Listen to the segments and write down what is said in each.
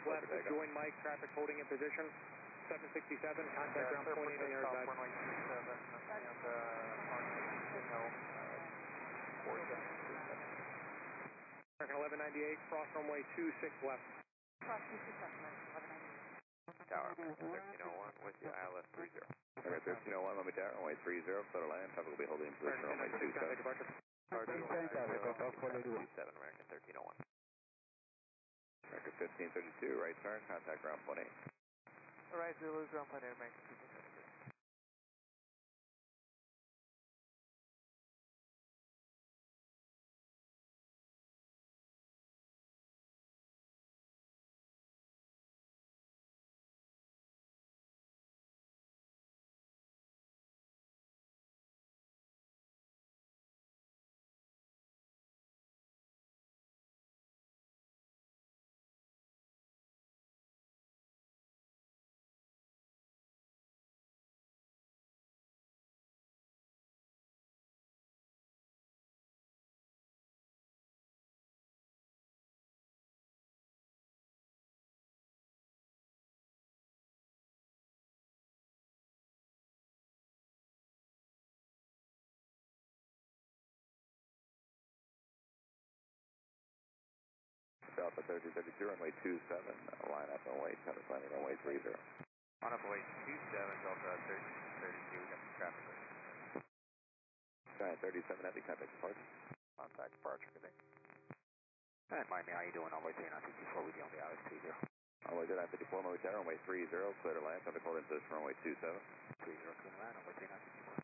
left, join Mike, traffic holding in position. 767, contact ground point 8 on your side. Runway 27 and signal 4737. American 1198, cross runway 26 left. Cross 267, 1198. Tower, 1301 with you, ILS 30. American 1301, let me down, runway 30, clear to land, traffic will be holding in position, runway 27. American 1301. American 1532, right turn, contact ground point 8. Alright, Zulu, ground point 8, American 1532. Delta 3032, runway 27, line up and wait, traffic landing runway 30. On up way 27, Delta 3032, we got some traffic there. Giant 37 heavy, contact departure. Contact departure, good day. Alright, Miami, how you doing? On way 3954 with you on the ILS 30. On way 3954, runway 10, runway 30, clear to land, traffic holding position, runway 27. 30, clear to land, on way 3954.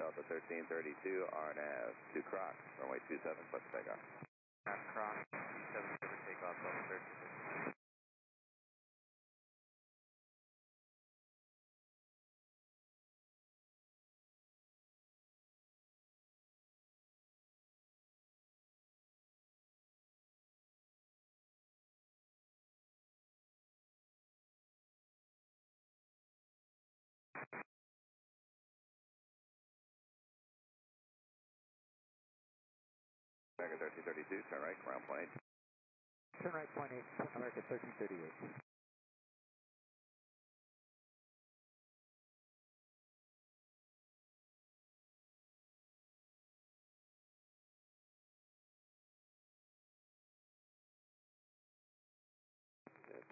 Delta 1332, RNAV, 2 Crocs, runway 27, clear to takeoff. Cross 27, clear to takeoff, Delta 1332. American 1332, turn right, ground point 8. Turn right, point 8, American 1338.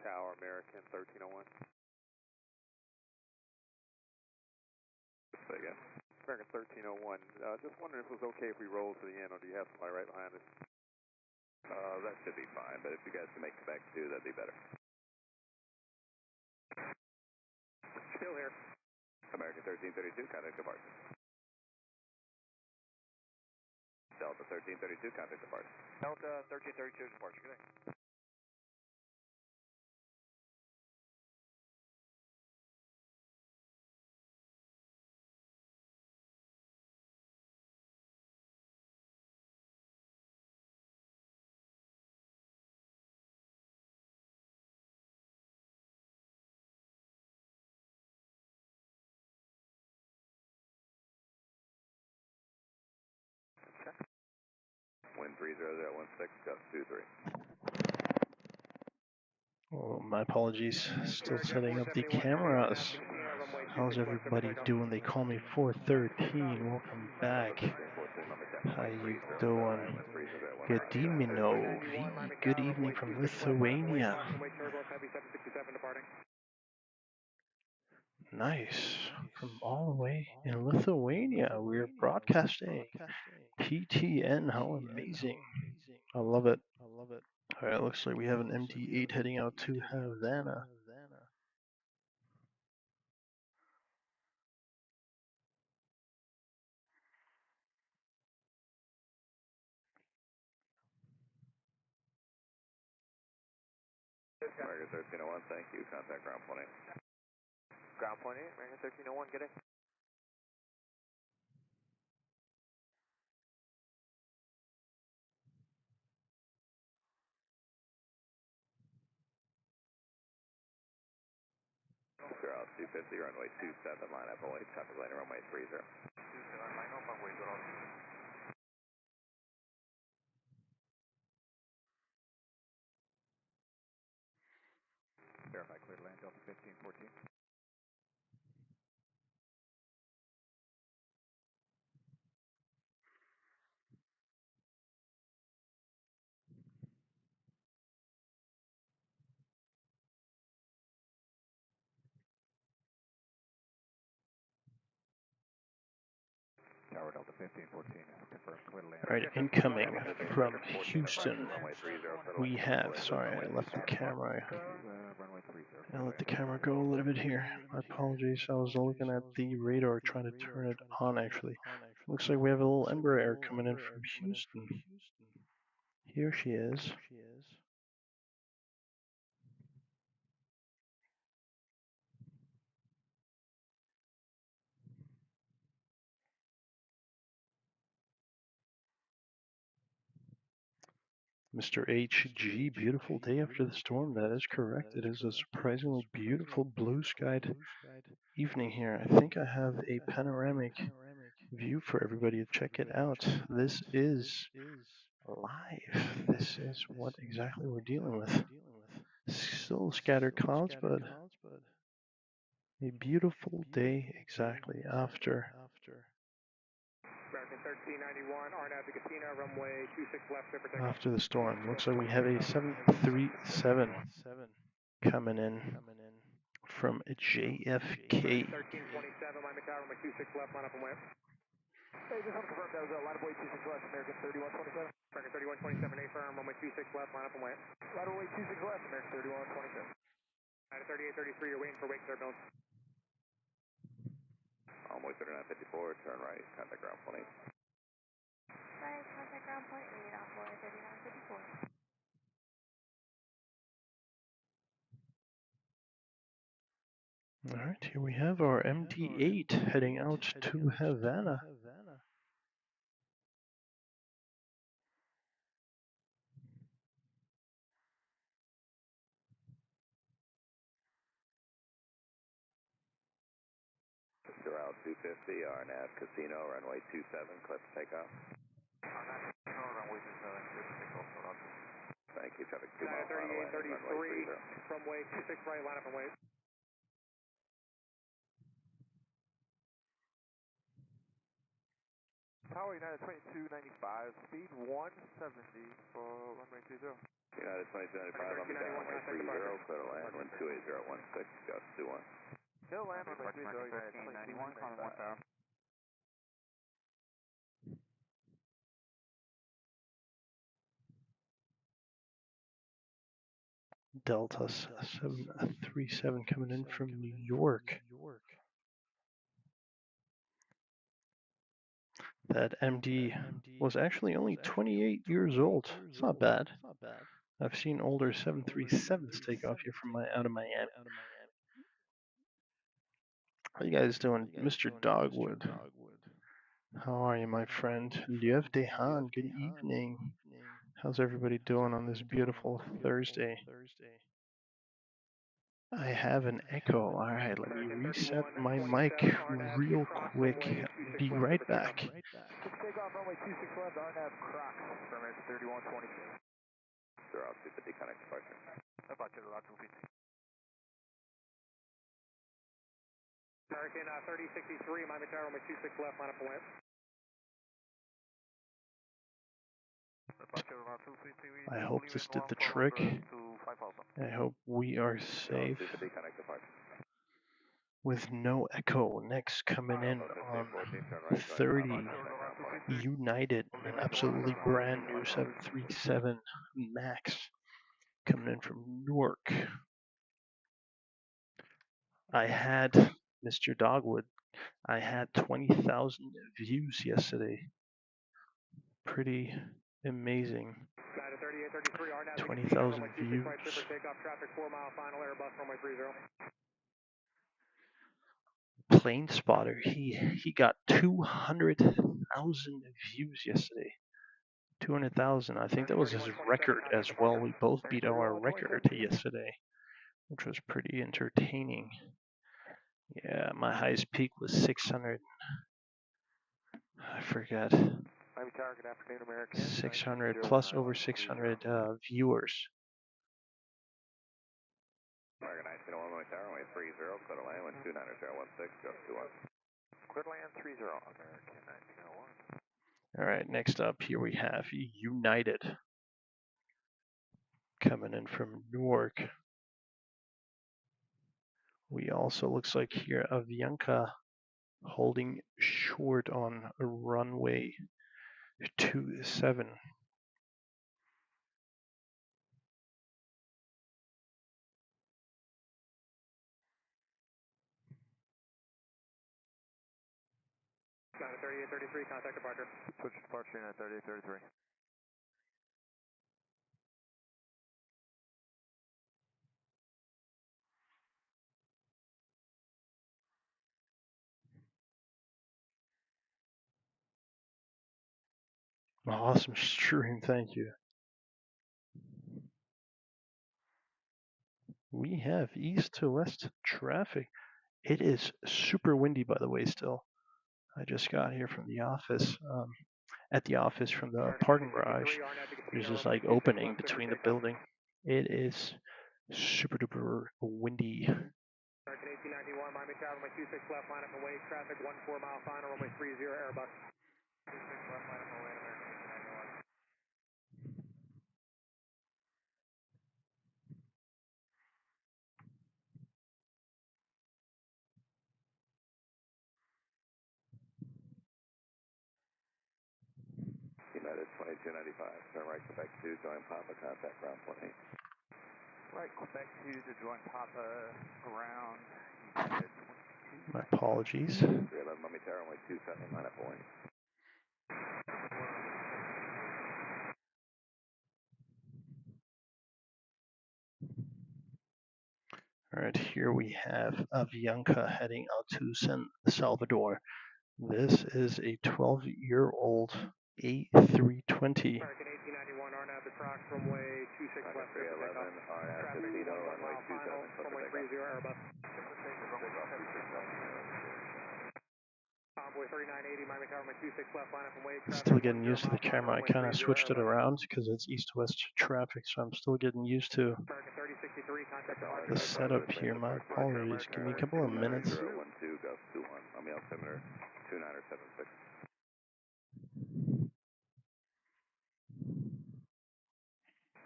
Tower, American 1301. Say again. American 1301. Just wondering if it was okay if we roll to the end, or do you have somebody right behind us? That should be fine, but if you guys can make it back to, that'd be better. Still here. American 1332, contact departure. Delta 1332, contact departure. Delta 1332, departure, good day. Wind 30016, gust 23. Oh, my apologies. Still setting up the cameras. How's everybody doing? They call me 413. Welcome back. How you doing? Good evening, Good evening from Lithuania. Nice. From all the way in Lithuania, we're broadcasting. PTN, how amazing. I love it. Alright, looks like we have an MD-8 heading out to Havana. American 1301, thank you. Contact ground point 8. Ground point 8, American 1301, good day. 250, runway 27, line up away, traffic landing runway 30. 27, line up, away, good on. Verify clear to land, Delta 1514. Tower Delta 1514, confirm clear to land. All right, incoming from Houston. We have, sorry, I left the camera. Runway 30. I let the camera go a little bit here. My apologies. I was looking at the radar trying to turn it on actually. Looks like we have a little Embraer coming in from Houston. Here she is. Mr. HG, beautiful day after the storm. That is correct. It is a surprisingly beautiful blue skied evening here. I think I have a panoramic view for everybody to check it out. This is live. This is what exactly we're dealing with. Still scattered clouds, but a beautiful day exactly after. American 1391, RNAV to Casino, runway 26 left, clear for takeoff. After the storm, looks like we have a 737 coming in from JFK. 1327, Miami Tower, runway 26 left, line up and way. Hey, just want to confirm that was line up way 26 left, American 3127. American 3127, A firm, runway 26 left, line up and way. Line up way 26 left, American 3127. At 3833, you're waiting for wake turbulence. Onway 3954, turn right, contact ground point 8. Right, contact ground point 8 on board 3954. All right, here we have our MD-8 heading out to Havana. Route 250, RNAV Casino, runway 27, clear for takeoff. RNAV Casino, runway 27, clear for takeoff, Route. Thank you, traffic 2 miles per hour, 3833, runway 30. runway 26 right, line up and wait. Tower United 2295, speed 170 for runway 30. United 2295, I'll be down runway 30, clear to land, wind 28016, gust 21. Clear land, runway 30, United 2291, calling 1000. Delta 737 coming in from New York. That MD was actually only 28 years old. It's not bad. I've seen older 737s take off here from out of Miami. How you guys doing, Mr. Dogwood? How are you, my friend? Liev Dehan, good evening. How's everybody doing on this beautiful Thursday? I have an echo. All right, let me reset my mic real quick. Be right back. Takeoff runway 26 left, RNAV Crocs, for American 3126. Route 250, connect departure. Departure to Route 250. American 3063, Miami Tower, runway 26 left, line up and wait. I hope this did the trick. I hope we are safe with no echo. Next coming in on 30 United, an absolutely brand new 737 MAX coming in from Newark. I had, Mr. Dogwood, I had 20,000 views yesterday. Pretty amazing. 20,000 views. Plane Spotter, he got 200,000 views yesterday. 200,000. I think that was his record as well. We both beat our record yesterday, which was pretty entertaining. Yeah, my highest peak was 600. I forget. Miami Tower, good afternoon, American. 600 plus over 600 viewers. American 1901, Miami Tower, runway 30, clear to land, wind 290.016, gust 21. Clear to land 30, American 1901. All right, next up here we have United coming in from Newark. We also looks like here Avianca holding short on a runway 27. Got a 3833, contact departure. Switch departure at 3833. Awesome stream, thank you. We have east to west traffic. It is super windy, by the way, still. I just got here from the office. At the office from the parking garage, there's this like opening between the building. It is super duper windy. American 1891, Miami Tower, runway 26 left, line up and wait, traffic 14 mile final, runway 30, Airbus. 26 left, line up and wait, American 1891. United 2295, turn right, Quebec 2, join Papa, contact ground 28. Right, Quebec 2 to join Papa, ground, United 22. My apologies. 311, Miami Tower, runway 27, line up and wait. All right, here we have Avianca heading out to San Salvador. This is a 12-year-old A320. American 1891, RNAV to Crocs, runway 26 left, 311, RNAV to Tito, runway 27, runway 30, Airbus. Envoy 3980, Miami Tower, runway 26 left, line up and wait. Still getting used to the camera. I kind of switched it around because it's east-west traffic, so I'm still getting used to American 3063, contact the setup here. My apologies. Give me a couple of minutes. 012, gust 21, Miami altimeter 2976.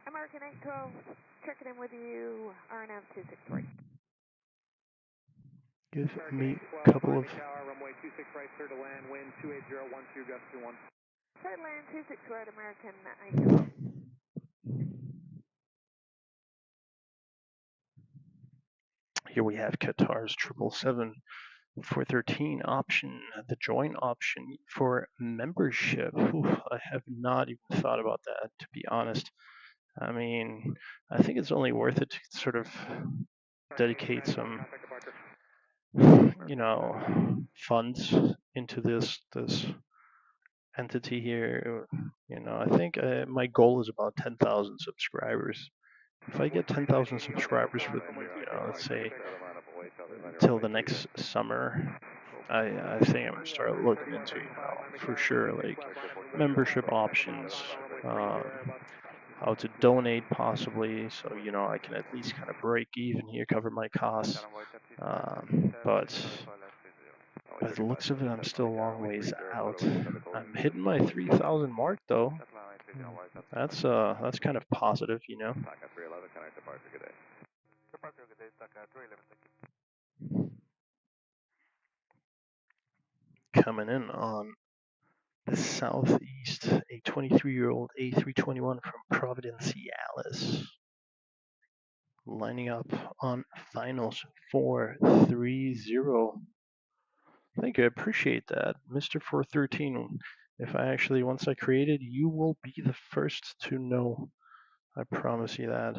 American 812, checking in with you, RNAV 263. Give me a couple of... runway 26 right, clear to land, wind 28012, gust 21. Clear to land 26 right, American 812. Here we have Qatar's 777-413 option, the joint option for membership. Ooh, I have not even thought about that, to be honest. I mean, I think it's only worth it to sort of dedicate some, funds into this entity here. I think my goal is about 10,000 subscribers. If I get 10,000 subscribers within, let's say, till the next summer, I think I'm gonna start looking into, for sure, like membership options, how to donate possibly, so I can at least kind of break even here, cover my costs. But by the looks of it, I'm still a long ways out. I'm hitting my 3,000 mark though. That's kind of positive, TAKA 311, connect departure, good day. Departure, good day, TAKA 311, thank you. Coming in on the southeast, a 23-year-old A321 from Providenciales, lining up on finals 430. Thank you, I appreciate that, Mr. 413. If I actually, once I create it, you will be the first to know. I promise you that.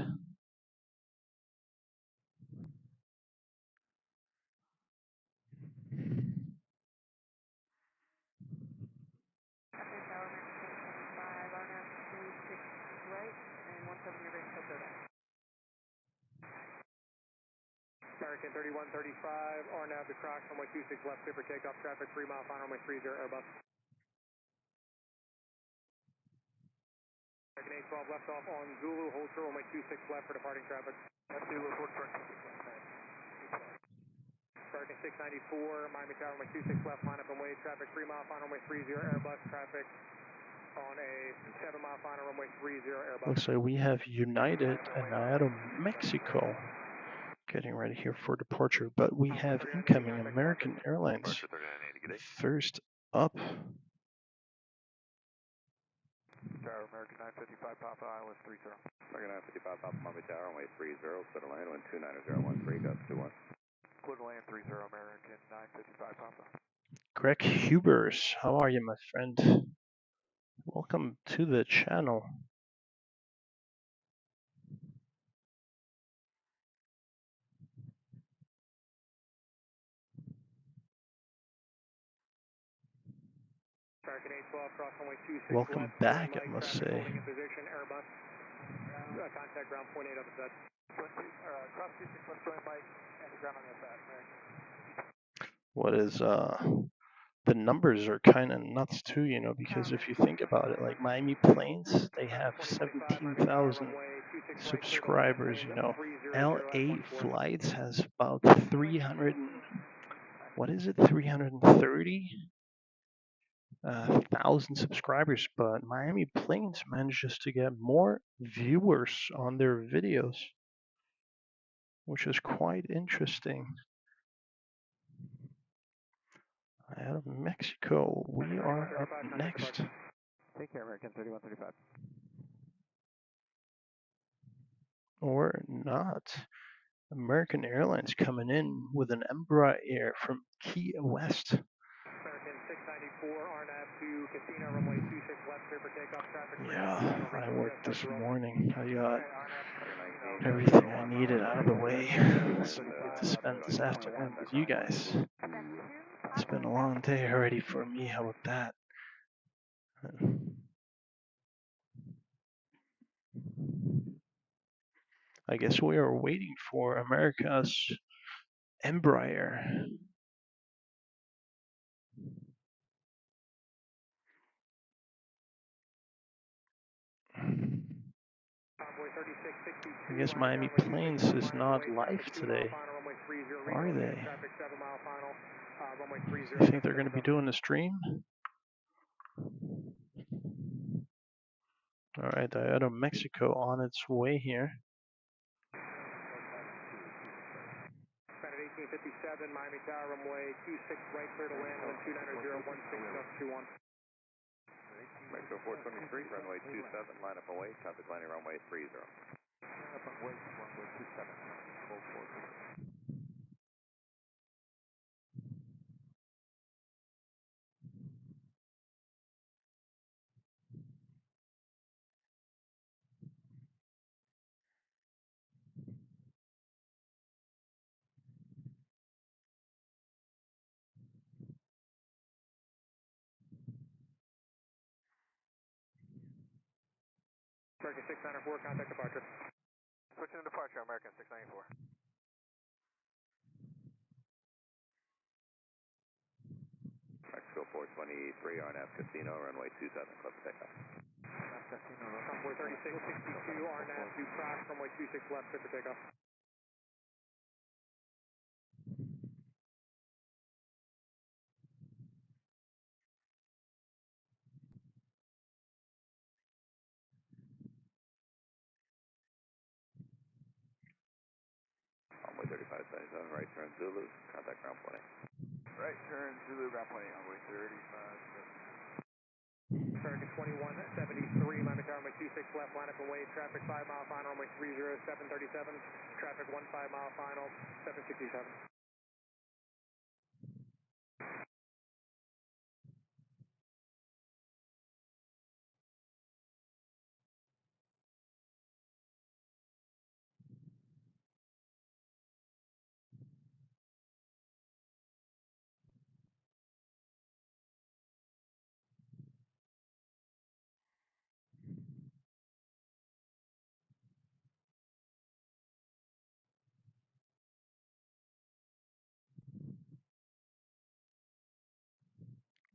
American 3135, RNAV to Crocs, runway 26 left, clear for takeoff, traffic 3 mile final, runway 30 Airbus. American 812 left off on Zulu, hold short, runway 26 left for departing traffic. Zulu, report for American 694, Miami Tower, runway 26 left, line up and wait, traffic 3 mile final, runway 30 Airbus, traffic on a 7 mile final, runway 30 Airbus. Looks like we have United and IATA Mexico getting ready here for departure, but we have incoming American Airlines first up. Tower, American 955 Papa, Island 30. American 955 Papa, Miami Tower, runway 30, clear to land, wind 29013, gust 21. Clear to land 30, American 955 Papa. Greg Hubers, how are you, my friend? Welcome to the channel. Welcome back, I must say. Contact ground point 8 up at cross 26 left joint Mike and the ground on the outside. What is the numbers are kind of nuts too, you know, because if you think about it, like Miami Planes, they have 17,000 subscribers, you know. LA Flights has about 300, what is it, 330,000 subscribers, but Miami Planes manages to get more viewers on their videos, which is quite interesting. Out of Mexico, we are up next. Take care, American 3135. Or not. American Airlines coming in with an Embraer from Key West. American 694, RNAV to Casino, runway 26 left, clear for takeoff, traffic. Yeah, I worked this morning. I got everything I needed out of the way, so I get to spend this afternoon with you guys. It's been a long day already for me. How about that? I guess we are waiting for America's Embraer. I guess Miami Planes is not live today, are they? You think they're going to be doing the stream? All right, IATA Mexico on its way here. At 1857, Miami Tower, runway 26 right, clear to land, wind 29016, 21. Mexico 423, runway 27, line up and wait, traffic landing runway 30. Line up and wait, runway 27, hold 4. American 694, contact departure. Switching to departure, American 694. Mexico 423, RNAV Casino, runway 27, clear for takeoff. Runway 3662, RNAV to Crocs, runway 26 left, clear for takeoff. Runway 3577, right turn Zulu, contact ground point 8. Right turn Zulu, ground point 8, runway 35. American 2173, Miami Tower, runway 26 left, line up and wait, traffic 5 mile final, runway 30737, traffic 15 mile final, 767.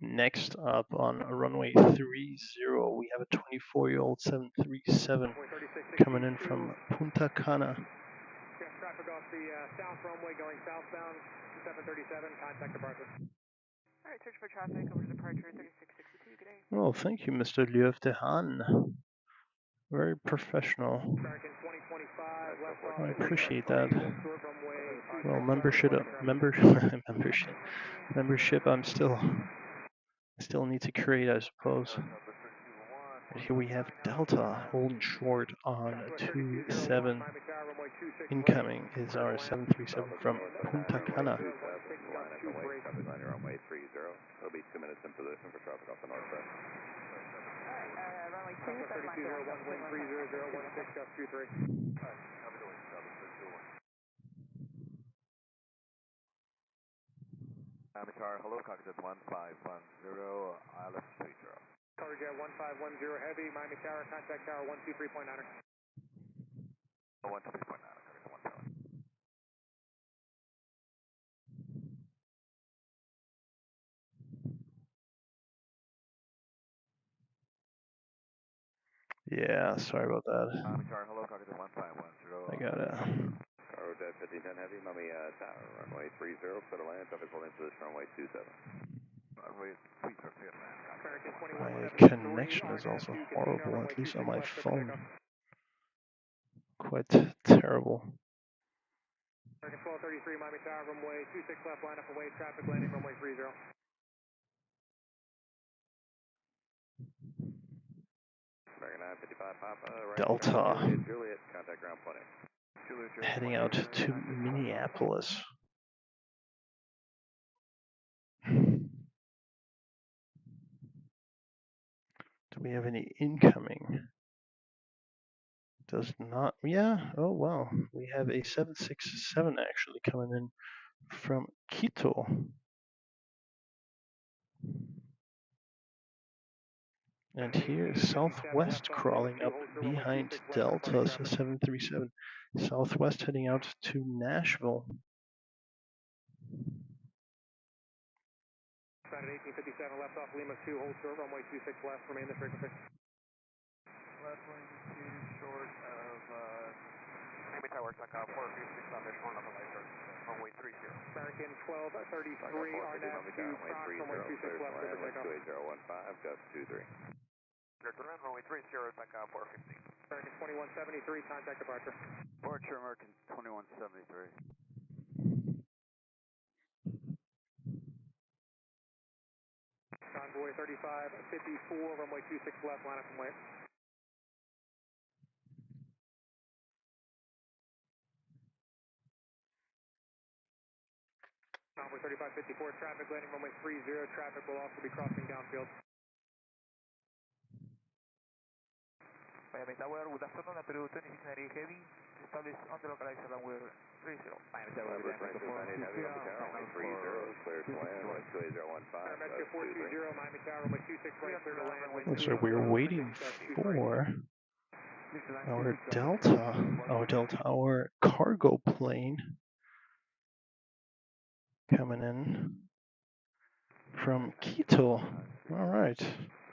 Next up on runway 30, we have a 24-year-old 737 coming in from Punta Cana. We have traffic off the south runway going southbound, 737, contact departure. All right, search for traffic over to departure 3662. Good day. Well, thank you, Mr. Lieutenant. Very professional. I appreciate that. Well, membership. I'm still need to create, I suppose. But here we have Delta holding short on 27. Incoming is our 737 from Punta Cana. Runway 30. It'll be 2 minutes in position for traffic off the north side. Runway 2, 3201, wind 30016, gust 23. Qatar, hello, cockpit 1510, ILS 30. Cargo 1510 heavy, Miami Tower, contact tower 123.9er. 123.9, Yeah, sorry about that. Qatar, hello, cockpit 1510. I got it. Cargo Jet 5010 heavy, Miami Tower, runway 30, clear to land, traffic holding position, runway 27. Runway 330. My connection is also horrible, at least on my phone. Quite terrible. American 1233, Miami Tower, runway 26 left, line up away, traffic landing, runway 30. American 955 Papa, right. Delta. Juliet, contact ground point. Heading out to Minneapolis. Do we have any incoming? Does not. Yeah. Oh, wow. We have a 767 actually coming in from Quito. And here, Southwest crawling up behind Delta, so 737. Southwest heading out to Nashville. At 1857, left off Lima 2, hold short, runway 26 left, remain the frequency. Left wing 2 short of Miami Tower, TAKEOFF 456 on this one up later, runway 30. American 1233, RNAV 2, cross, runway 26 left, clear for takeoff. 28015, gust 23. Clear to land, runway 30, TAKEOFF 450. American 2173, contact departure. Departure, American 2173. Convoy 3554, runway 26 left, line up and wait. Convoy 3554, traffic landing, runway 30, traffic will also be crossing downfield. Miami Tower, good afternoon, Apollo 2698 heavy, establish on the localizer runway 30. Miami Tower, Number 2698 heavy, runway 30, clear to land, runway 28015, American 420, Miami Tower, runway 26 right, clear to land. Looks like we're waiting for our Delta. Oh, Delta, our cargo plane coming in from Quito. All right.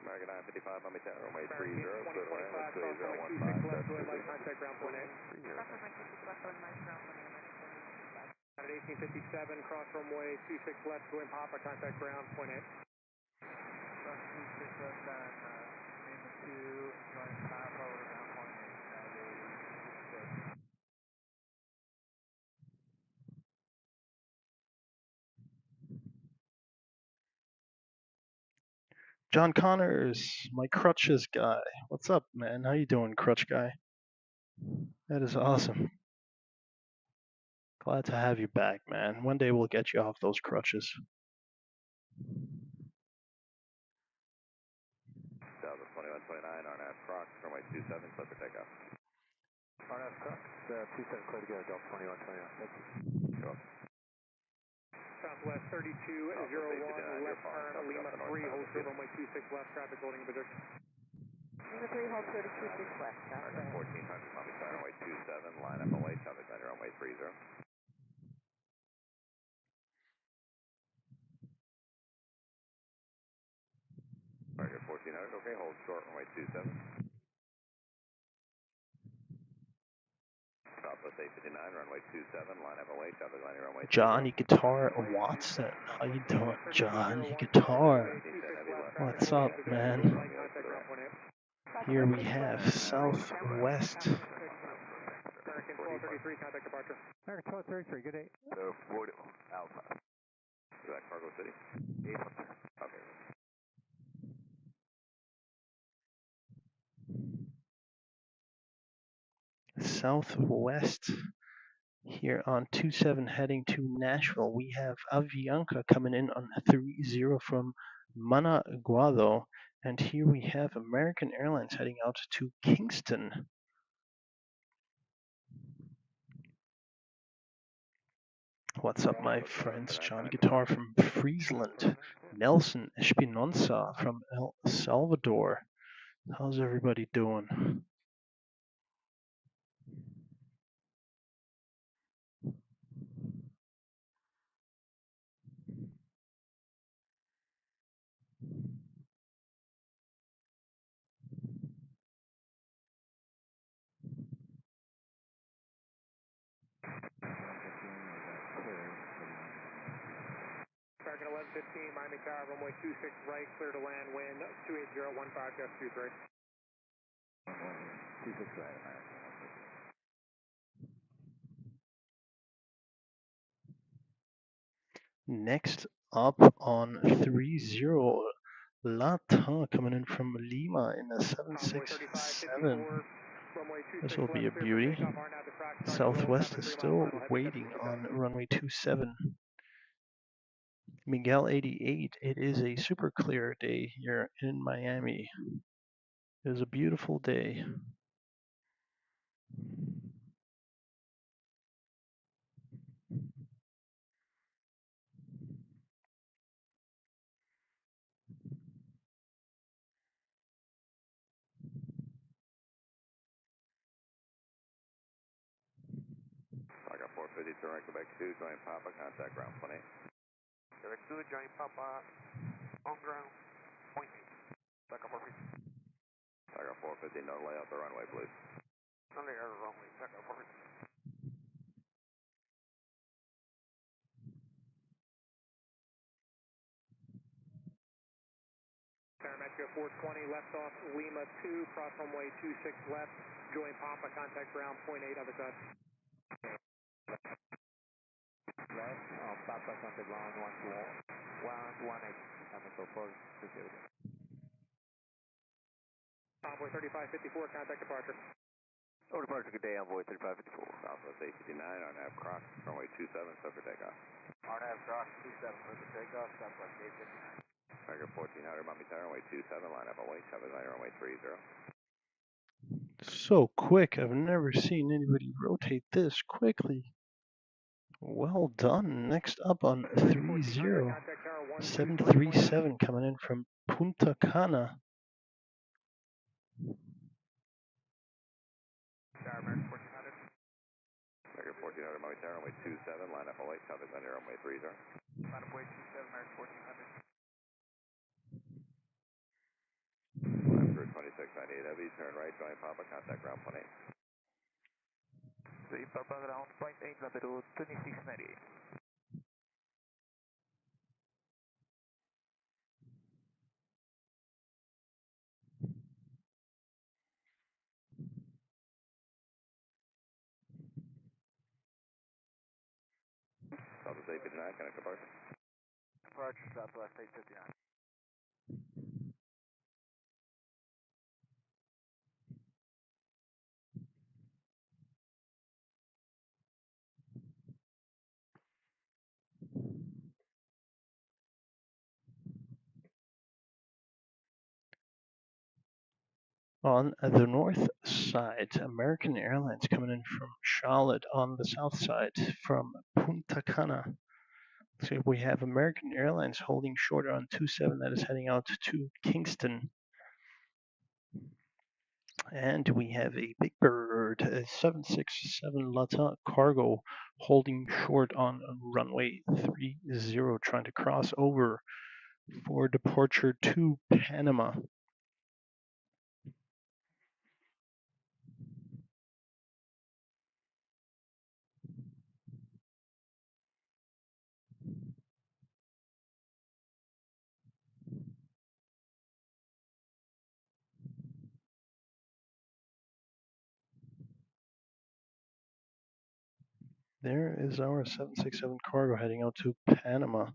American 955, Miami Tower, runway 30, clear to land, runway 28015, gust 23. Contact ground point A. At 1857, cross runway 26 left, going Papa, contact ground point A. Cross 26 left and Lima 2, join Papa over ground point A. John Connors, my crutches guy. What's up, man? How you doing, crutch guy? That is awesome. Glad to have you back, man. One day we'll get you off those crutches. Delta 2129, RNAV Crocs, runway 27, clear for takeoff. RNAV Crocs, 27 clear to go, Delta 2129. Thank you. Sure. Southwest 3201, left turn, Lima 3, hold short, runway 26 left, traffic holding in position. Lima 3, hold short, 26 left. 1400, Miami Tower, runway 27, line up away, traffic landing, runway 30. Okay, hold short, runway 27. Southwest 859, runway 27, line up away, traffic lining runway 30. Johnny Guitar Watson. How you doing, Johnny Guitar? What's up, man? Here we have Southwest. American 1233, contact departure. American 1233, good day. So, Wood Alpha. Is that Cargo City? Okay. Southwest here on 27 heading to Nashville. We have Avianca coming in on 30 from Managua, and here we have American Airlines heading out to Kingston. What's up, my friends? Johnny Guitar from Friesland, Nelson Espinosa from El Salvador. How's everybody doing? American 1115, Miami Tower, runway 26 right, clear to land, wind 28015, 26 right, American. Next up on 30, LATAM coming in from Lima in a 767. This will be a beauty. Southwest is still waiting on runway 27. Miguel 88, it is a super clear day here in Miami. It is a beautiful day. Tiger 450, turn Quebec 2, join Papa, contact ground 28. Quebec 2, join Papa, on ground, 0.8. Tiger 450. Tiger 450, no layout the runway, please. No layout the runway, Tiger 450. Parametric 420, left off Lima 2, cross runway 26 left, join Papa, contact ground 0.8, other side. Left, Papa, contact ground 118, so far, Envoy 3554, contact departure. Oh, departure, good day, Envoy 3554. Southwest 859, RNAV Crocs, runway 27, set for takeoff. RNAV Crocs 27, for the takeoff, Southwest 859. Tiger 1400, Miami Tower, runway 27, line up away, traffic lining runway 30. So quick, I've never seen anybody rotate this quickly. Well done. Next up on 30, 737 coming in from Punta Cana. Tiger 1400, Miami Tower, runway 27, line up away, traffic lining runway 30. Line up away 27, American 1400. Crew 2698 Heavy, turn right, join Papa, contact ground 28. So Papa ground 0.8, latitude 2698. Southwest 859, connect departure. Departure, Southwest 859. On the north side, American Airlines coming in from Charlotte. On the south side, from Punta Cana. So we have American Airlines holding short on 27 that is heading out to Kingston. And we have a Big Bird, a 767 LATAM cargo holding short on runway 30, trying to cross over for departure to Panama. There is our 767 cargo heading out to Panama.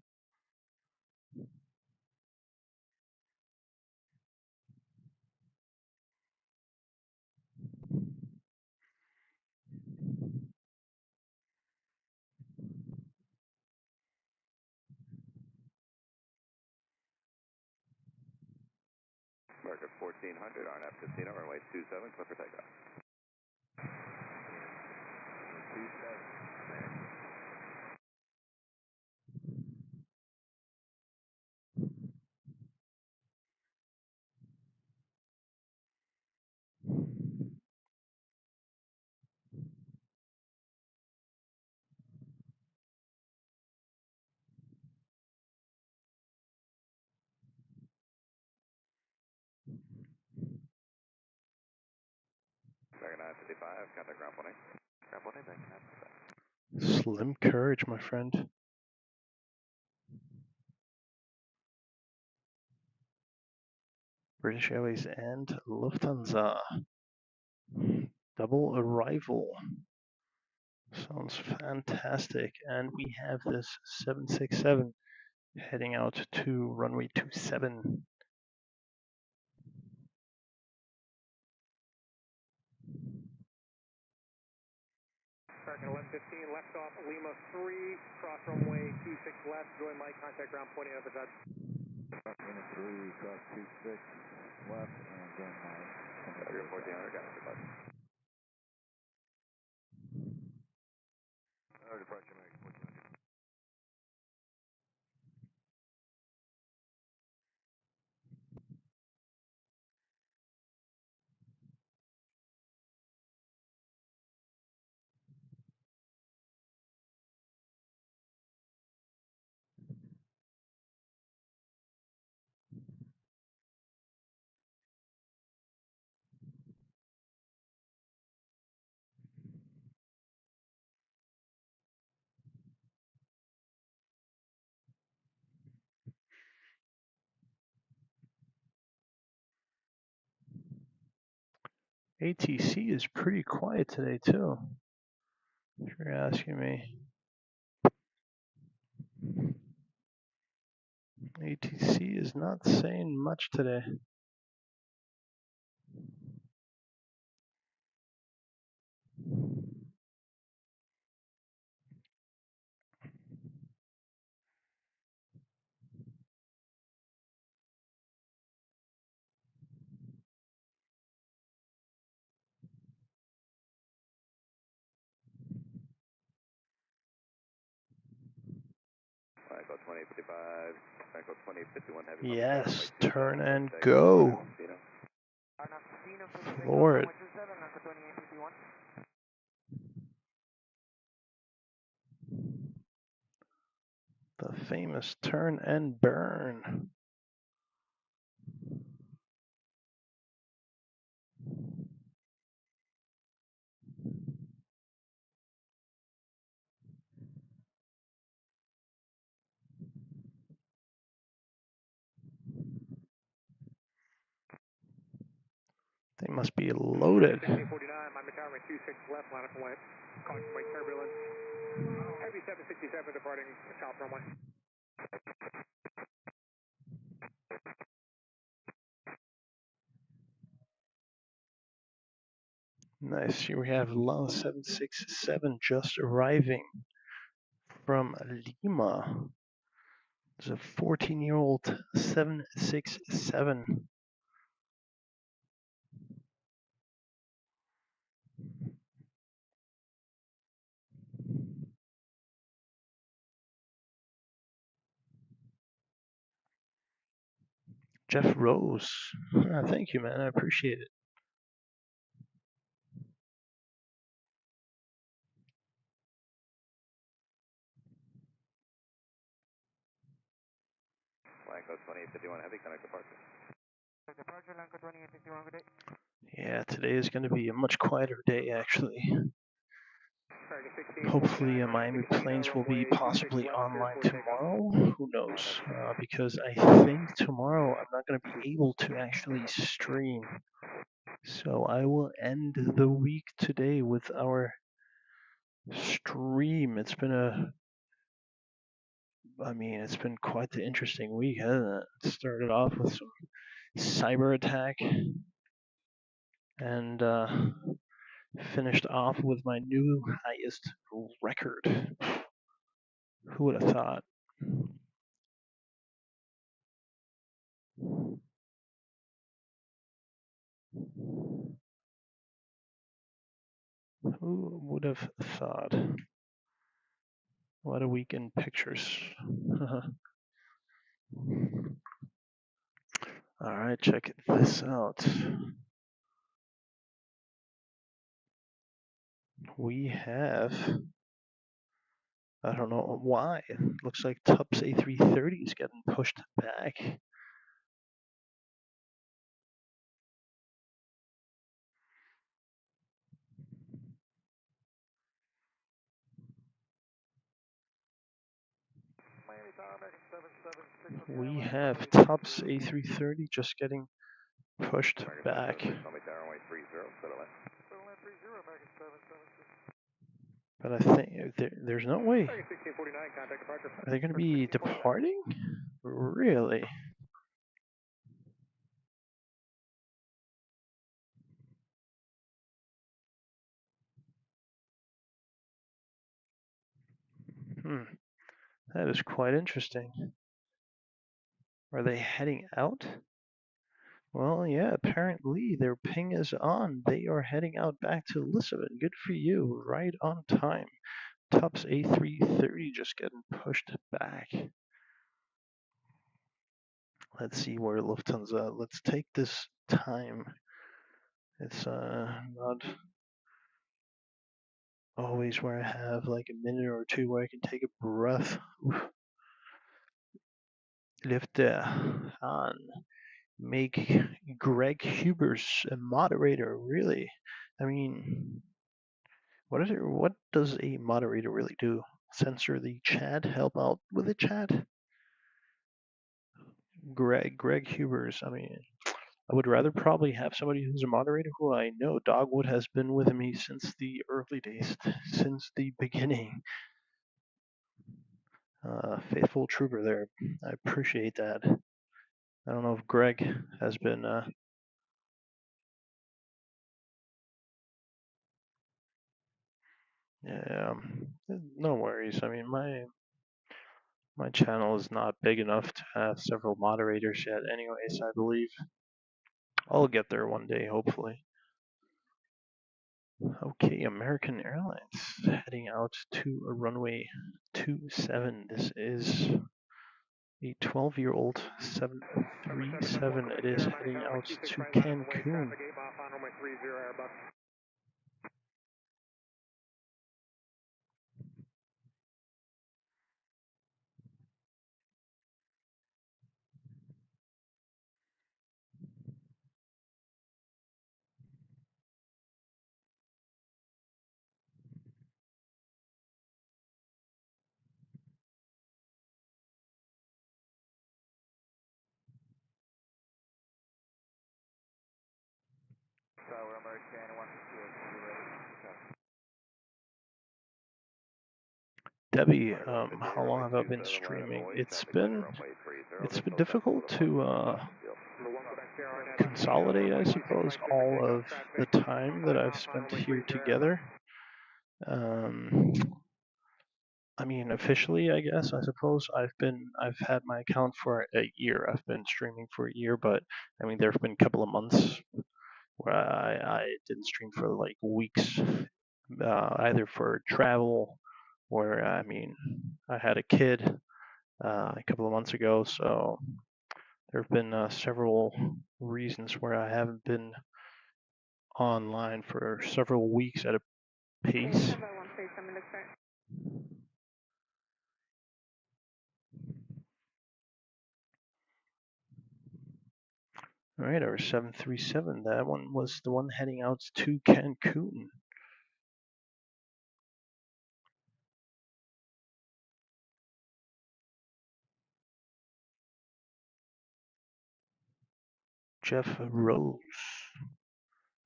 American 1400, RNAV Casino, runway 27, clear for takeoff. 27. American 955, contact ground 18. Ground 18, thank you. Slim courage, my friend. British Airways and Lufthansa. Double arrival. Sounds fantastic. And we have this 767 heading out to runway 27. American 1115, left off Lima 3, cross runway 26 left, join light, contact ground 20 over that. Lima 3, cross 26 left, and join light. American 1400, got it. Departure American 1400. ATC is pretty quiet today, too, if you're asking me. ATC is not saying much today. Echo 2055, Echo 2051, heavy. Yes, turn and go. Floor it. The famous turn and burn. They must be loaded. 1649, Miami Tower, 26 left, line up and wait. Caution wait turbulence. Heavy 767 departing south runway. Nice. Here we have Lung 767 just arriving from Lima. It's a 14-year-old 767. Jeff Rose. Thank you, man. I appreciate it. Echo 2051, heavy, connect departure. Departure, Lanka 2851, good day. Yeah, today is going to be a much quieter day, actually. Hopefully, Miami planes will be possibly online tomorrow. Who knows? Because I think tomorrow I'm not going to be able to actually stream. So I will end the week today with our stream. It's been it's been quite the interesting week, hasn't it? Started off with some cyber attack and finished off with my new highest record. Who would have thought? Who would have thought? What a week in pictures. All right, check this out. We have, I don't know why, it looks like TUPS A330 is getting pushed back. We have TUPS A330 just getting pushed back. But I think there's no way. Are they going to be departing? Really? That is quite interesting. Are they heading out? Well, yeah, apparently their ping is on. They are heading out back to Lisbon. Good for you. Right on time. TUPS A330 just getting pushed back. Let's see where Lufthansa. Let's take this time. It's not always where I have like a minute or two where I can take a breath. Lufthansa. Make Greg Hubers a moderator, really? I mean, what does a moderator really do? Censor the chat? Help out with the chat? Greg Hubers, I mean, I would rather probably have somebody who's a moderator who I know. Dogwood has been with me since the early days, since the beginning. Faithful trooper there. I appreciate that. I don't know if Greg has been yeah, no worries. I mean, my channel is not big enough to have several moderators yet. Anyways, I believe I'll get there one day, hopefully. Okay, American Airlines heading out to a runway 27. This is a 12-year-old 737. It is heading out to Cancun. Debbie, how long have I been streaming? It's been difficult to consolidate, I suppose, all of the time that I've spent here together. I mean, officially, I guess, I suppose I've had my account for a year. I've been streaming for a year, but I mean, there have been a couple of months where I didn't stream for like weeks, either for travel or, I mean, I had a kid a couple of months ago, so there have been several reasons where I haven't been online for several weeks at a pace. All right, our 737, that one was the one heading out to Cancun. Jeff Rose.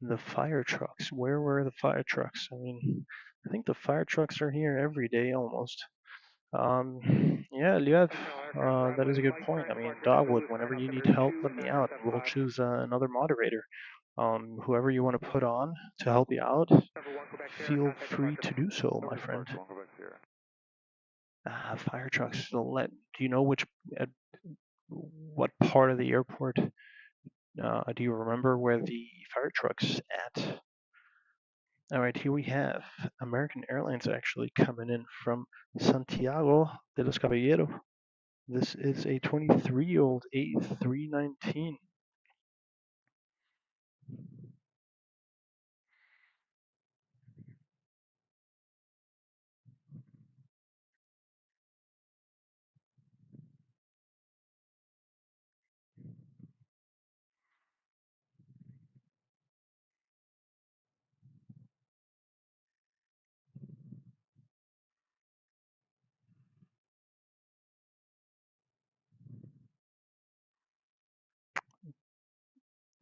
The fire trucks. Where were the fire trucks? I mean, I think the fire trucks are here every day almost. Yeah, Liev, that is a good point. I mean, Dogwood, whenever you need help, let me out. We'll choose another moderator. Whoever you want to put on to help you out, feel free to do so, my friend. Fire trucks. Do you know what part of the airport? Do you remember where the fire truck's at? All right, here we have American Airlines actually coming in from Santiago de los Caballeros. This is a 23-year-old A319.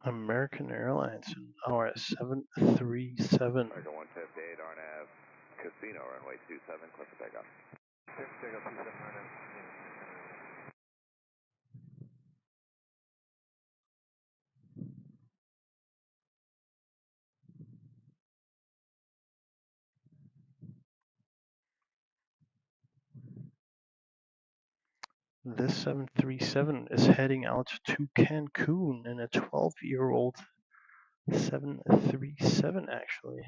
American Airlines, our 737. American 158, RNAV, Casino, runway 27, clear for takeoff. Takeoff 27, RNAV. This 737 is heading out to Cancun in a 12-year-old 737 actually.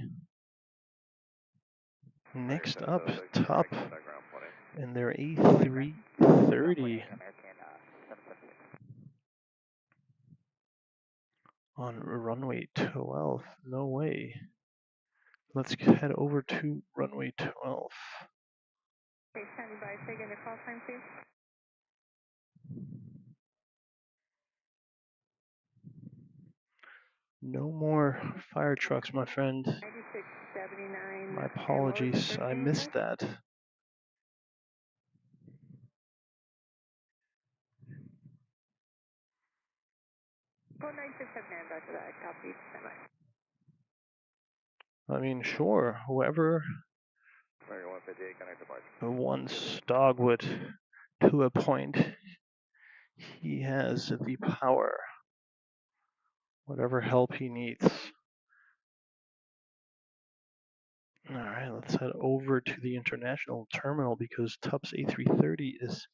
Next up, top in their A330 on runway 12. No way. Let's head over to runway 12. Okay, standing by. Say again the call sign, please. No more fire trucks, my friend. 9679. My apologies, I missed that. Code 9679, Roger that. Copy. Stand by. I mean, sure, whoever American 158, connect departure. wants Dogwood to a point, he has the power. Whatever help he needs. Alright, let's head over to the international terminal because TUPS A330 is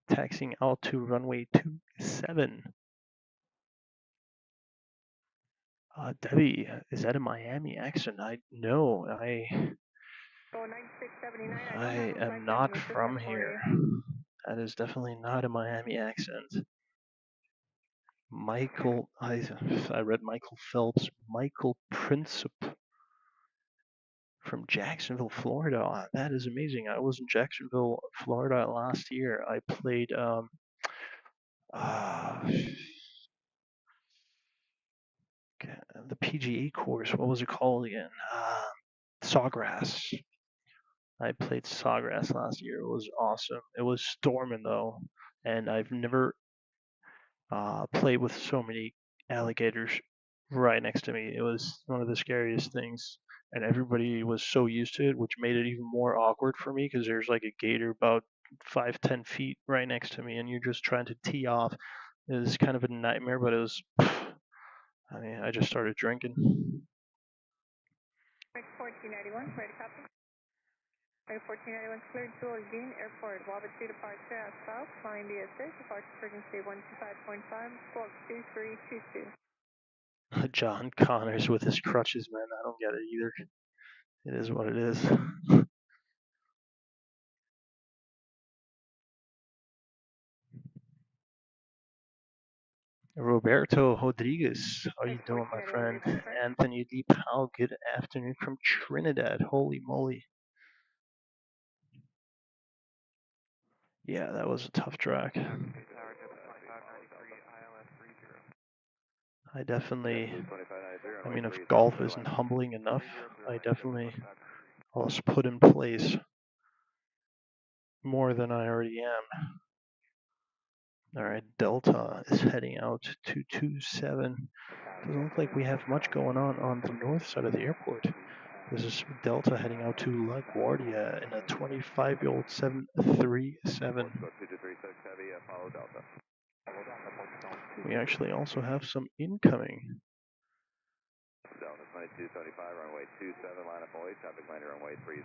taxiing out to runway 27. Debbie, is that a Miami accent? I am not from here. That is definitely not a Miami accent. Michael, I read Michael Phelps. Michael Princip from Jacksonville, Florida. That is amazing. I was in Jacksonville, Florida last year. I played the PGA course. What was it called again? Sawgrass. I played Sawgrass last year. It was awesome. It was storming though, and I've never played with so many alligators right next to me. It was one of the scariest things, and everybody was so used to it, which made it even more awkward for me because there's like a gator about 5-10 feet right next to me, and you're just trying to tee off. It was kind of a nightmare, but it was. I mean, I just started drinking. 1491, ready copy. 1491 cleared to Orleans Airport. Wabba 2 departure as south, flying VSA, departure frequency 125.5, squawk 2322. John Connors with his crutches, man. I don't get it either. It is what it is. Roberto Rodriguez, how you doing, my friend? Anthony D. Powell, good afternoon from Trinidad. Holy moly. Yeah, that was a tough track. I mean, if golf isn't humbling enough, I'll just put in place more than I already am. All right, Delta is heading out to 27. Doesn't look like we have much going on the north side of the airport. This is Delta heading out to LaGuardia in a 25-year-old 737. Follow Delta. We actually also have some incoming. Delta 2275, runway 27, line up away, traffic landing runway 30.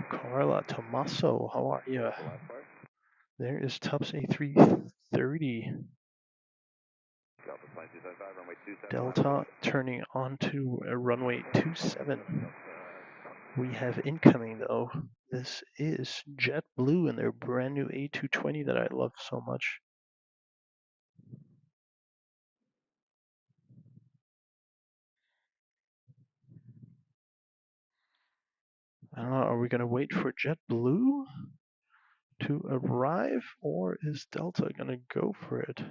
Carla Tommaso, how are you? There is Tubbs A330. Delta 2275, runway 27. Delta turning onto a runway 27. We have incoming though. This is JetBlue and their brand new A220 that I love so much. I don't know, are we going to wait for JetBlue to arrive, or is Delta going to go for it?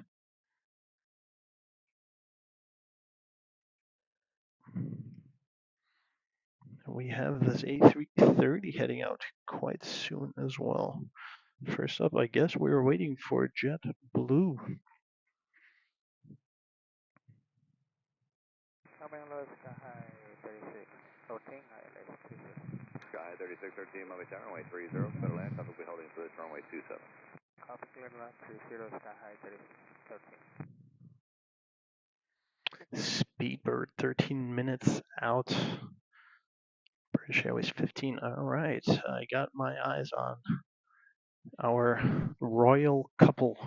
We have this A330 heading out quite soon as well. First up, I guess we were waiting for JetBlue. Sky 3613, Miami Tower, runway 30, clear to land, traffic will be holding position runway 27. Copy, clear to land 30, Sky High 3613. Speedbird 13 minutes out. British Airways 15. All right, I got my eyes on our royal couple,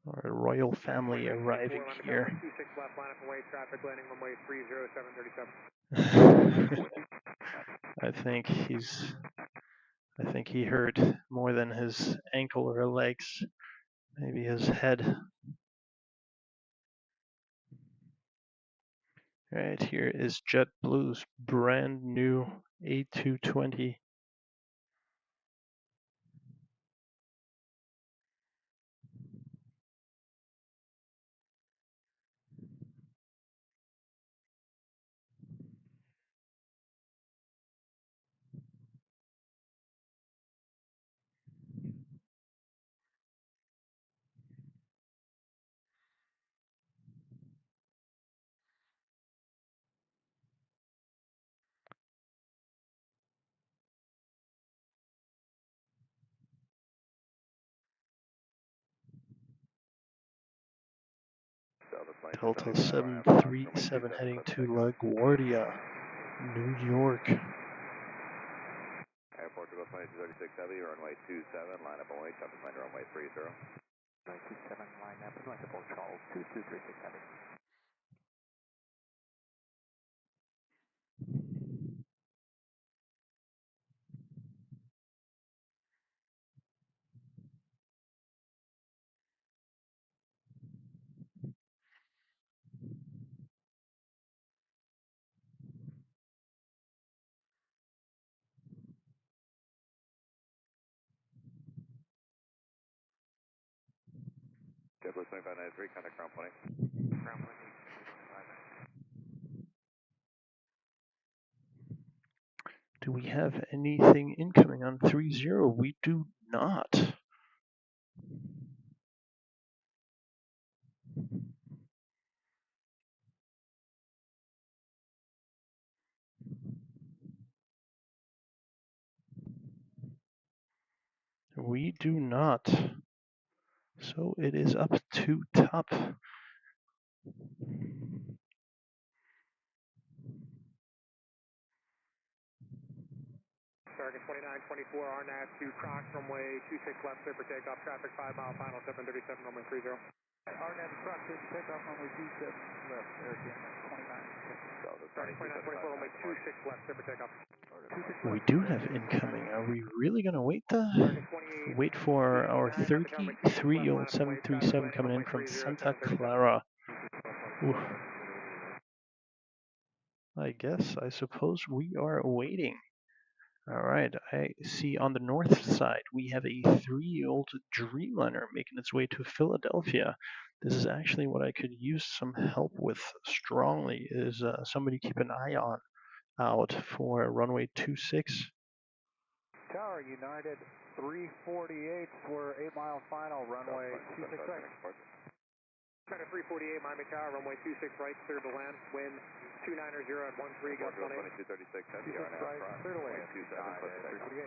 our royal family arriving here. 26 left, line up and wait, traffic landing runway 30, 737. I think he hurt more than his ankle or legs, maybe his head. Right, here is JetBlue's brand new A220. Delta 737 heading to LaGuardia, New York. Airport to go 2236 heavy, runway 27, line up away, traffic landing runway 30. 97, line up, Lufthansa Boeing 2236 heavy. JetBlue 2593, contact ground 20. Ground 20. Do we have anything incoming on 30? We do not. We do not. So it is up to top. Target 2924, RNAV to Crocs, runway 26 left, clear for takeoff, traffic 5 mile, final 737, runway 30. RNAV to Crocs, clear for takeoff, runway 27 left, Airfield 29. Target 2924, runway 26 left, clear for takeoff. We do have incoming. Are we really going to wait for our 33-year-old 737 coming in from Santa Clara? Oof. I suppose we are waiting. All right, I see on the north side we have a 3-year-old Dreamliner making its way to Philadelphia. This is actually what I could use some help with strongly, is somebody keep an eye out for runway 26. Tower, United 348, we're 8 mile final, runway 26 right. United 348, Miami Tower, runway 26 right, clear to land, wind 290 at 13, gust 18. 2236 heavy, 26 right, clear to land. 27, clear to take off. 348.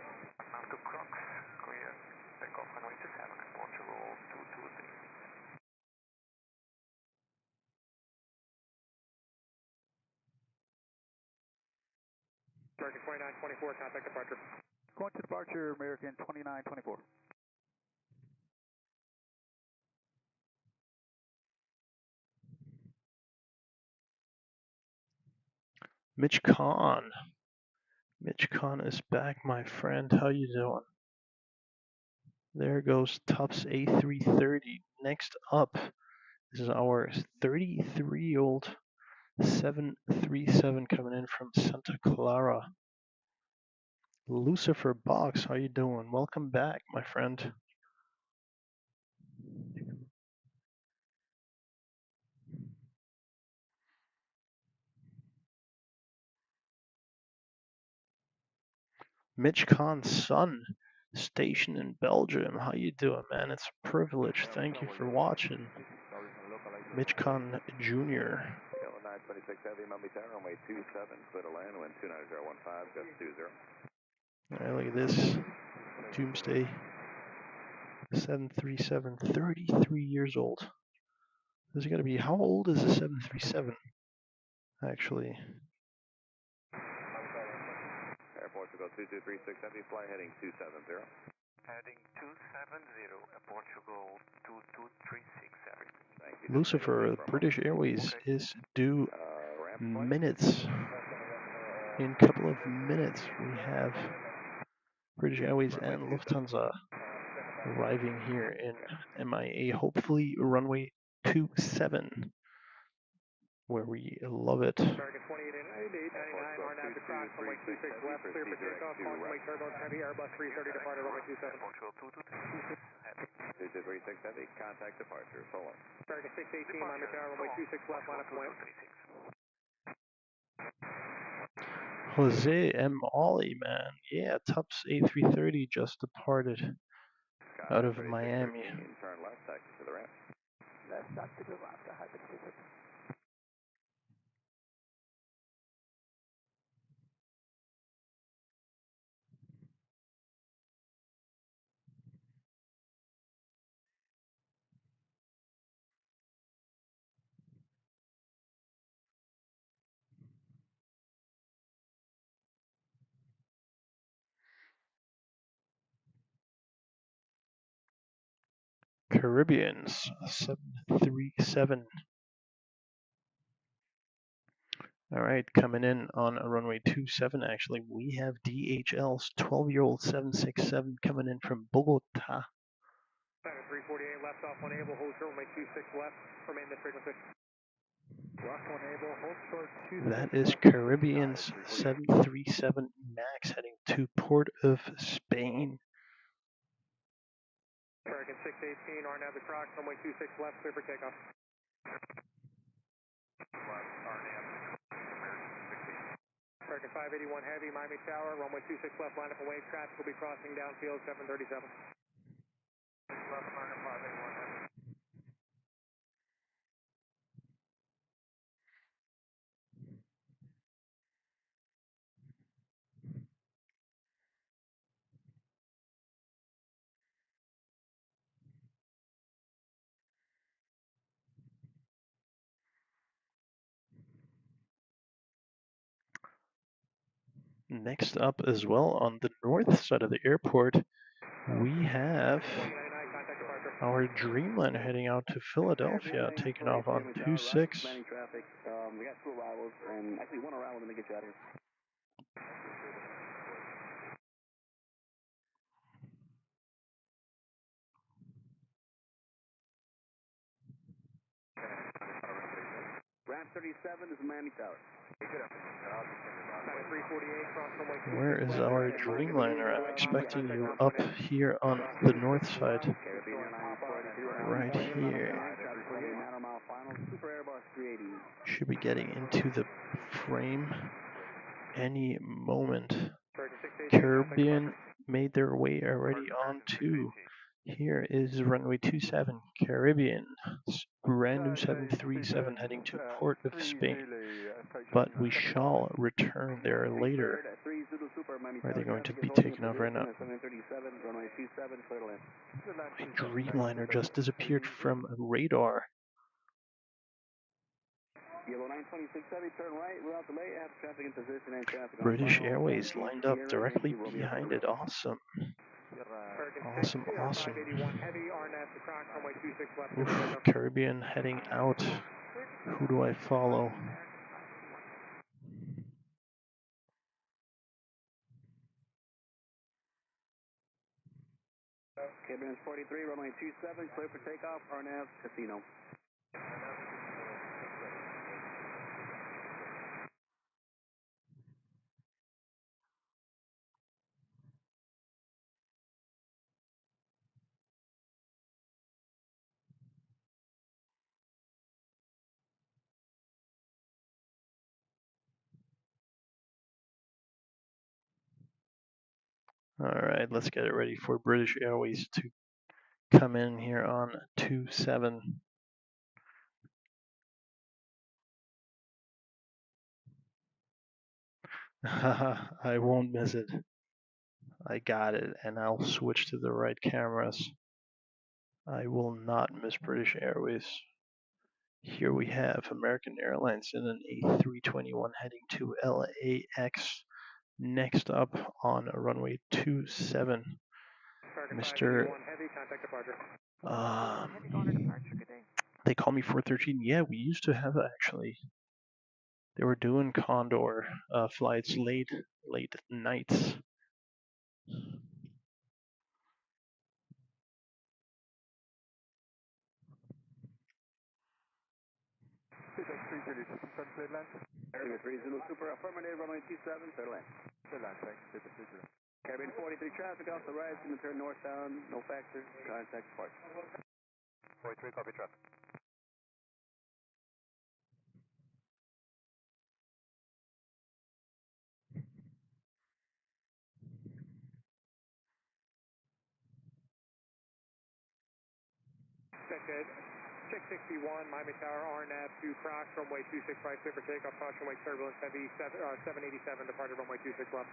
After Crocs, clear. Takeoff runway 27 and Portugal 223. American 2924, contact departure. Going to departure, American 2924. Mitch Kahn. Mitch Kahn is back, my friend. How you doing? There goes Tufts A330. Next up is our 33-year-old 737 coming in from Santa Clara. Lucifer Box, how you doing? Welcome back, my friend. Mitch Kahn's son, stationed in Belgium. How you doing, man? It's a privilege. Thank you for watching. Mitch Kahn Jr. 926 heavy, Miami Tower, runway 27, clear to land, wind 29015, gust 20. Alright, look at this. Doomsday 737, 33 years old. This has got to be, how old is a 737? Actually. Air Portugal 2236 heavy, fly heading 270. Heading 270 at Portugal 2236 heavy. Thank you. Lucifer, British Airways is due minutes. In a couple of minutes, we have British Airways and Lufthansa arriving here in MIA, hopefully runway 27, where we love it. American 2888, 99, RNAV to Crocs, runway 26 left, clear for takeoff, consummate turbulence, heavy, Airbus 330 departure, runway 27. Portugal 223 heavy. 2236 heavy, contact departure, forward. American 618, Miami Tower, runway 26 left, line up and wind. Jose M. Ollie, man. Yeah, Tufts A330 just departed out of Miami. Turn left, taxi to the ramp. Left, taxi to the left, high Pacific. Caribbeans 737. All right, coming in on a runway 27. Actually, we have DHL's 12-year-old 767 coming in from Bogota. 348 left off on able, hold short, runway 26 left, remain the frequency. Left on able, hold short 26. That is Caribbean's 737 MAX heading to Port of Spain. American 618, RNAV to Crocs, runway 26 left, clear for takeoff. American 581 heavy, Miami Tower, runway 26 left, line up and wait, traffic will be crossing downfield 737. Left, American 581 heavy. Next up as well on the north side of the airport, we have our Dreamliner heading out to Philadelphia, taking off on 26. We got 2 arrivals, and actually 1 arrival, let me get you out of here. Ramp 37 is Miami Tower. Where is our Dreamliner? I'm expecting you up here on the north side. Right here. Should be getting into the frame any moment. Caribbean made their way already onto. Here is runway 27, Caribbean, brand new 737 heading to Port of Spain, but we shall return there later. Are they going to be taken off right now? Dreamliner just disappeared from radar. British Airways lined up directly behind it. Awesome. Awesome, awesome. Oof, Caribbean heading out. Who do I follow? Caribbean 43, runway 27, clear for takeoff, RNAV, Casino. All right, let's get it ready for British Airways to come in here on 27. I won't miss it. I got it, and I'll switch to the right cameras. I will not miss British Airways. Here we have American Airlines in an A321 heading to LAX. Next up on runway 27, Mr. They call me 413. Yeah, we used to have actually. They were doing Condor flights late nights. Super affirmative, runway 27, clear to land. Clear to land, thanks. Caribbean 43 traffic off the right, going to turn northbound, no factor, contact park. 43, copy traffic. Second, 661, Miami Tower, RNAV to Crocs, runway 26 right, clear for takeoff, caution wake turbulence, heavy 787, departed runway 26 left.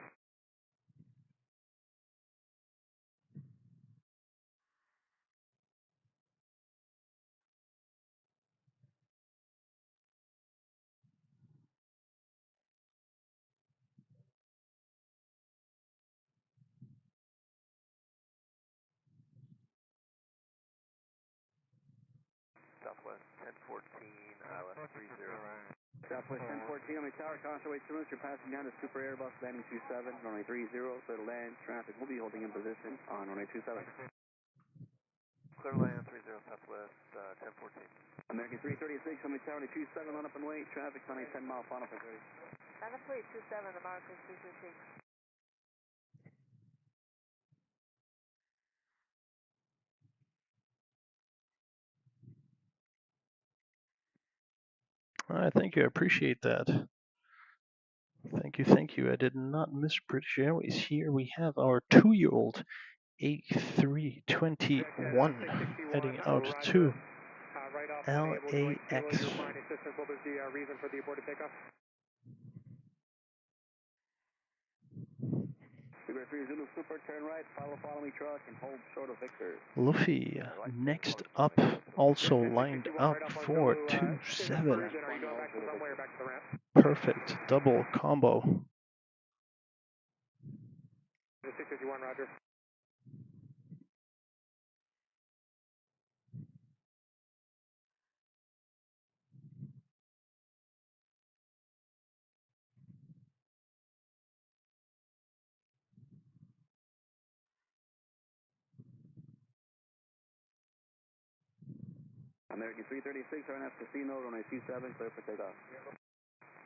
Southwest 1014, left 30. Southwest 1014, on the tower, caution wake turbulence, you're passing down to Super Airbus, landing 27, runway 30, clear to land, traffic will be holding in position on runway 27. Clear to land 30, Southwest 1014. American 336, on the tower, 27, line up and wait, traffic on a 10-mile final for 30. Line up wait, 27, American 336. All right, thank you. I appreciate that. Thank you. I did not miss British Airways. Here we have our 2-year-old A321 heading out to LAX. Super, turn right, follow me truck, and hold short of Victor. Luffy next up, also lined up for 27. Perfect double combo. 651, roger. American 336, RNF Casino, runway 27, clear for takeoff.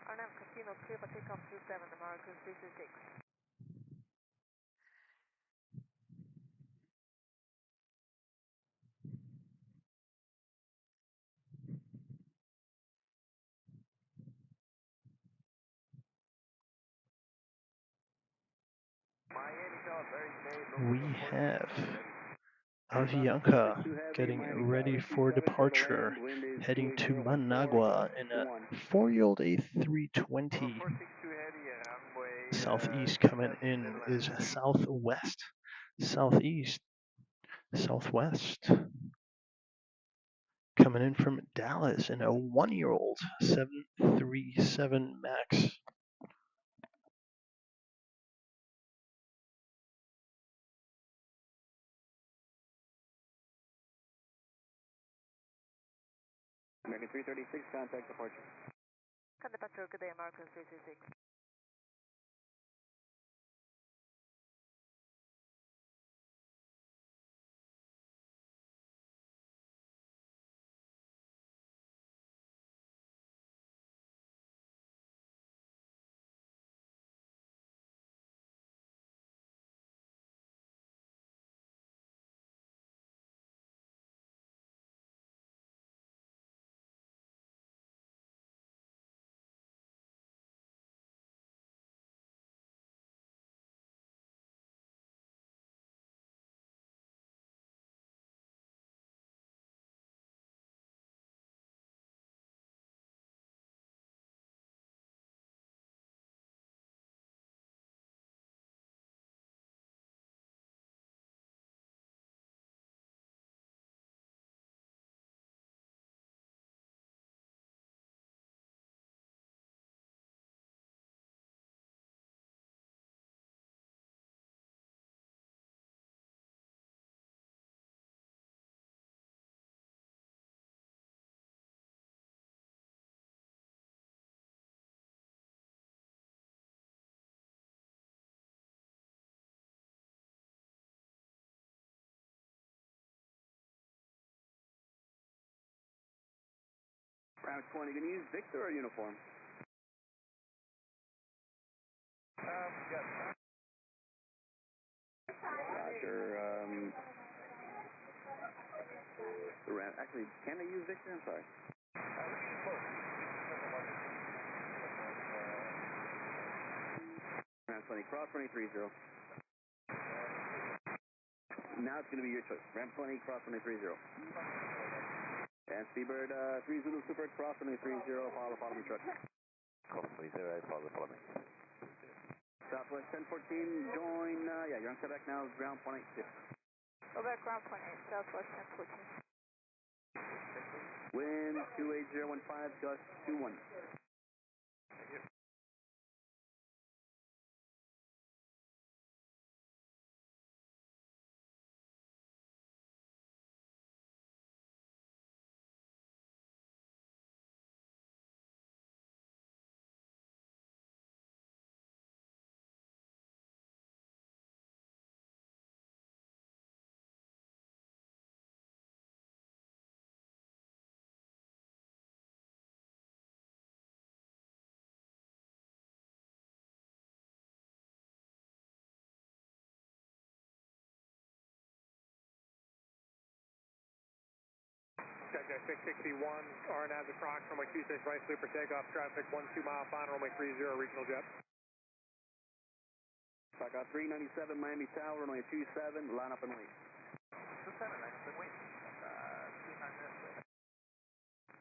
RNF Casino, clear for takeoff 27, American 336. Miami Tower, we have Avianca getting ready for departure, heading to Managua in a 4-year-old A320. Southeast coming in is southwest, southeast, southwest. Coming in from Dallas in a 1-year-old 737 MAX. American 336, contact departure. Departure, good day, American 336. Route 20, going to use Victor or uniform? Yes. Roger, actually, can they use Victor? I'm sorry. Route 20, cross 2030. Now it's going to be your choice. Ramp 20, cross 2030. And Seabird 3 Zulu Super, cross 2030, follow me truck. Cross 20, follow me. Southwest 1014, join, you're on Quebec now, ground 186. Quebec ground 18, Southwest 1014. Wind 28015, gust 21. Skyjet 661, RNAV approx, runway 26 right, clear for takeoff, traffic 12 mile final, runway 30, regional jet. Takeoff 397, Miami Tower, runway 27, line up and wait. 27, line up and wait. 29 minutes.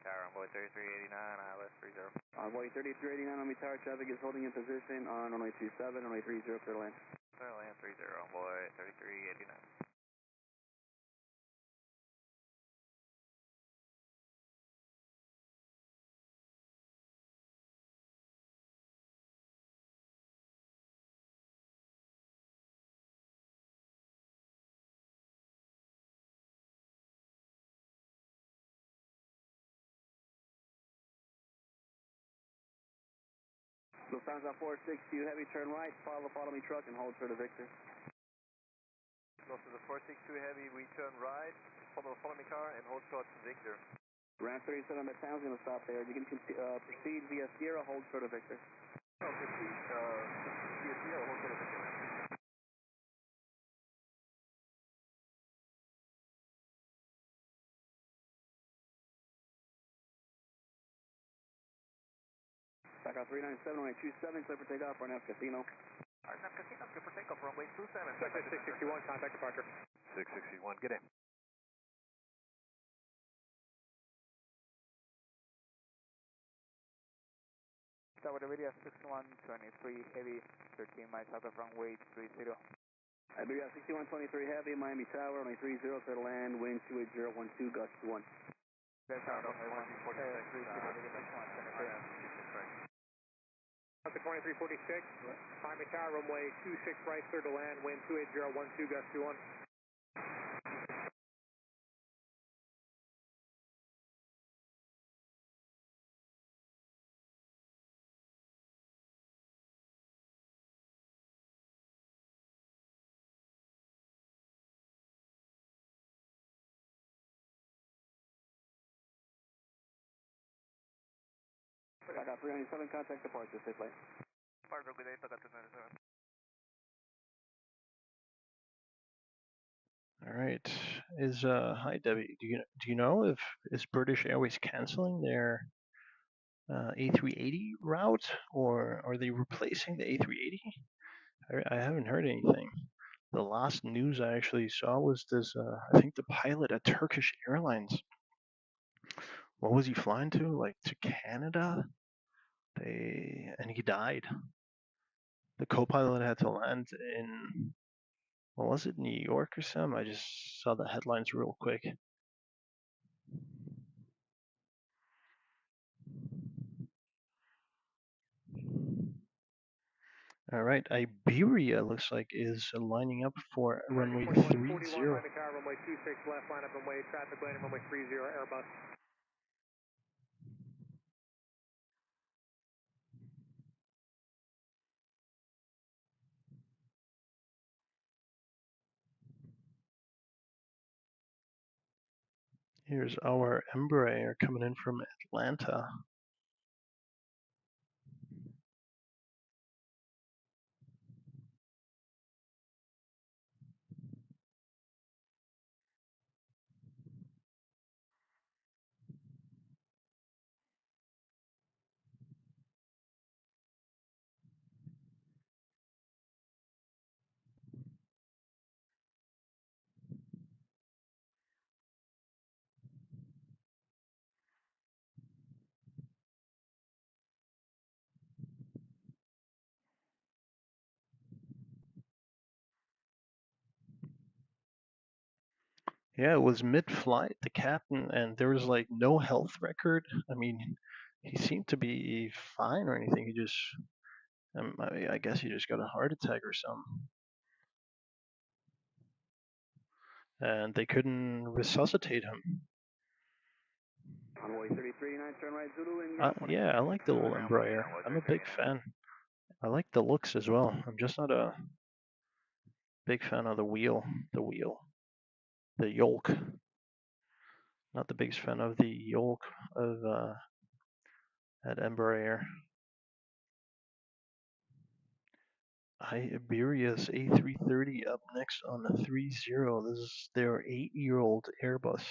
Runway 3389, ILS 30. Runway 3389, Miami Tower, traffic is holding in position on runway 27, runway 30, clear to land. Clear land 30, runway 3389. Lufthansa 462, heavy turn right, follow me truck and hold for the Victor. Lufthansa 462 heavy, we turn right, follow me car and hold short to Victor. Ramp 37 on the town's going to stop there. You can proceed via Sierra, hold for the Victor. Okay, please, via Sierra, hold for the Victor. Takeoff 397, runway 27, clear for takeoff, RNF Casino. RNF Casino, clear for takeoff. takeoff, runway 27. Success 661, contact departure. 661, get in. Tower Iberia 6123 heavy, 13 miles out of runway 30. Iberia 6123 heavy, Miami Tower, runway 30, clear to land, wind 28012, gust 1. That's out of runway 46. Delta 2346, Miami Tower, runway 26 right, clear to land, wind 28012, gust 21. I got 397, contact departure, safe flight. Departure, good day, Taka 297. All right. Hi Debbie. Do you know if is British Airways canceling their A380 route, or are they replacing the A380? I haven't heard anything. The last news I actually saw was this. I think the pilot at Turkish Airlines. What was he flying to? Like to Canada? And he died. The co-pilot had to land in, what was it, New York or something? I just saw the headlines real quick. All right, Iberia looks like is lining up for runway 30. Miami Tower, runway 26 left, line up and wait, traffic landing runway 30, Airbus. Here's our Embraer coming in from Atlanta. Yeah, it was mid-flight, the captain, and there was like no health record. I mean, he seemed to be fine or anything. He just, I guess he just got a heart attack or something. And they couldn't resuscitate him. Runway 33, 9 turn right, Zulu. Yeah, I like the little Embraer. I'm a big fan. I like the looks as well. I'm just not a big fan of the wheel. The yoke. Not the biggest fan of the yoke of at Embraer. Iberia's A330 up next on the 30. This is their 8-year-old Airbus.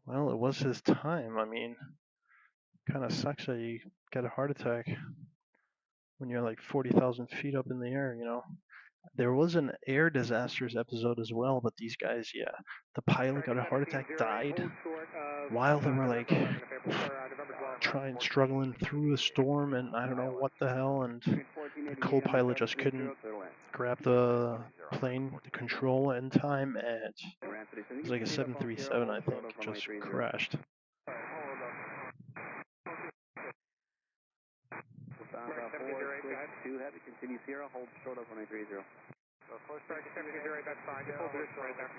Well, it was his time. I mean, kind of sucks that you get a heart attack when you're like 40,000 feet up in the air, you know. There was an air disasters episode as well, but these guys, yeah, the pilot got a heart attack, died while they were like struggling through a storm, and I don't know what the hell, and the co-pilot just couldn't grab the plane, the control in time, and it was like a 737, I think, just crashed. Two heavy, continue Sierra, hold short of 130. So close to 70, that's fine. Just hold position right there.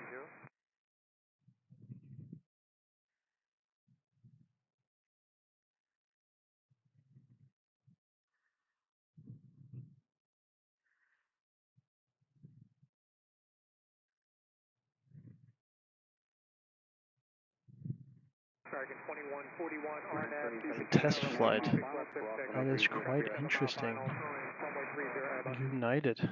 Sergeant 2141 RNAV. The test flight. That is quite interesting. United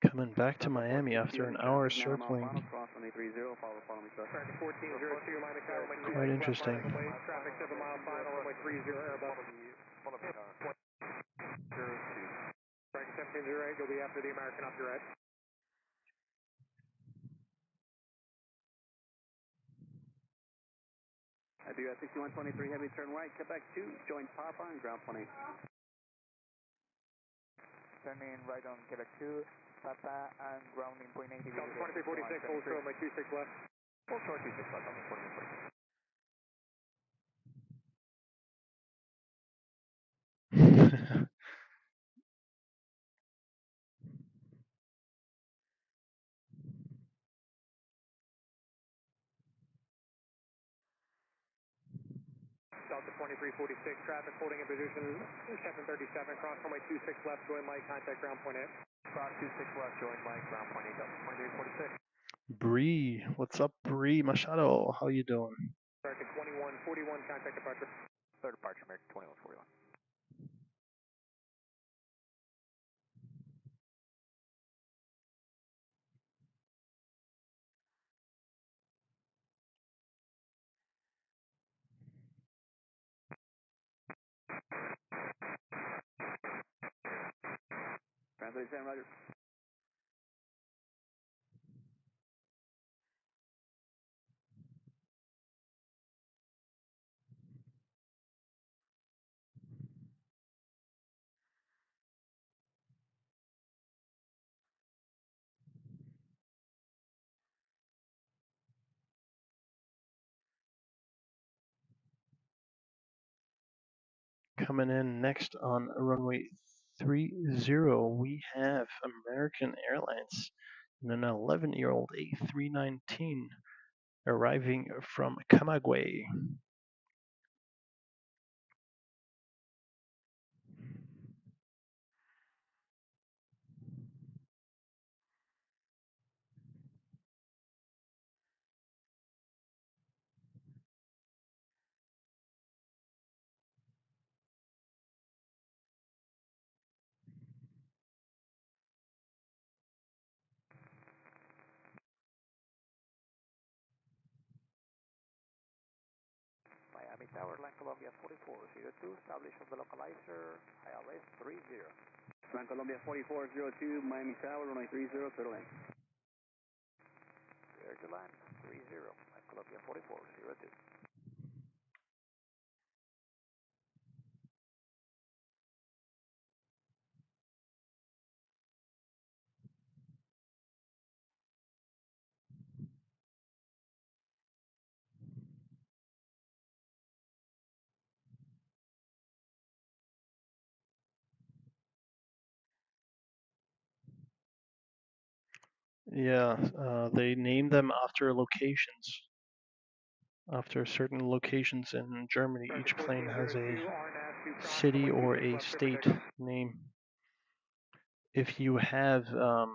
coming back to Miami after an hour circling 2030, follow me, sir. American 1402, Miami Tower, runway 26 Quite left, interesting. line up and wait, traffic 7 mile final, runway 30 Airbus. Follow me, 02. American 1708, you'll be after the American off your right. Iberia 6123, heavy turn right, Quebec 2, join Papa and ground 18. Turning right on Quebec 2, Papa and grounding point 80. Delta 2346, hold short, runway 26 left. Hold short, 26 left, on the 40. Delta 2346, traffic holding in position 737, cross runway 26 left, join Mike, contact ground point 8. Cross 26 left, join Mike, ground point 8, Delta 2346. Bree, what's up, Bree Machado? How you doing? American 2141, contact departure. Third departure, American 2141. Ground 37, roger. Coming in next on runway 30, we have American Airlines and an 11-year-old A319 arriving from Camagüey. Miami Tower, Land Columbia 4402, establish on the localizer, ILS 30. Land Columbia 4402, Miami Tower, runway 30, clear to land. Clear to land, 30, Land Columbia 4402. Yeah, they name them after locations. After certain locations in Germany, each plane has a city or a state name. If you have a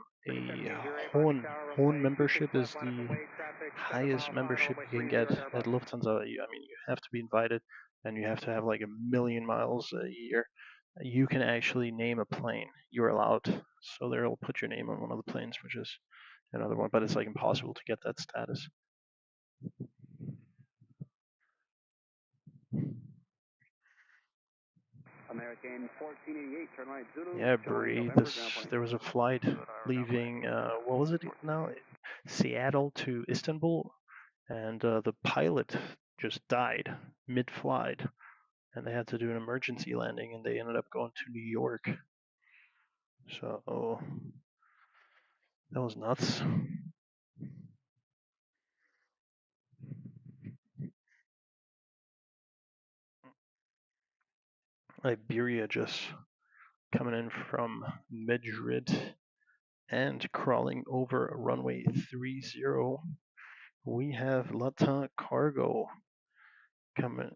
Hohen membership is the highest membership you can get at Lufthansa. I mean, you have to be invited, and you have to have like 1,000,000 miles a year. You can actually name a plane. You're allowed, so they'll put your name on one of the planes, which is another one. But it's like impossible to get that status. American 1488, turn right, Zulu. Yeah, Bree, there was a flight leaving, what was it now? Seattle to Istanbul, and the pilot just died mid-flight, and they had to do an emergency landing, and they ended up going to New York. So, that was nuts. Iberia just coming in from Madrid and crawling over runway 30. We have LATAM cargo coming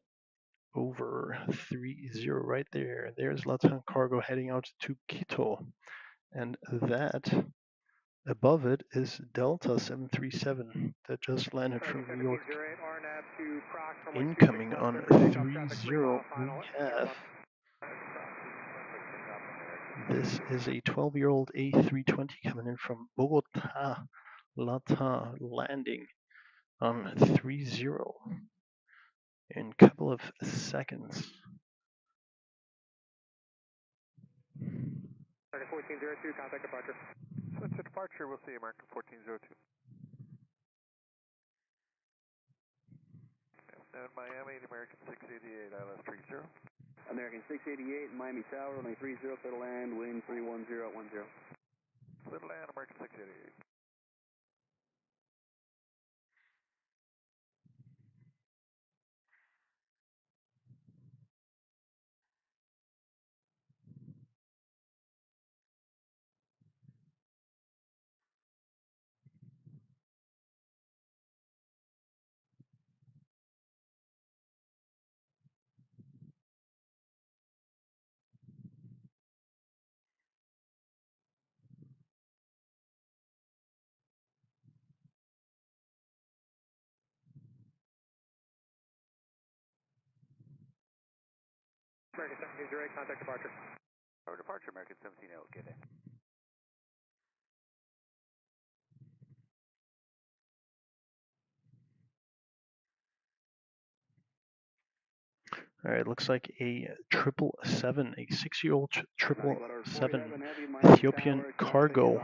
over 30 right there. There's LATAM cargo heading out to Quito. And that above it is Delta 737 that just landed from New York. Incoming on 30, we have this is a 12-year-old A320 coming in from Bogota, LATAM landing on 30 in a couple of seconds. American 1402, contact departure. Switch to departure, we'll see American 1402. And Miami, American 688, ILS 30. American 688, Miami Tower, runway 30, clear to land, wind 310 at 10. Clear to land, American 688. American 1708, contact departure. Our departure, American 1708, get in. All right, looks like a 777, a 6-year-old 777 Ethiopian cargo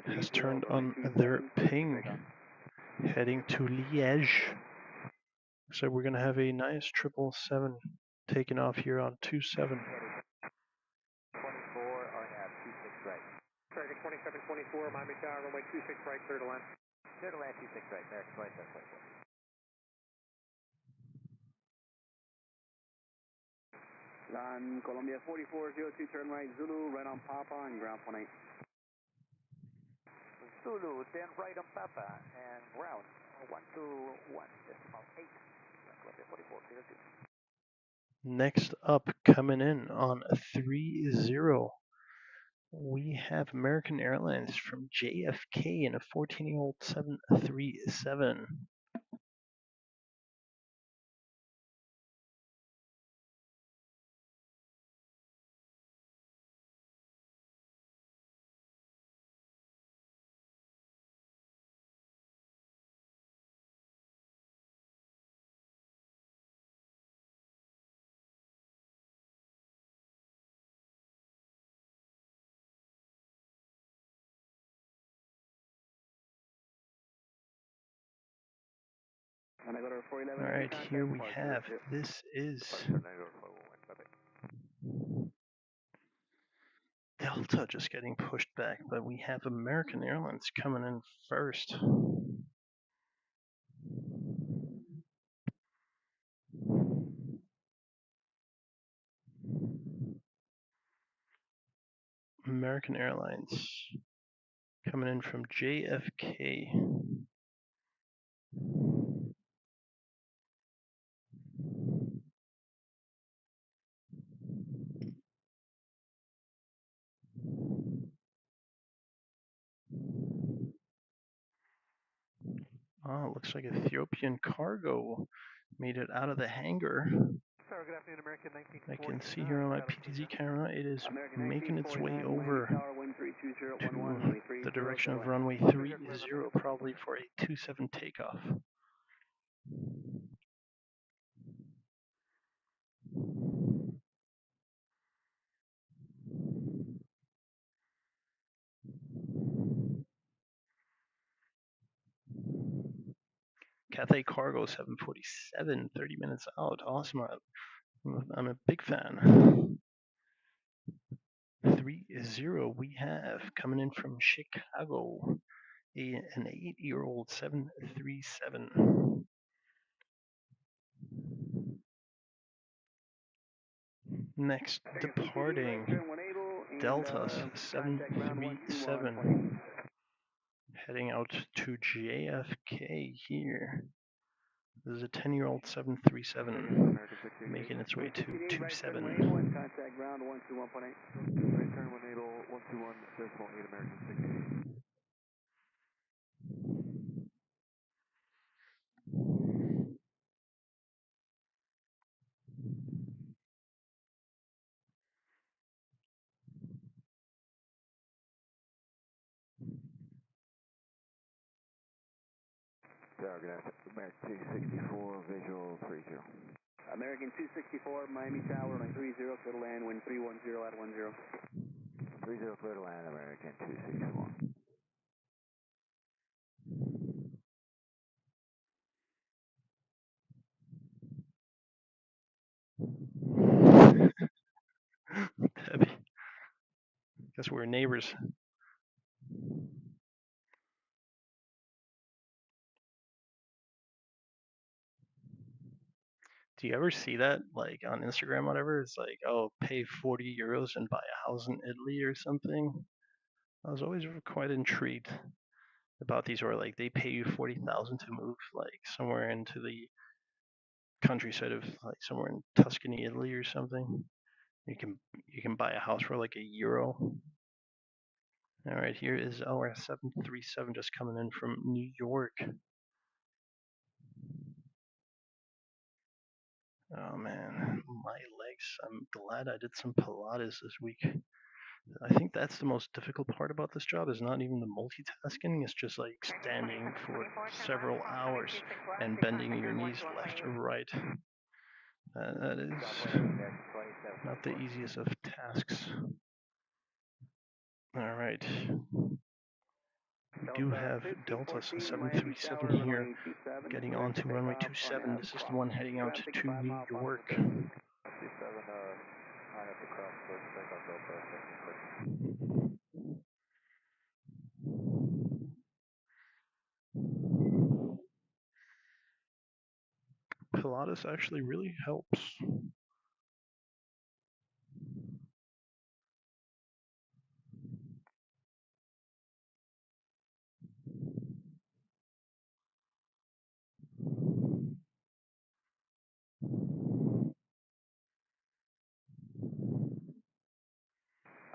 has turned on their ping, heading to Liège. So we're going to have a nice 777 taking off here on 27. 24 on at 26 right. American 2724, Miami Tower, runway 26 right, clear to land. Clear to land 26 right, American 2724. On Columbia 4402, turn right, Zulu, right on Papa, and ground 18. Zulu, then right on Papa, and ground 121.8. Columbia 4402. Next up, coming in on 30, we have American Airlines from JFK in a 14-year-old 737. All right, here we have, this is Delta just getting pushed back, but we have American Airlines coming in first. American Airlines coming in from JFK. Oh, looks like Ethiopian cargo made it out of the hangar. Sorry, good afternoon, American 1949. I can see here on my PTZ camera, it is making its way over to the direction of runway 30, probably for a 27 takeoff. Cathay Cargo 747, 30 minutes out. Awesome. I'm a big fan. 30, we have coming in from Chicago, an 8-year-old 737. Next, departing, Delta 737, heading out to JFK here. This is a 10-year-old 737 making its way to 27. Contact ground 121.8. Return 121.8 American 68. American 264, visual 30. American 264, Miami Tower, runway 30, clear to land, wind 310 at 10. 30, clear to land, American 264. Debbie. Guess we're neighbors. Do you ever see that, like, on Instagram, whatever? It's like, oh, pay 40 euros and buy a house in Italy or something. I was always quite intrigued about these, or like they pay you 40,000 to move like somewhere into the countryside of like somewhere in Tuscany, Italy or something. You can buy a house for like €1. All right, here is our 737 just coming in from New York. Oh man, my legs. I'm glad I did some Pilates this week. I think that's the most difficult part about this job is not even the multitasking, it's just like standing for several hours and bending your knees left or right. That is not the easiest of tasks. All right. We do have Delta 737 here getting onto runway 27. This is the one heading out to New York. Pilates actually really helps.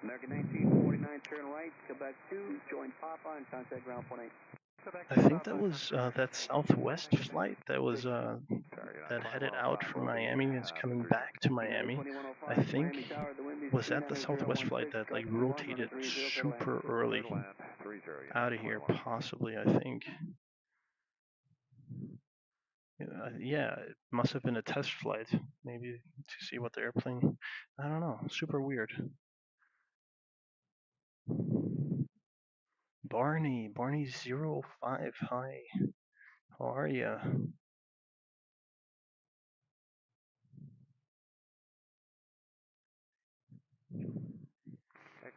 American 1949, turn right, Quebec 2, join Papa and contact ground 18. I think that was that Southwest flight that was that headed out from Miami is coming back to Miami. I think was that the Southwest flight that like rotated super early out of here, possibly. I think. Yeah, it must have been a test flight, maybe to see what the airplane. I don't know. Super weird. Barney 05. Hi. How are ya?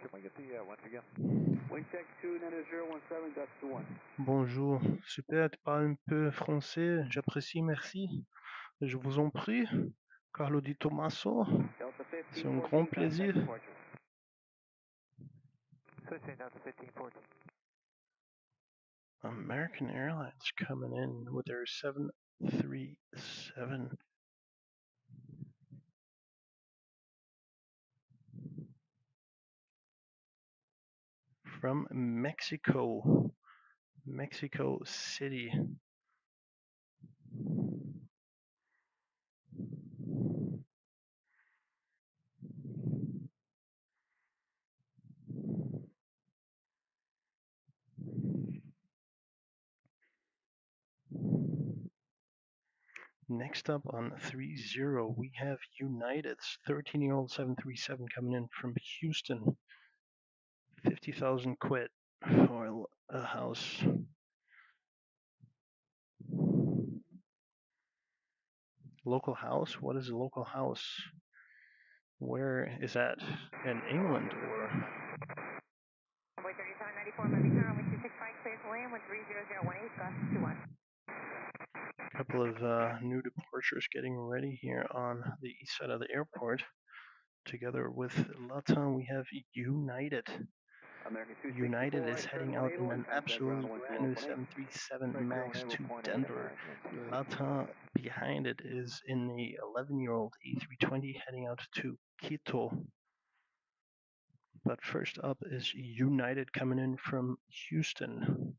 Can we get the once again? Wind check 29017, gust 21. Bonjour. Super, tu parles un peu français. J'apprécie, merci. Je vous en prie. Carlo Di Tommaso. C'est un grand plaisir. American Airlines coming in with their 737. From Mexico. Mexico City. Next up on 30, we have United's 13-year-old 737 coming in from Houston. 50,000 quid for a house. Local house? What is a local house? Where is that? In England or? Runway 3794, Miami Tower, runway 265, clear to land, wind 30018, gust 21. A couple of new departures getting ready here on the east side of the airport. Together with LATAM, we have United. United is heading out in an absolutely brand new 737 MAX to Denver. LATAM behind it is in the 11-year-old A320 heading out to Quito. But first up is United coming in from Houston.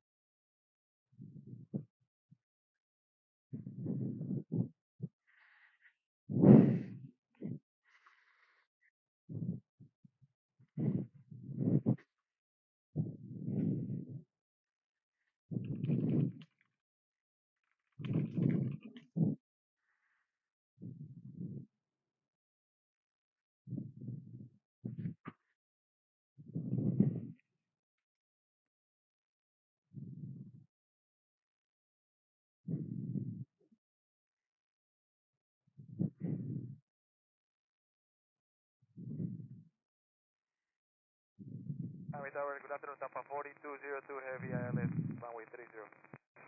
Miami Tower, good afternoon, Tampa 4202 Heavy, ILS, runway 30.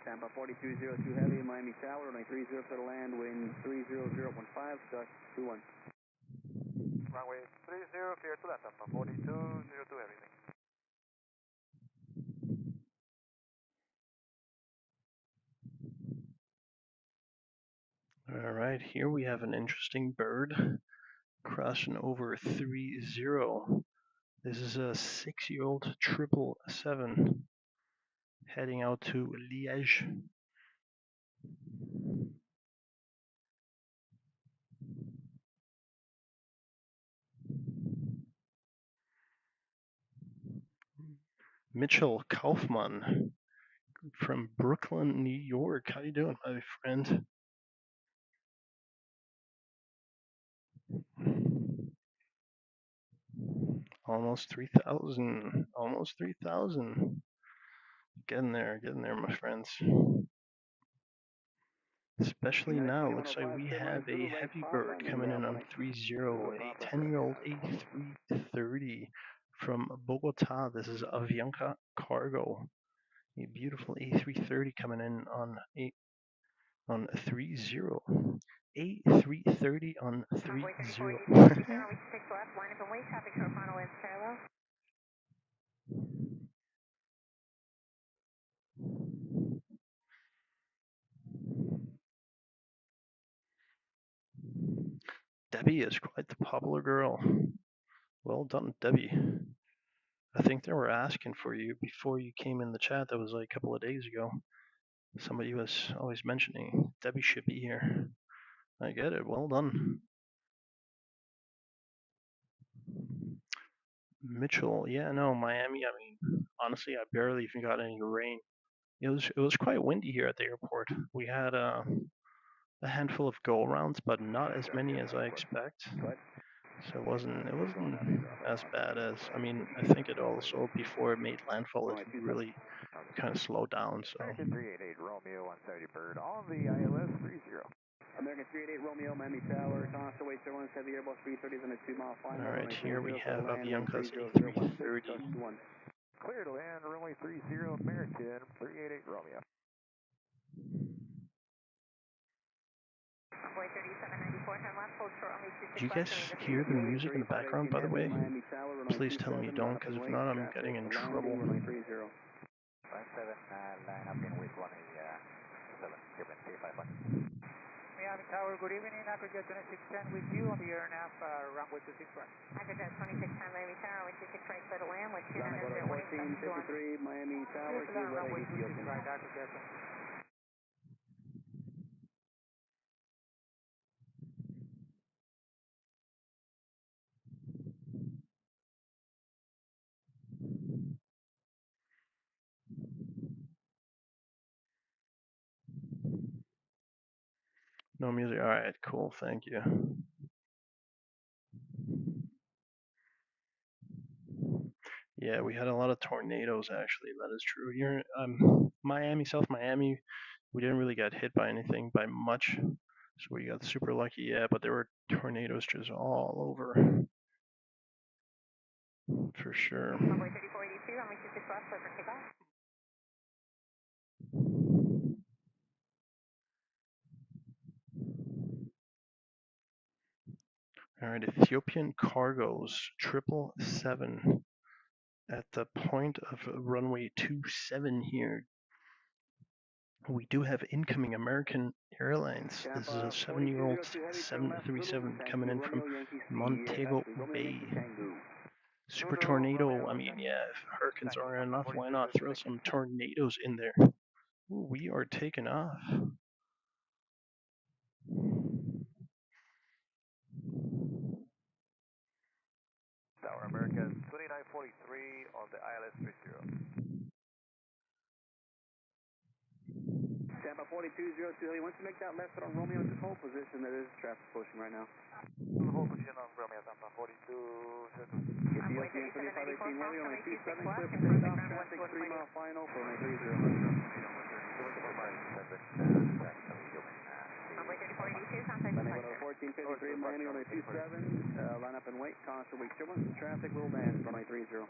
Tampa 4202 Heavy, Miami Tower, runway 30, clear to land, wind 30015, gust 21. Runway 30, clear to land, Tampa 4202 Heavy. All right, here we have an interesting bird crossing over 30. This is a 6-year-old 777 heading out to Liège. Mitchell Kaufman from Brooklyn, New York. How you doing, my friend? Almost 3,000. Almost 3,000. Getting there, my friends. Especially now, looks like we have a heavy bird coming in on 30, a 10-year-old A330 from Bogota. This is Aviation Cargo. A beautiful A330 coming in on 30. A330 on 30. Debbie is quite the popular girl. Well done, Debbie. I think they were asking for you before you came in the chat. That was like a couple of days ago. Somebody was always mentioning Debbie should be here. I get it. Well done. Mitchell, yeah, no, Miami. I mean, honestly, I barely even got any rain. It was quite windy here at the airport. We had a handful of go-arounds, but not as many as I expect. So it wasn't as bad as, I mean, I think it also before it made landfall it really kind of slowed down. So American 388 Romeo 170 bird on the ILS 30. American 388 Romeo, Miami Tower, constantly Sherwin's heavy Airbus 330s on a 2-mile final. All right, here we have Avianca's A330. Clear to land, runway 30, American 388 Romeo. Do you guys hear the music in the background, by the way? Please tell me you don't, because if not, I'm getting in trouble. Line 7, line up in with 187, Cuban 351. Miami Tower, good evening, Acrojet 2610 with you on the air nav, runway 26 right. Acrojet 2610 Miami Tower, with 26 right, clear to land, with 1453 Miami Tower, runway 26 right, Acrojet. No music. All right, cool. Thank you. Yeah, we had a lot of tornadoes, actually. That is true. Here, Miami, South Miami, we didn't really get hit by anything by much, so we got super lucky. Yeah, but there were tornadoes just all over, for sure. Runway 3482, runway 26 left, clear for takeoff. All right, Ethiopian Cargos 777 at the point of runway 27 here. We do have incoming American Airlines. This is a 7-year-old 737 coming in from Montego Bay. Super tornado. I mean, yeah, if hurricanes aren't enough, why not throw some tornadoes in there? Ooh, we are taking off. Tower American 2943 on the ILS 30. Tampa 4202, once you make that left on Romeo, just hold position. There is traffic pushing right now. Hold position on Romeo, Tampa 4202. Ethiopian 3518 Heavy, only 27, clear for takeoff, traffic 3-mile final for only 30. Runway 3482, contact Runway 1453 Miami, only 27, line up and wait, constantly Sherwin's traffic will land for only 30.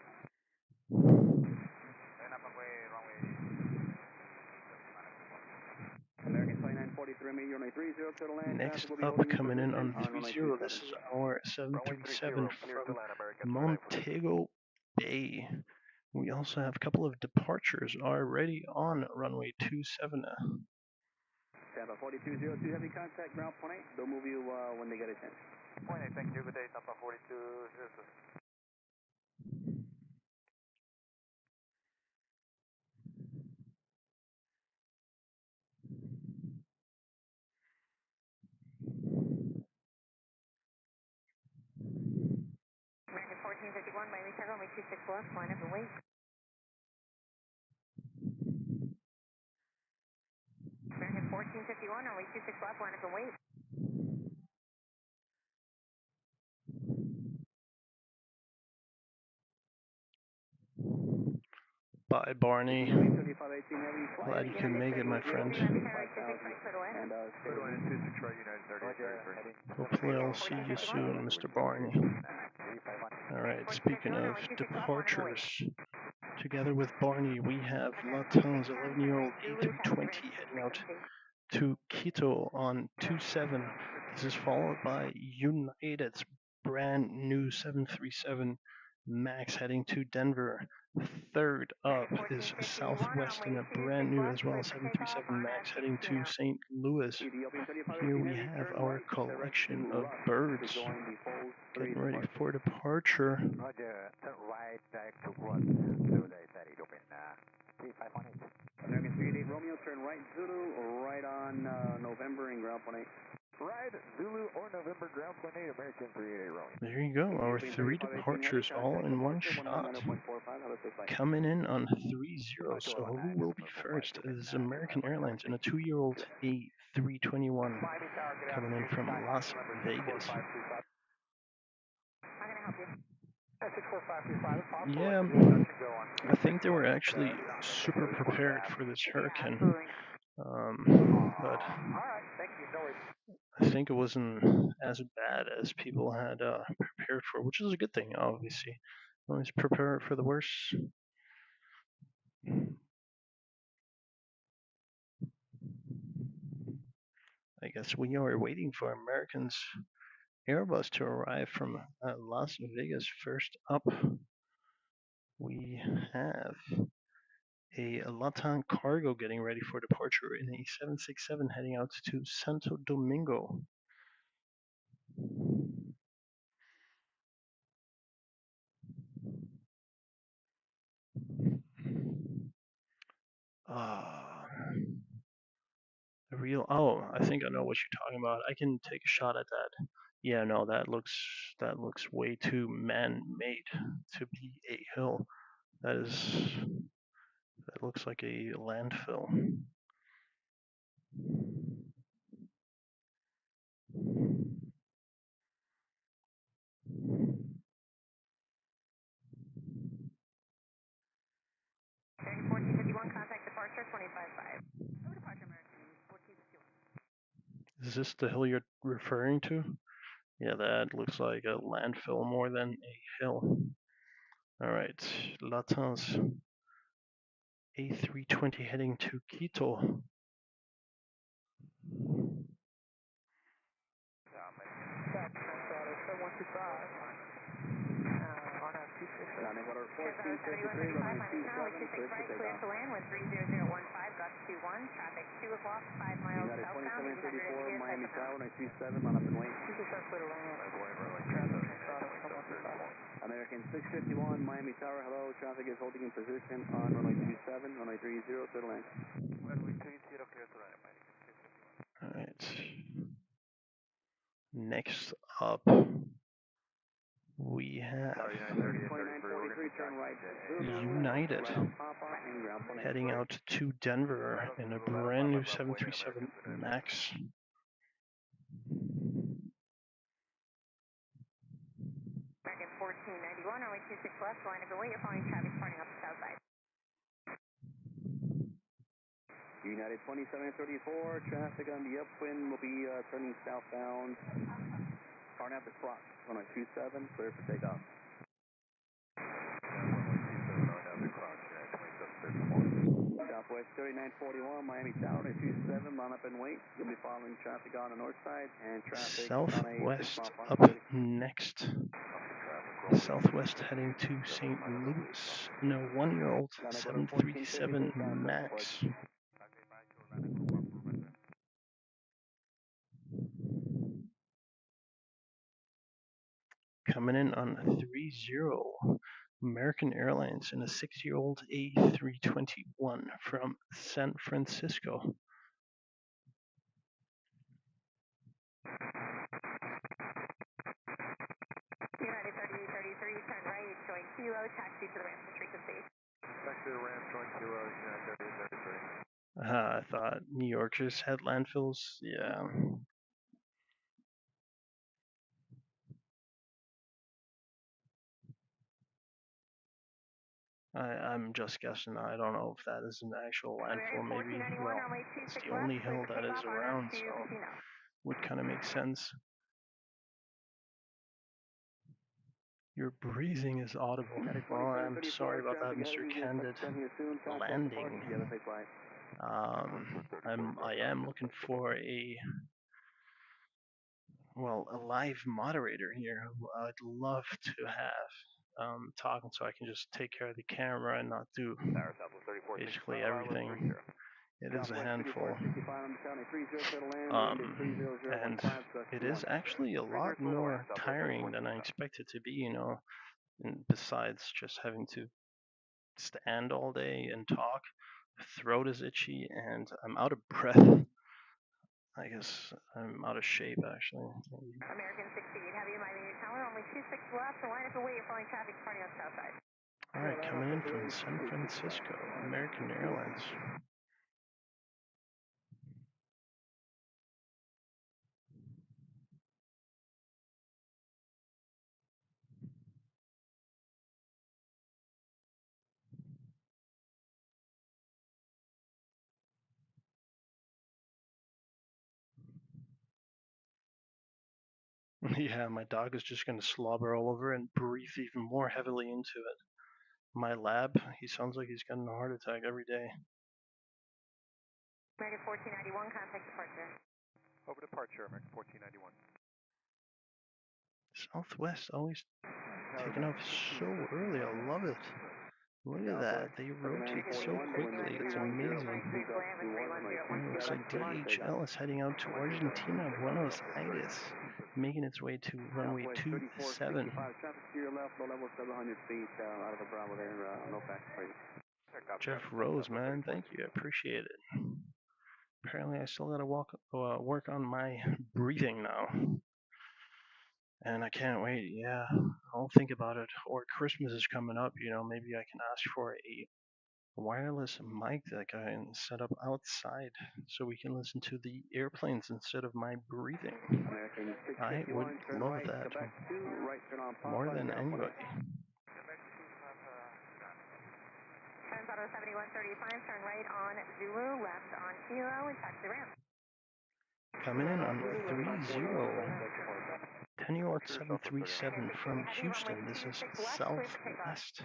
Next up, coming in on 30, this is our 737 from Montego Bay. We also have a couple of departures already on runway 27. Tampa 4202, heavy contact, ground point 8. They'll move you when they get a chance. Point 8, thank you. Good day, Tampa 4202. American 1451, Miami Tower, runway 26 left, line up and wait. American 1451, runway 26 left, line up and wait. Bye, Barney. Glad you can make it, my friend. Hopefully I'll see you soon, Mr. Barney. Alright, speaking of departures, together with Barney, we have LATAM's 11-year-old A320 heading out to Quito on 27. This is followed by United's brand new 737 MAX heading to Denver. Third up is Southwest in a brand new as well 737 MAX heading to St. Louis. Here we have our collection of birds getting ready for departure. American 38 Romeo, turn right Zulu, right on November and ground point 8. Right, Zulu or November, ground point 8, American 38 Romeo. There you go, our 3 departures all in one shot. Coming in on 30, so who will be first is American Airlines in a 2-year-old A321 coming in from Las Vegas. Yeah, I think they were actually super prepared for this hurricane, but I think it wasn't as bad as people had prepared for, which is a good thing, obviously. Always prepare for the worst. I guess we are waiting for American's Airbus to arrive from Las Vegas. First up, we have a LATAM cargo getting ready for departure in a 767 heading out to Santo Domingo. I think I know what you're talking about. I can take a shot at that. Yeah, no, that looks way too man-made to be a hill. That looks like a landfill. American 1451, contact departure 25.5. No departure, American 1451. Is this the hill you're referring to? Yeah, that looks like a landfill more than a hill. Alright, LATAM's A320 heading to Quito. Traffic 2 o'clock, 5 miles southbound. United 2734, Miami Tower, 927, line up and wait. American 651, Miami Tower, hello, traffic is holding in position on runway 27, runway 30, clear to land. Runway 30, clear to land, American 651. Alright. Next up, we have United heading out to Denver in a brand new 737 MAX. American 1491, runway 26 left, line up and wait. You're following traffic pointing up the south side. United 2734, traffic on the upwind will be turning southbound. Starting at the clock, runway 27, clear for takeoff. Southbound Southwest 3941, Miami Tower, 27, line up and wait. You'll be following traffic on the north side and traffic Southwest on a 6 up next. Southwest heading to St. Louis. No, 1-year-old 737 MAX. Coming in on 30, American Airlines in a 6-year-old A321 from San Francisco. United 3833, turn right, showing kilo, taxi to the ramp for frequency. Taxi to the ramp, showing kilo, United 3833. I thought New Yorkers had landfills. Yeah. I'm just guessing. I don't know if that is an actual landfill. Maybe. Well, it's the only hill that is around, so would kind of make sense. Your breathing is audible. Well, I'm sorry about that, Mr. Candid. Landing. I am looking for a live moderator here who I'd love to have talking, so I can just take care of the camera and not do basically everything. It is a handful. And it is actually a lot more tiring than I expected to be, you know, and besides just having to stand all day and talk, throat is itchy, and I'm out of breath. I guess I'm out of shape, actually. American 68, heavy Miami Tower, only 26 left, so line up and wait, you're following traffic departing on the south side. Alright, coming in from San Francisco, American Airlines. Yeah, my dog is just going to slobber all over and breathe even more heavily into it. My lab, he sounds like he's getting a heart attack every day. American 1491, contact departure. Over departure, American 1491. Southwest always taking off so early. I love it. Look at that. They rotate so quickly. It's amazing. It looks like DHL is heading out to Argentina, Buenos Aires, making its way to runway 27. Jeff Rose, man, thank you. I appreciate it. Apparently, I still gotta work on my breathing now. And I can't wait, yeah, I'll think about it. Or Christmas is coming up, you know, maybe I can ask for a wireless mic that I can set up outside so we can listen to the airplanes instead of my breathing. I would love that more than anybody. Auto 7135, turn right on Zulu, left on Kilo, and taxi ramp. Coming in on 30. 10-year-old 737 from Houston. This is Southwest.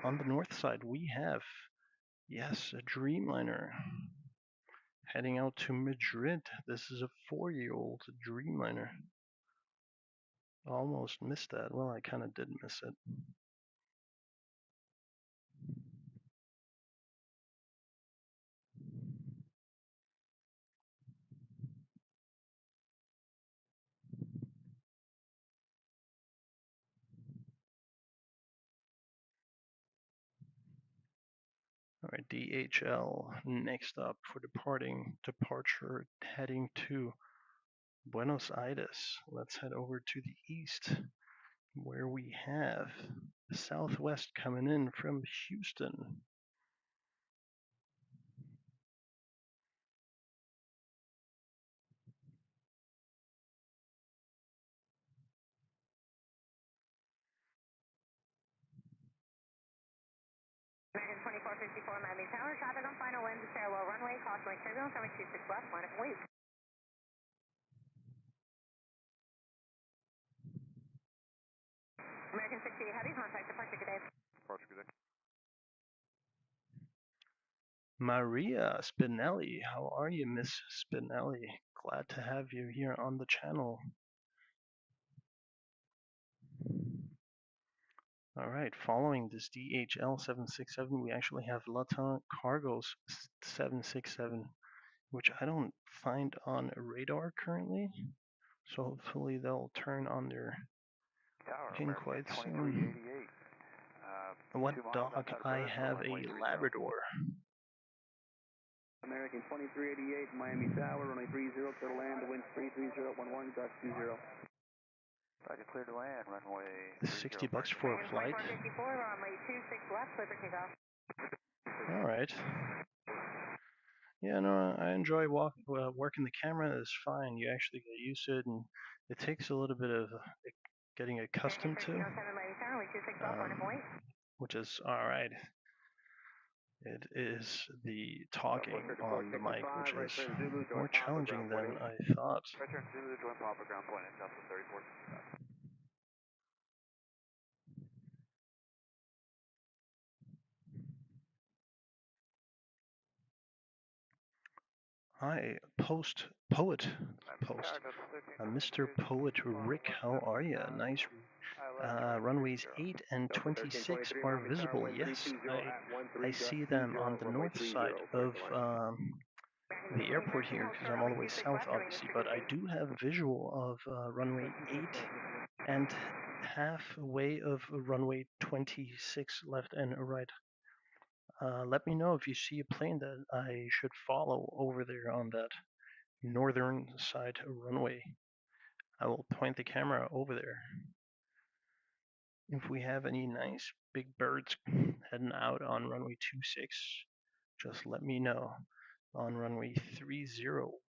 On the north side, we have, yes, a Dreamliner heading out to Madrid. This is a 4-year-old Dreamliner. Almost missed that. Well, I kind of did miss it. All right, DHL next up for departure heading to Buenos Aires. Let's head over to the east where we have Southwest coming in from Houston. American 2454, Miami Tower, traffic on final lens, parallel runway, caution turbulence, runway 26 left, line up and wait. American 68 heavy, contact departure, good day. Departure, good day. Maria Spinelli, how are you, Miss Spinelli? Glad to have you here on the channel. All right, following this DHL 767, we actually have LATAM Cargo's 767, which I don't find on radar currently. So hopefully they'll turn on their ping quite soon. What dog? I have a Labrador. American 2388, Miami Tower, runway 30, clear to land, wind 33011, gust 20. Roger, clear to land, runway 60 bucks for a flight. All right. Yeah, no, I enjoy working the camera. It's fine. You actually get used to it, and it takes a little bit of getting accustomed to, which is all right. It is the talking on the mic, which is more challenging than I thought. Hi, Mr. Poet Rick, how are you? Nice. Runways 8 and 26 are visible. Yes, I see them on the north side of the airport here because I'm all the way south, obviously, but I do have visual of runway 8 and halfway of runway 26 left and right. Let me know if you see a plane that I should follow over there on that northern side runway. I will point the camera over there. If we have any nice big birds heading out on runway 26, just let me know. On runway 30,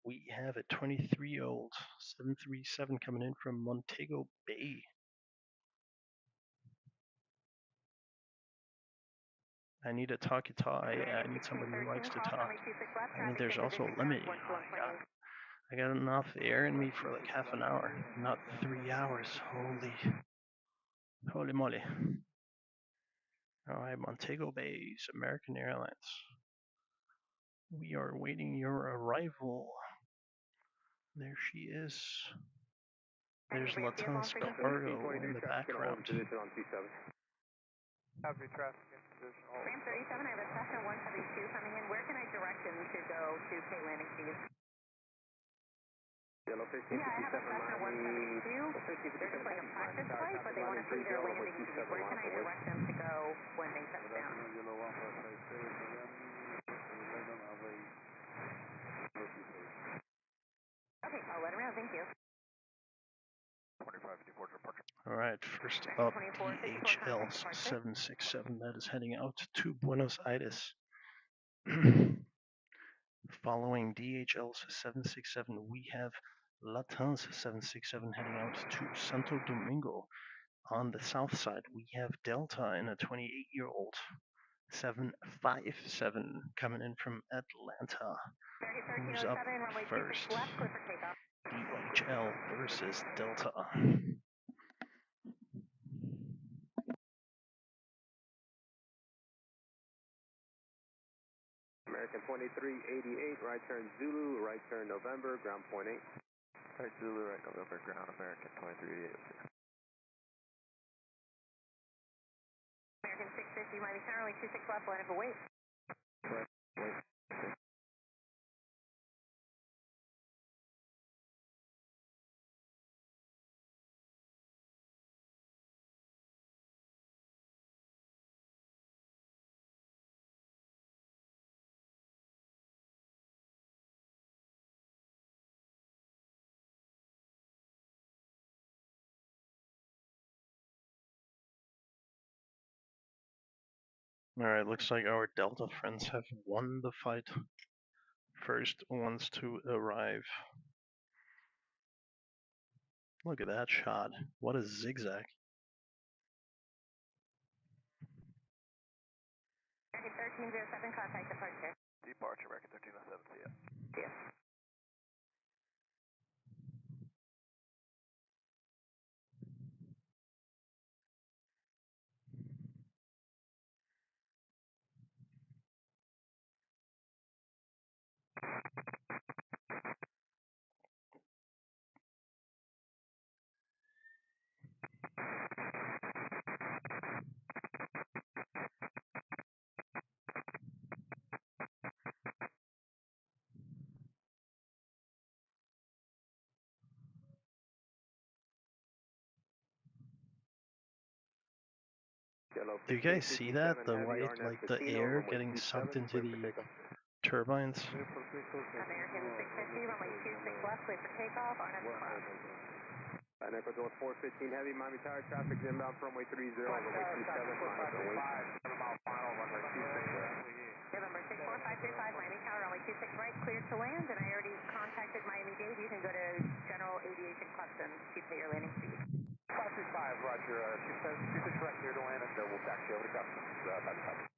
we have a 23-year-old 737 coming in from Montego Bay. I need a talkie-talkie. I need somebody who likes to talk. I mean, there's also a limit. I got enough air in me for like half an hour, not 3 hours. Holy moly. All right, Montego Bay's American Airlines. We are awaiting your arrival. There she is. There's Lufthansa Cargo in the background. Copy traffic in position. Ram 37, I have a Cessna 172 coming in. Where can I direct him to go to K landing, please? Yeah, I have a Cessna 172. They're just like a practice flight, but they want to see their landing fees. Where can I direct them to go when they touch down? Okay, I'll let him know. Thank you. 25 departure departure. All right, first up, DHL 767 that is heading out to Buenos Aires. Following DHL's 767, we have Lufthansa 767 heading out to Santo Domingo. On the south side, we have Delta in a 28-year-old 757 coming in from Atlanta. Who's up first? DHL versus Delta. American 2388, right turn Zulu, right turn November, ground point 8. Right Zulu, right November, ground American 2388. American 650, Miami Tower, only 26 left, line up and wait. Alright, looks like our Delta friends have won the fight. First ones to arrive. Look at that shot. What a zigzag. American 1307, contact departure. Departure, American 1307, see ya. See ya. Do you guys see that? The white, like the air getting sucked into the turbines? American 650, runway 26 left, clear for takeoff, RNF cross. Ecuador 415 heavy, Miami Tower traffic inbound from runway 30, runway 27, mile final, runway 26. November 64535, Miami Tower, runway 26 right, clear to land, and I already contacted Miami-Dade. You can go to General Aviation Customs to pay your landing fee. 535, roger, 26 right, clear to land, and we'll taxi over to Customs, 535.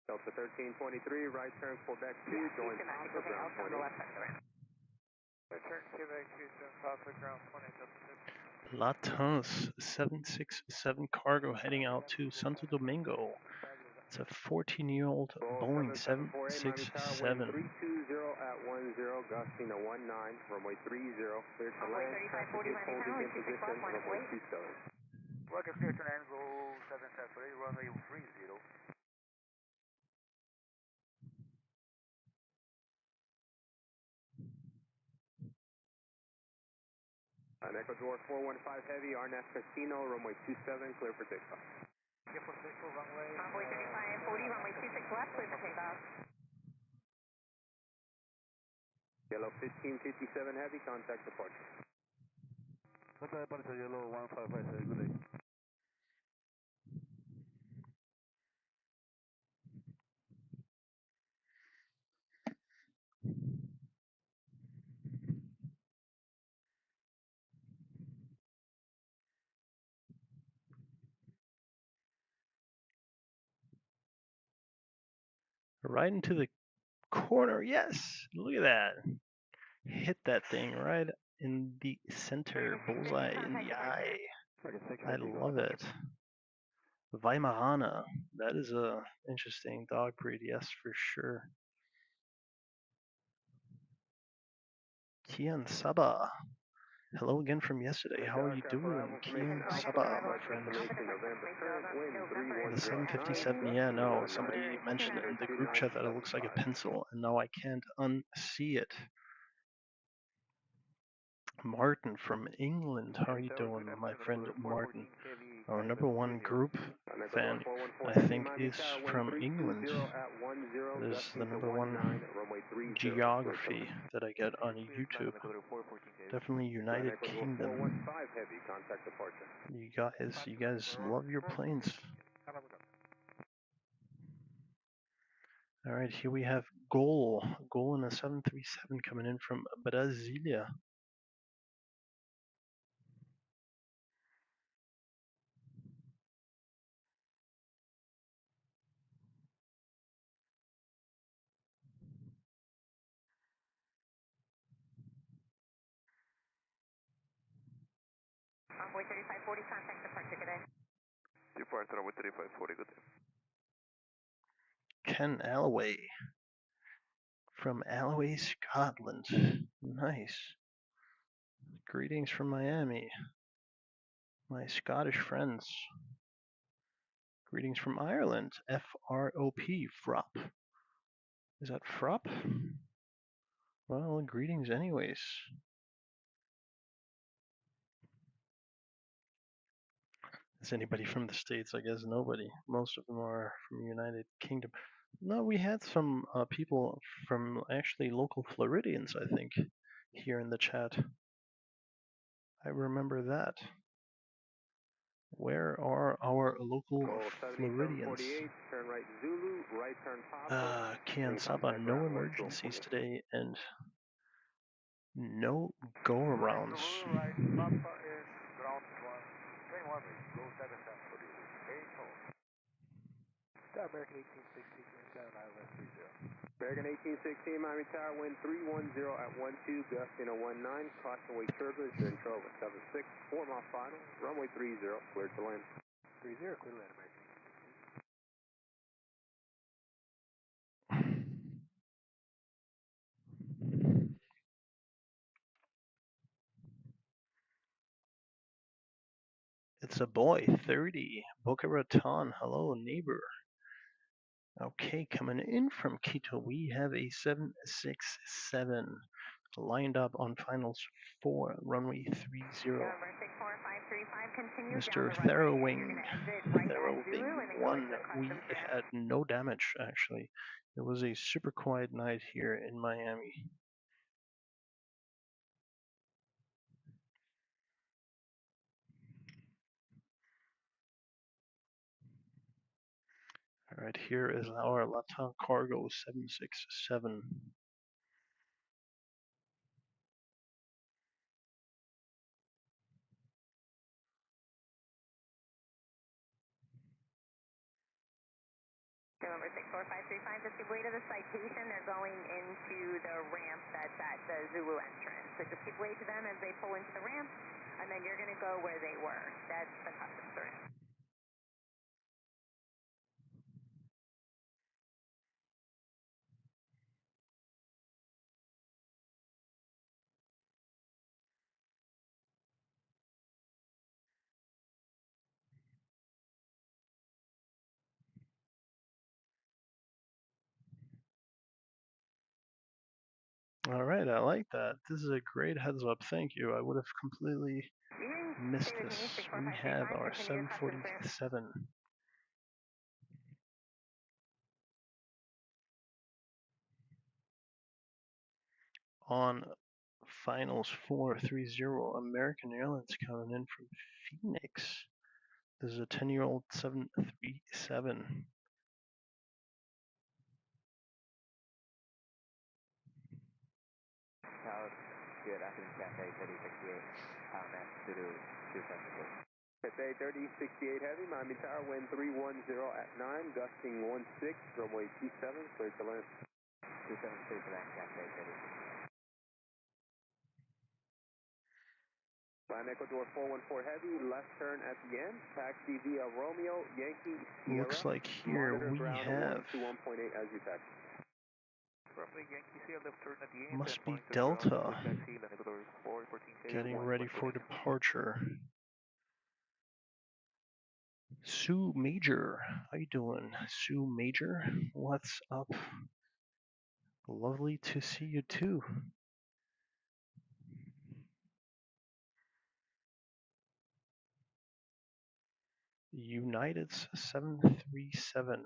Delta 1323, right turn Quebec 2, join Papa, ground 20. Right turn Quebec 2, join Papa, ground 20, Lufthansa 767 cargo heading out to Santo Domingo. It's a 14-year-old Boeing 767. 320 at 10, gusting to 19, runway 30, clear to land, traffic is holding in position, runway 27. Roger, clear to land, go 773, runway 30. Ecuador 415 heavy, RNF Casino, runway 27, clear for takeoff. Clear for takeoff, runway. Convoy 3540, runway 26 left, clear for takeoff. Yellow 1557 heavy, contact departure. Contact departure, yellow 1557, good day. Right into the corner. Yes, look at that. Hit that thing right in the center, bullseye in the eye. I love it. Weimaraner. That is a interesting dog breed, yes, for sure. Kian Saba. Hello again from yesterday. How are you doing, Kian Saba, my friend? The 757, yeah, no. Somebody mentioned in the group chat that it looks like a pencil, and now I can't unsee it. Martin from England. How are you doing, my friend Martin? Our #1 group fan, I think, is from England. It is the #1 geography that I get on YouTube. Definitely United Kingdom. You guys love your planes. All right, here we have Goal in a 737 coming in from Brasilia. Convoy 3540, contact departure, good day. Departure runway 3540, good day. Ken Alloway from Alloway, Scotland. Nice. Greetings from Miami. My Scottish friends. Greetings from Ireland. F-R-O-P, FROP. Is that FROP? Well, greetings anyways. Is anybody from the States? I guess nobody. Most of them are from the United Kingdom. No, we had some people from actually local Floridians, I think, here in the chat. I remember that. Where are our local Floridians? Kian Saba, no emergencies today and no go-arounds. American 1816, Island 30. American 1816, Miami Tower, wind 310 at 12, gusting to 19, caution wake turbulence, intro over 76, 4 mile final, runway 30, cleared to land. 30, clear to land, American. Savoy 30, Boca Raton. Hello, neighbor. Okay, coming in from Quito, we have a 767 lined up on finals 4, runway 30. Mr. Therowing 1, we had no damage actually. It was a super quiet night here in Miami. All right, here is our LATAM cargo 767. Number 64535, just give way to the citation. They're going into the ramp that's at the Zulu entrance. So just give way to them as they pull into the ramp, and then you're going to go where they were. That's the customs ramp. All right, I like that. This is a great heads up. Thank you. I would have completely missed this. We have our 747 on finals 430. American Airlines coming in from Phoenix. This is a 10-year-old 737. Good afternoon, Cathay 3068. Mass Zulu 274. Cathay 3068 Heavy, Miami Tower, wind 310 at 9, gusting 16, runway 27, clear to land. 27 clear to land, Cathay 3068. Land Ecuador 414 Heavy, left turn at the end, taxi via Romeo, Yankee, Sierra. Looks like here we have as you taxi. must be Delta getting ready for departure. Sue Major, how you doing? Sue Major, what's up? Lovely to see you too. United's 737.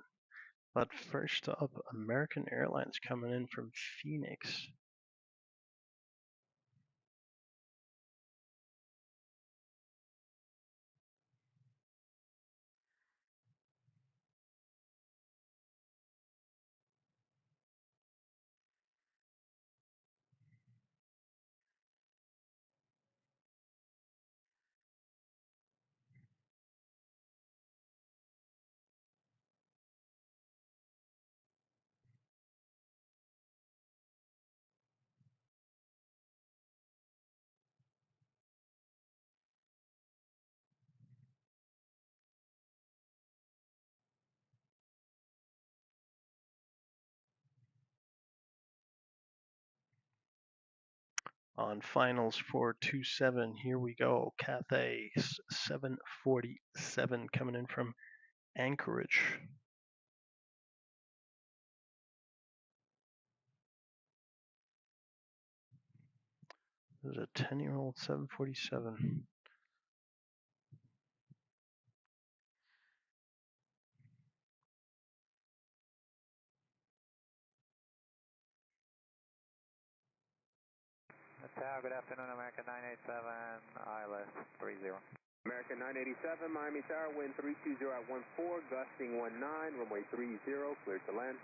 But first up, American Airlines coming in from Phoenix. On finals 427, here we go. Cathay 747 coming in from Anchorage. This is a 10-year-old 747. Good afternoon, American 987, ILS 30. American 987, Miami Tower, wind 320 at 14, gusting 19, runway 30, clear to land.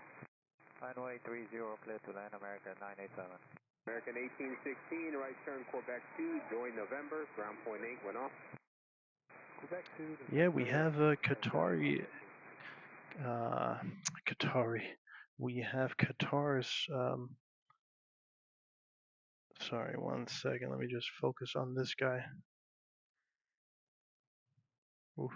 Runway 30, clear to land, American 987. American 1816, right turn Quebec 2, join November, ground point 8 went off. Quebec 2. Yeah, we have a Qatari. We have Qatar's. Sorry, 1 second. Let me just focus on this guy. Oof.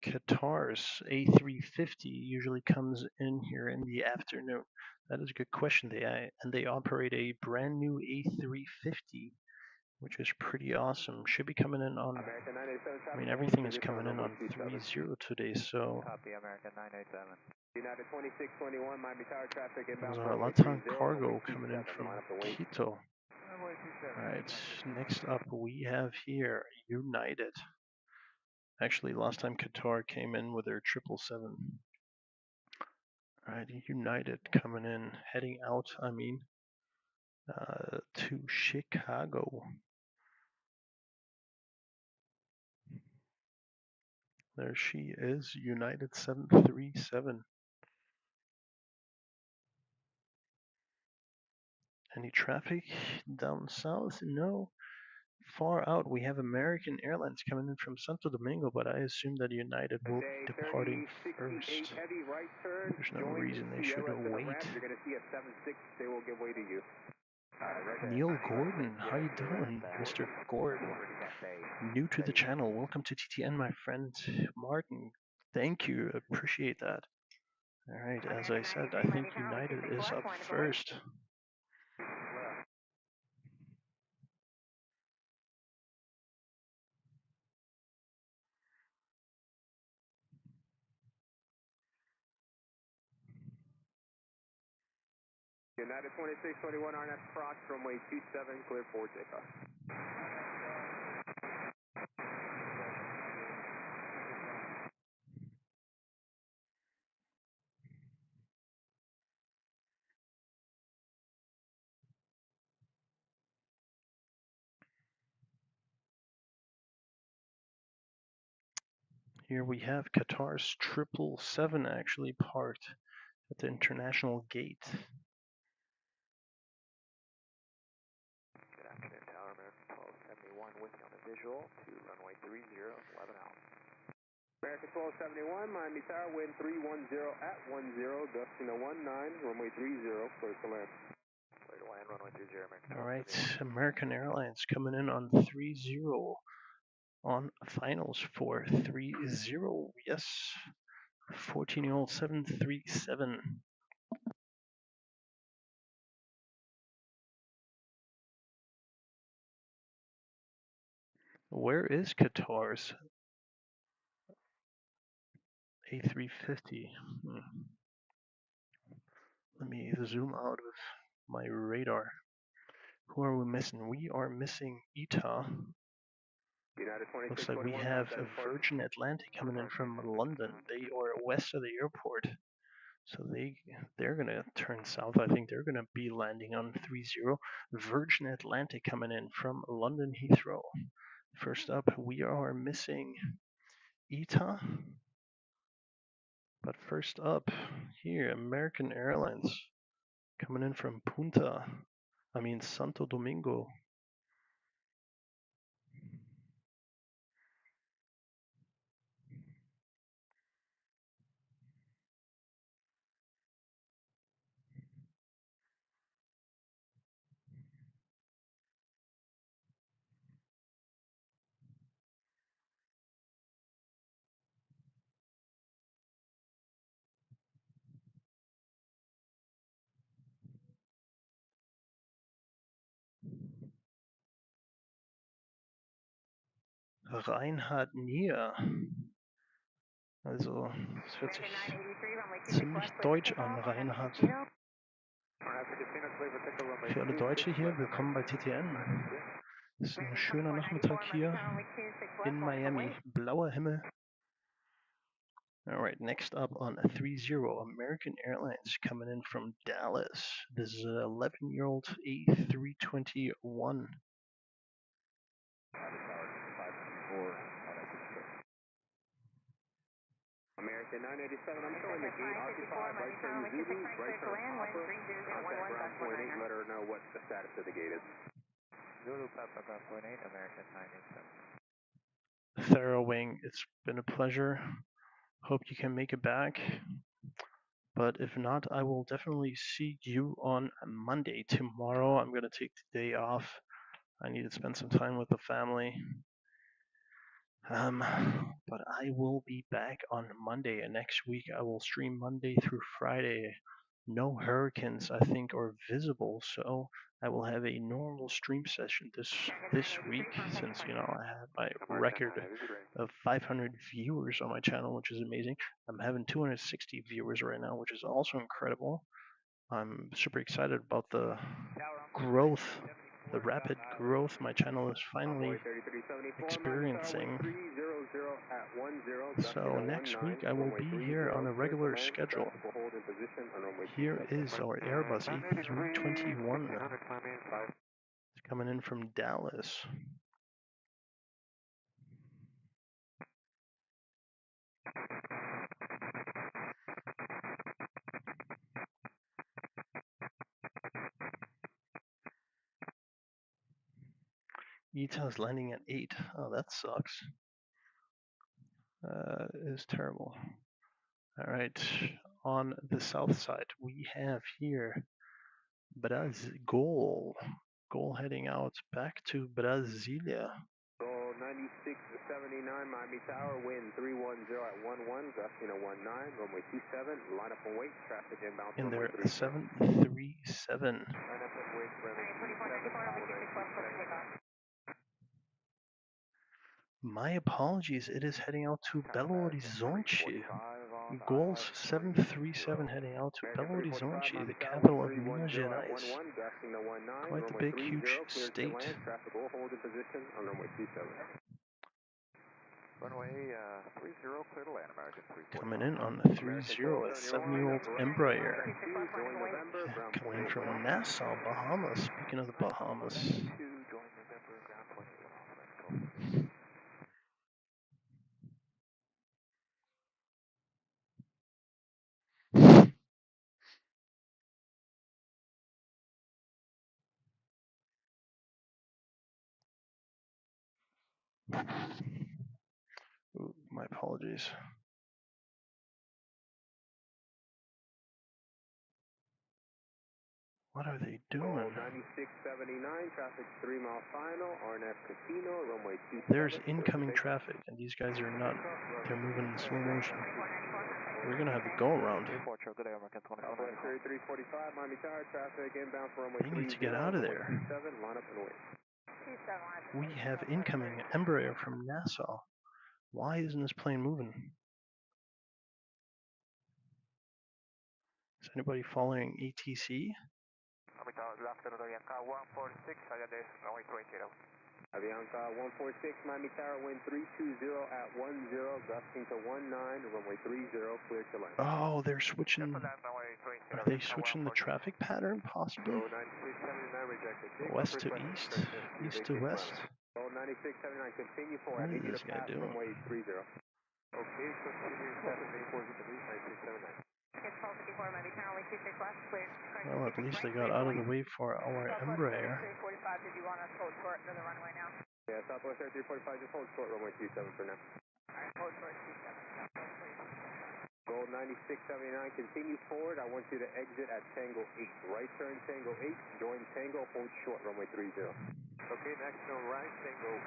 Qatar's A350 usually comes in here in the afternoon? That is a good question. They operate a brand new A350, which is pretty awesome. Should be coming in on, I mean, everything is coming in on 3-0 today, so Copy, American 987. United 2621, Miami Tower traffic there's inbound a runway LATAM 30, cargo runway coming in 27, from line up and wait. Quito. Runway 27. Alright, next up we have here United. Actually, last time Qatar came in with their 777. Alright, United coming in, heading out, to Chicago. There she is, United 737. Any traffic down south? No. Far out, we have American Airlines coming in from Santo Domingo, but I assume that United will be departing first. Heavy right turn, There's no join reason they should CLS in the wait. ramp. You're going to see a 7-6, they will give way to you. Neil Gordon, how you doing, Mr. Gordon? New to the channel, welcome to TTN, my friend Martin. Thank you, appreciate that. Alright, as I said, I think United is up first. United 2621, RNF Prox, runway 27, clear for takeoff. Here we have Qatar's 777 actually parked at the international gate. Good afternoon, Tower American 1271 with you on the visual to runway 30, 11 out. American 1271, Miami Tower, wind 310 at 10, gusting to 19, runway 30, clear to land. Clear to land, runway 30, American. Alright, American Airlines coming in on 30 on finals for 30. Yes, 14-year-old 737. Where is Qatar's A350? Let me zoom out of my radar. Who are we missing? We are missing ITA. Looks like we have a Virgin Atlantic coming in from London. They are west of the airport, so they're gonna turn south. I think they're gonna be landing on 30. Virgin Atlantic coming in from London Heathrow. First up, we are missing ITA. But first up here, American Airlines coming in from Santo Domingo. Reinhard Nier. Also, es hört sich ziemlich deutsch an, Reinhard. Für alle Deutsche hier, willkommen bei TTN. Es ist ein schöner Nachmittag hier in Miami. Blauer Himmel. Alright, next up on 30, American Airlines coming in from Dallas. This is an 11-year-old A321. American 987, I'm showing the gate occupied, right turn Zulu, right turn Papa, contact ground point 8, let her know what the status of the gate is. Zulu Papa ground point 8, American 987. Thoroughwing, it's been a pleasure. Hope you can make it back. But if not, I will definitely see you on Monday. Tomorrow, I'm going to take the day off. I need to spend some time with the family. But I will be back on Monday, and next week I will stream Monday through Friday. No hurricanes, I think, are visible, so I will have a normal stream session this week, since I had my record of 500 viewers on my channel, which is amazing. I'm having 260 viewers right now, which is also incredible. I'm super excited about the growth, the rapid growth my channel is finally experiencing. So next week I will be here on a regular schedule. Here is our Airbus A321. It's coming in from Dallas. ETA's landing at 8. Oh, that sucks. Is terrible. All right, on the south side we have here Brazil. Goal heading out back to Brasilia. Goal 9679 Miami Tower, wind 310 at 11, gusting at 19, runway 27, line up and wait, traffic inbound. In their 737. Line up and wait, runway 27. My apologies, it is heading out to Belo Horizonte. Goals 737 heading out to Belo Horizonte, the capital of Minas Gerais. Quite the big, huge state. Runway 30, clear to land, American 345. Coming in on the 30, a 7-year-old Embraer. Coming in from Nassau, Bahamas. Speaking of the Bahamas. Ooh, my apologies. What are they doing? 9679, traffic 3 mile final, RNF Casino, runway 27. There's incoming traffic, and these guys are not. They're moving in slow motion. We're gonna have to go around. They need to get out of there. We have incoming Embraer from Nassau. Why isn't this plane moving? Is anybody following ATC? Avianca 146, Miami Tower, wind 320 at 10, gusting to 19, runway 30, clear to land. Oh, they're switching. Are they switching the traffic pattern, possibly? West to east? East to west? 9679, continue forward. What is this guy doing? Runway 30. Okay, continue 9679. Well, at least they got out of the way for our Embraer. Yeah, Southwest Air 345, just hold short, runway 27 for now. Hold short 27. Gold 9679, continue forward. I want you to exit at Tango 8. Right turn Tango 8, join Tango, hold short, runway 30. Okay, next no right, Tango 8.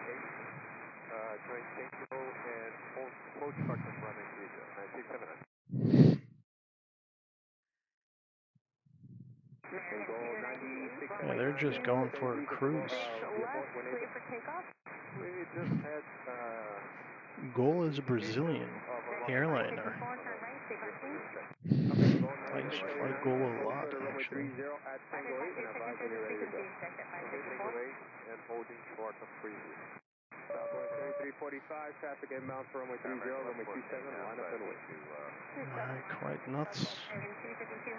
Join Tango and hold short on runway 30. 9679. Yeah, they're just going for a cruise. We just had Gol is a Brazilian airliner. I used to fly Gol a lot, actually. and holding short of 30. Southwest 345, traffic inbound for runway 30, runway 27, line up and wait. Alright, quite nuts.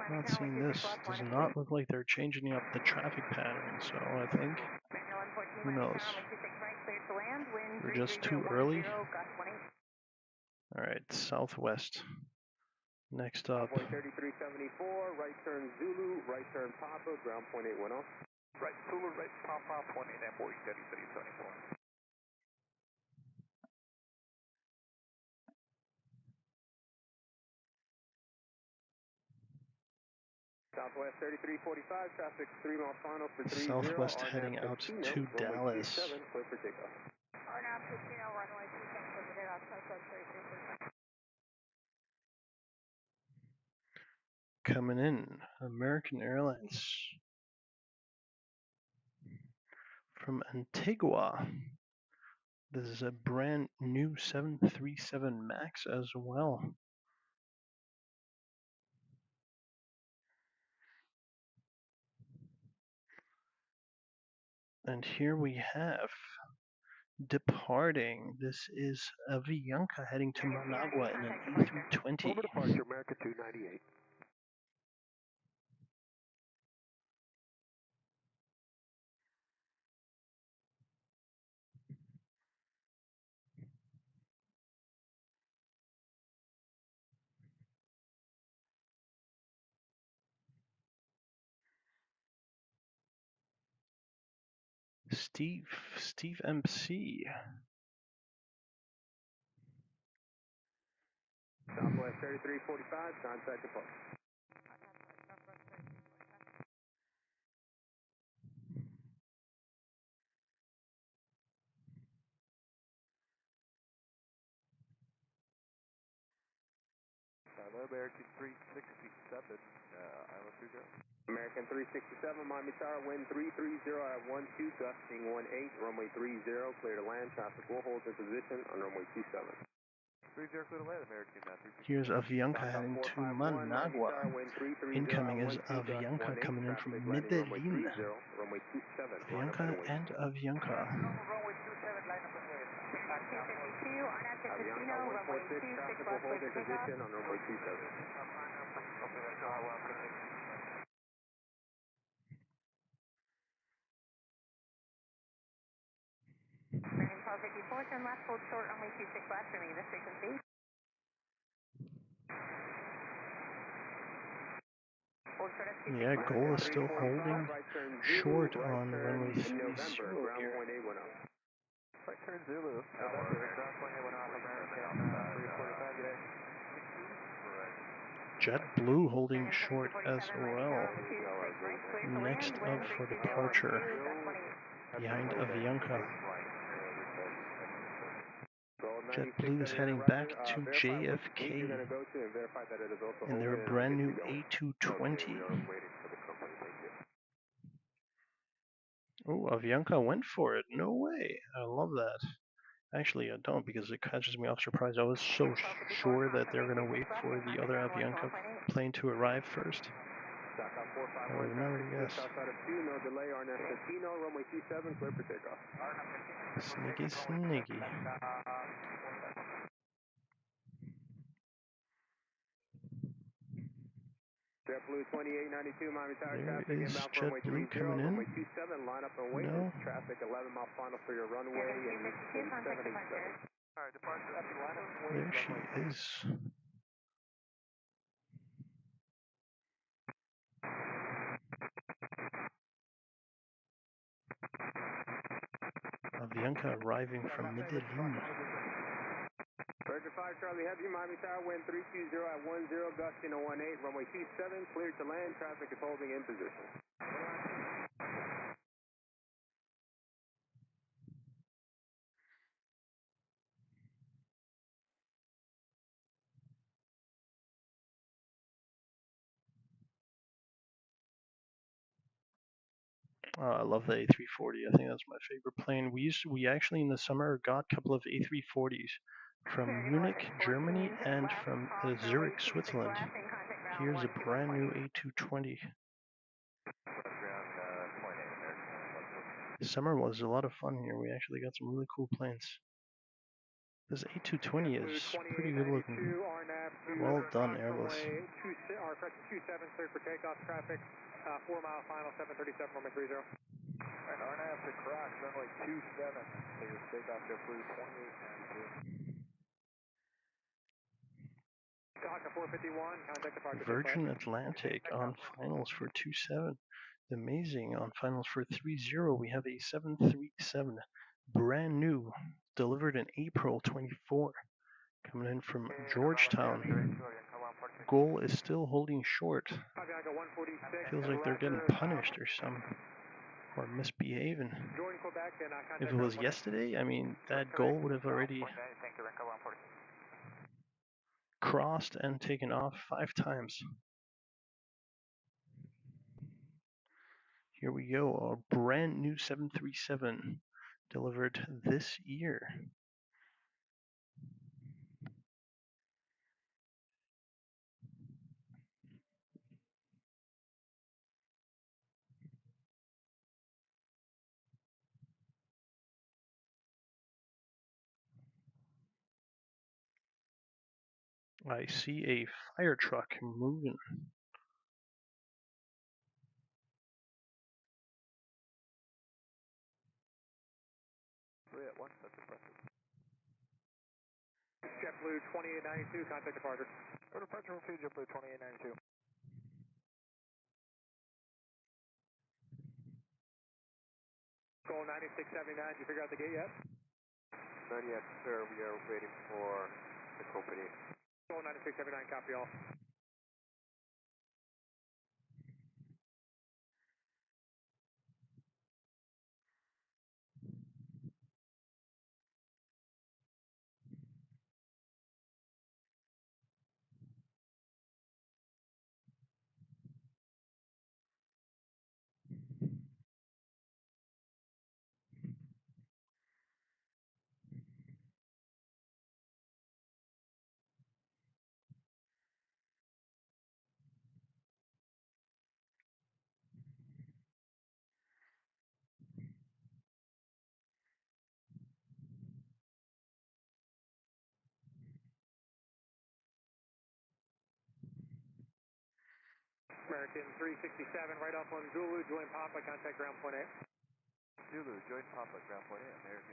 Not seeing this. Does not look like they're changing up the traffic pattern, so I think, who knows? We're just too early. Alright, southwest. Next up. 3374, right turn Zulu, right turn Papa, ground point 810. Right Zulu, right Papa, point 8 Boeing 3374. Southwest 3345, traffic 3 mile final for 30. Southwest heading out to Dallas. Clear for takeoff. RNAV Casino, runway 27. Coming in, American Airlines from Antigua. This is a brand new 737 MAX as well. And here we have departing. This is Avianca heading to Managua in an A320. Over departure, American 298. Steve MC. Southwest 3345, contact departure. Hello, American 367, Island 30. American 367, Miami Tower, wind 330 at 12, gusting 18, runway 30, clear to land, traffic will hold in position on runway 27. 30 clear to land, American 367. Here's Avianca heading to Managua. Incoming is Avianca coming in from Medellin. Avianca and Avianca. Runway 27, line up and wait. 252 on at the casino, runway 26 left, clear for takeoff. On runway 27. Turning 1254, turn left, hold short, runway 26 left, remain this frequency. Hold short at 26 Yeah, left. Goal is still holding short on runway 30 here. Right turn Zulu. Ground point 1 off, American 345 today. JetBlue holding short as well. Next up for departure, behind Avianca. JetBlue is heading back to JFK in their brand new A220. Oh, Avianca went for it. No way. I love that. Actually, I don't, because it catches me off surprise. I was so sure that they're going to wait for the other Avianca plane to arrive first. I would never guess. Sneaky, sneaky. JetBlue 2892, Miami Tower There traffic is inbound for runway 30, JetBlue coming in. runway 27, line up and wait. No. Traffic 11 mile final for your runway and 787. Alright, departure up, line up and wait. There she is. Avianca arriving from Medellin. Virgin 5 Charlie Heavy, Miami Tower, wind 320 at 10, gusting 18, runway 27, cleared to land, traffic is holding in position. I love the A340. I think that's my favorite plane. We actually in the summer got a couple of A340s from Munich, Germany, and from Zurich, Switzerland. Here's a brand new A220. Summer was a lot of fun here. We actually got some really cool planes. This A220 is pretty good looking. Well done, Airbus. Our correction 27, cleared for takeoff, traffic 4 mile final, 737, runway 30. And RNAV to Crocs, runway 27, clear takeoff, JetBlue 2892. Talk 451, contact departure. Virgin Atlantic on finals for 27. Amazing. On finals for 30, we have a 737, brand new, delivered in April 24, coming in from Georgetown. Goal is still holding short. Feels like they're getting punished or something, or misbehaving. If it was yesterday, I mean, that goal would have already crossed and taken off 5 times. Here we go, a brand new 737 delivered this year. I see a fire truck moving. That's impressive. JetBlue 2892, contact departure. Go to departure from JetBlue 2892. Goal 9679, did you figure out the gate yet? Not yet, sir. We are waiting for the company. Goal 9679, copy all. American 367, right off on Zulu, join Papa, contact ground point 8. Zulu, join Papa, ground point 8, American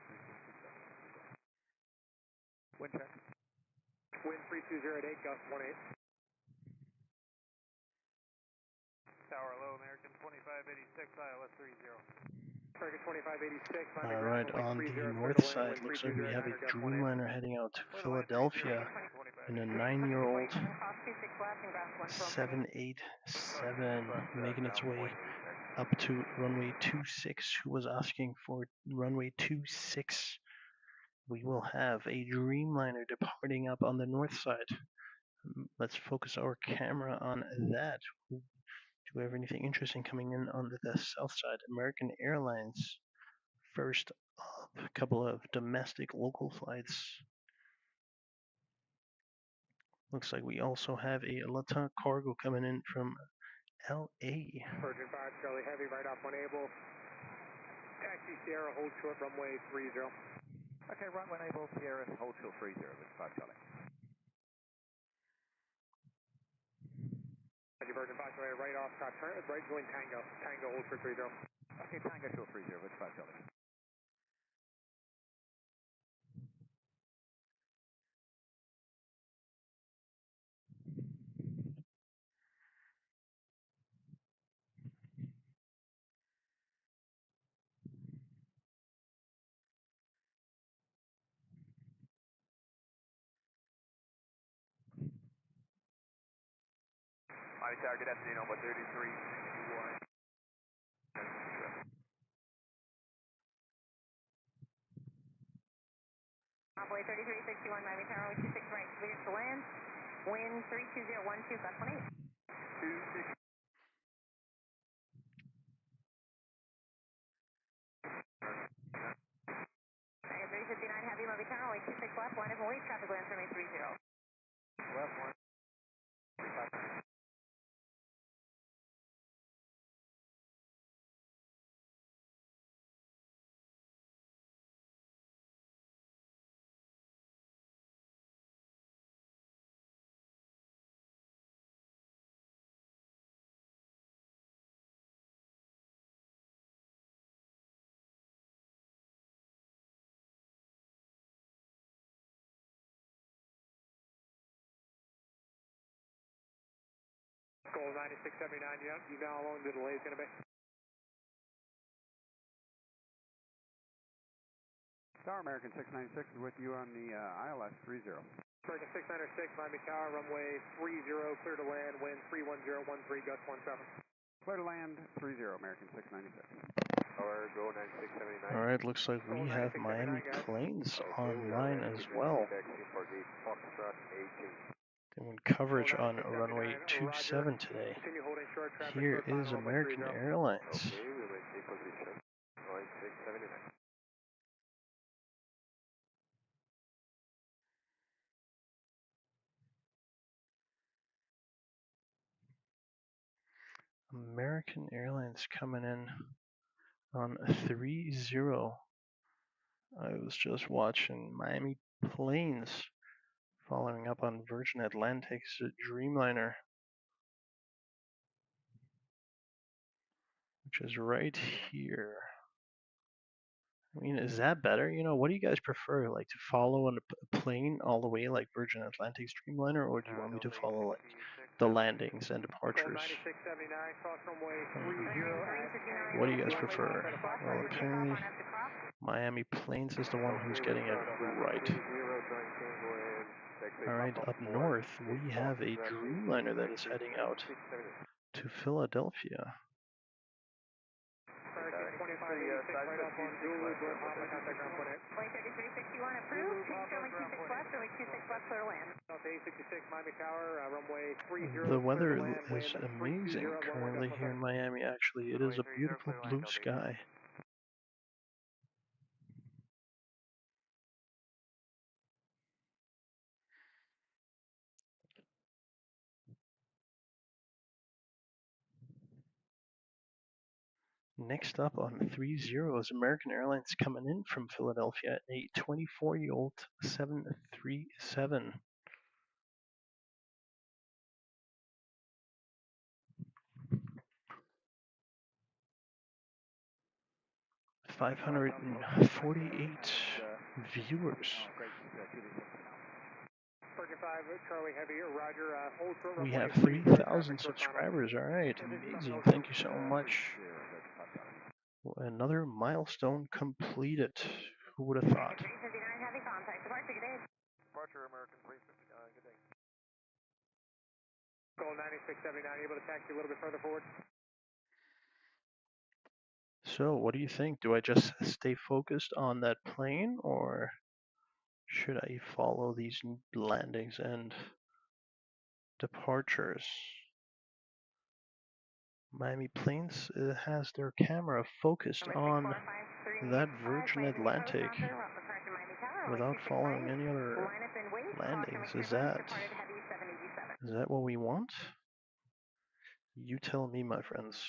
367. Wind check. Wind 3208, gust 18. Tower low, American 2586, ILS 30. American 2586, All right, on the north side, looks like we have a Dreamliner heading out to Philadelphia in a 9-year-old 787, making its way up to runway 26. Who was asking for runway 26? We will have a Dreamliner departing up on the north side. Let's focus our camera on that. Do we have anything interesting coming in on the south side? American Airlines first up, a couple of domestic local flights. Looks like we also have a LATAM cargo coming in from LA. Virgin 5, Charlie Heavy, right off on Able. Taxi Sierra, hold short, runway 30. Okay, runway Able, Sierra, hold short 30, that's 5 Charlie. Virgin 5, Charlie, right off, right join Tango. Tango, hold short 30. Okay, Tango short 30, that's 5 Charlie. Mighty Tower, good afternoon, Alpha 3361. Envoy 3361, Miami Tower, 26 right, clear to land. Wind 32012, gust 18. 26. American 359 Heavy, Miami Tower, 26 left, line up and wait, traffic land from 830. Left one. 35. Goal 9679, you know how long the delay is going to be? Tower American 696 is with you on the ILS 30. American 696, Miami Tower, runway 30, clear to land, wind 31013, gust 17. Clear to land 30, American 696. Tower, go 9679. All right, looks like we have Miami Planes online as well. Doing coverage on runway 27 today. Continue holding short traffic. Here close is final, runway American 30. Airlines. Okay, we will take position. Going 679. American Airlines coming in on 30. I was just watching Miami Planes following up on Virgin Atlantic's Dreamliner, which is right here. I mean, is that better? You know, what do you guys prefer? Like to follow on a plane all the way like Virgin Atlantic's Dreamliner, or do you want me to follow like the landings and departures? What do you guys prefer? Well, apparently Miami Planes is the one who's getting it right. Alright, up north we have a Dreamliner that is heading out to Philadelphia. The weather is amazing currently here in Miami, actually. It is a beautiful blue sky. Next up on 30 is American Airlines coming in from Philadelphia, a 24-year-old 737. .548 viewers. We have 3,000 subscribers. All right, amazing. Thank you so much. Another milestone completed. Who would have thought? Departure American 359, good day. Goal 9679, able to taxi a little bit further forward? So, what do you think? Do I just stay focused on that plane, or should I follow these landings and departures? Miami Planes has their camera focused on that Virgin Atlantic without following any other landings. Is that what we want? You tell me, my friends.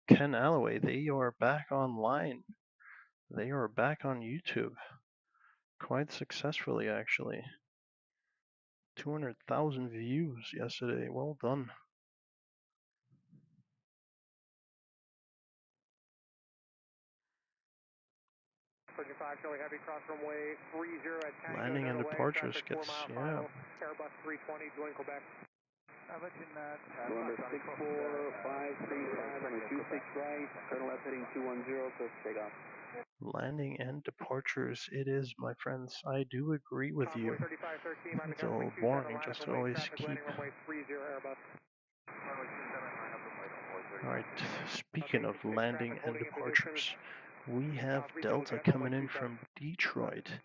Ken Alloway, they are back online. They are back on YouTube. Quite successfully, actually. 200,000 views yesterday. Well done. Landing and departures gets, yeah. Airbus 320, join Quebec. November 64535 on the 26 right, turn left heading 210, so take off. Landing and departures, it is, my friends. I do agree with you. It's a little boring just to always keep. Alright, speaking of landing and departures, we have Delta coming in from Detroit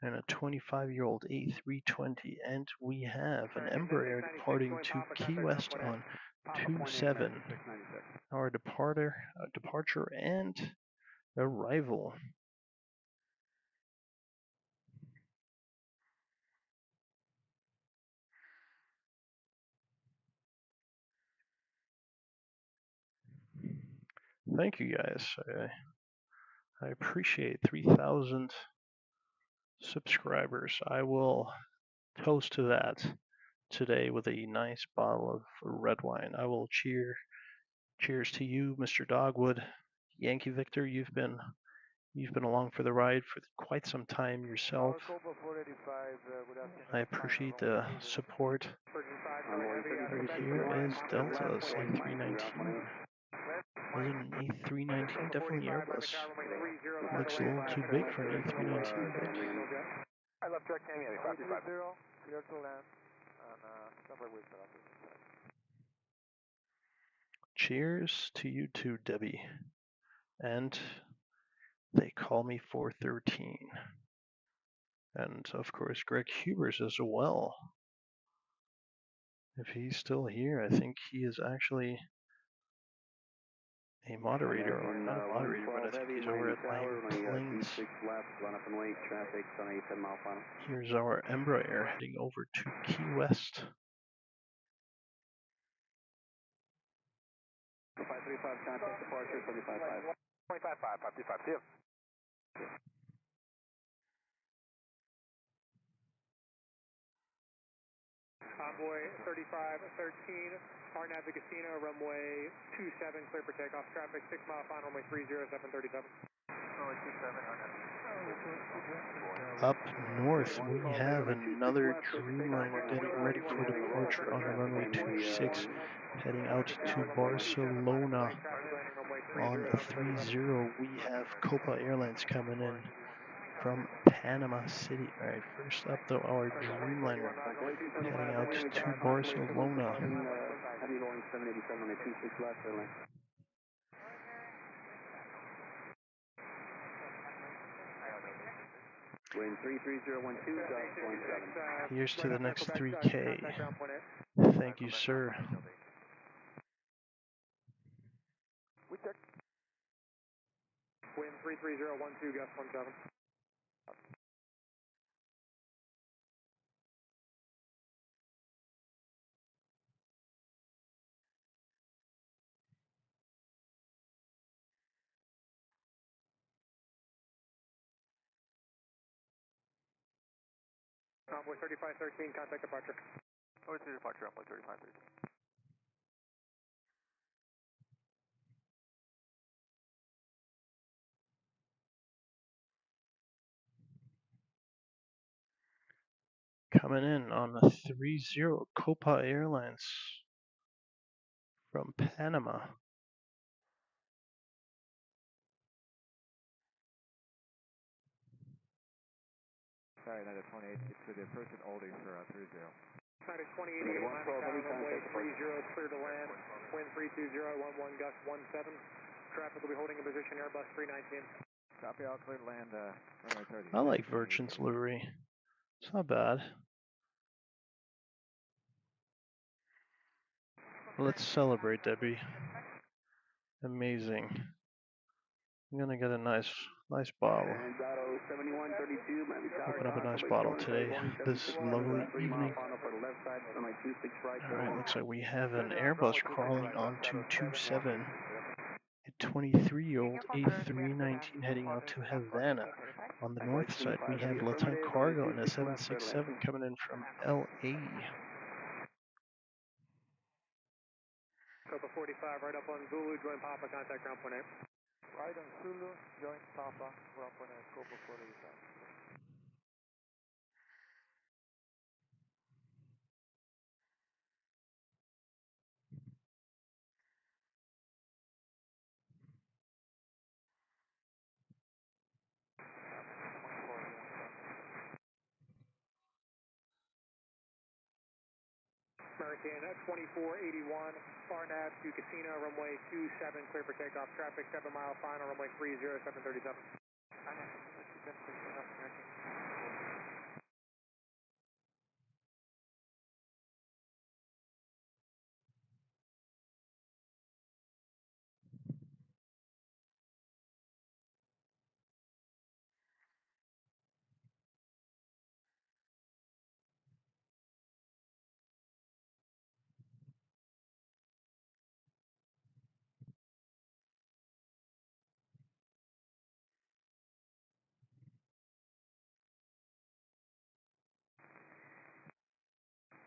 and a 25-year-old A320, and we have an Embraer departing to Key West on 27. Our departure and arrival. Thank you guys. I appreciate 3,000 subscribers. I will toast to that today with a nice bottle of red wine. I will cheers to you, Mr. Dogwood. Yankee Victor, you've been along for the ride for quite some time yourself. I appreciate the support. Right here is Delta's A319. Was it an A319? Definitely Airbus. Looks a little too big for an A319, but... I left direct Miami, 535. Clear to land, and somewhere with Cheers to you too, Debbie. And They call me 413. And of course, Greg Hubers as well. If he's still here, I think he is actually a moderator, or not a moderator, but I think he's over at Miami Plains. Here's our Embraer heading over to Key West. 535, contact departure, 25.5. 25.5, 525, see you. Envoy 3513, RNAV to Casino, runway 27, clear for takeoff. Traffic 6 mile final, runway 30737. Runway 27, Up north, we have another Dreamliner getting ready for departure on runway 26, heading out to Barcelona. On 30, we have Copa Airlines coming in from Panama City. Alright, first up though, our Dreamliner heading out to Barcelona. Wind 33012, Here's to the next 3K. Thank you, sir. We check. Wind 33012, gust 17. Envoy 3513, contact departure. Over to departure, Envoy 3513. Coming in on the 30 Copa Airlines from Panama. Sorry, United 28, it's for the person oldie for 30. United 28, runway 30, clear to land. Wind 32011, gust 17. Traffic will be holding in position, Airbus 319. Copy, all clear to land, runway 30. I like Virgin's livery. It's not bad. Let's celebrate, Debbie. Amazing. I'm gonna get a nice bottle. Open up a nice bottle today, this lovely evening. Alright, looks like we have an Airbus crawling onto 27. A 23-year-old A319 heading out to Havana. On the north side, we have LATAM Cargo and a 767 coming in from LA. Copa 45, right up on Zulu, join Papa, contact ground point 8. Right on Zulu, join Papa, ground point 8, Copa 45. American 2481, RNAV to Casino, runway 27, clear for takeoff. Traffic 7 mile final, runway 30737.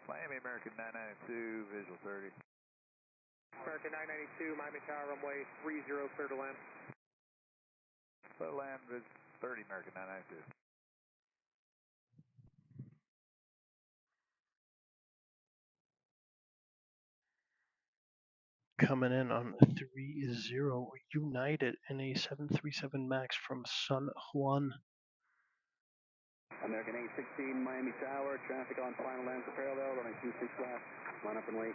Miami American 992, visual 30. American 992, Miami Tower, runway 30, clear to land. Clear to land, vis 30, American 992. Coming in on 30 United in a 737 MAX from San Juan. American 816, Miami Tower, traffic on final land to parallel, running 26 left, line up and wait.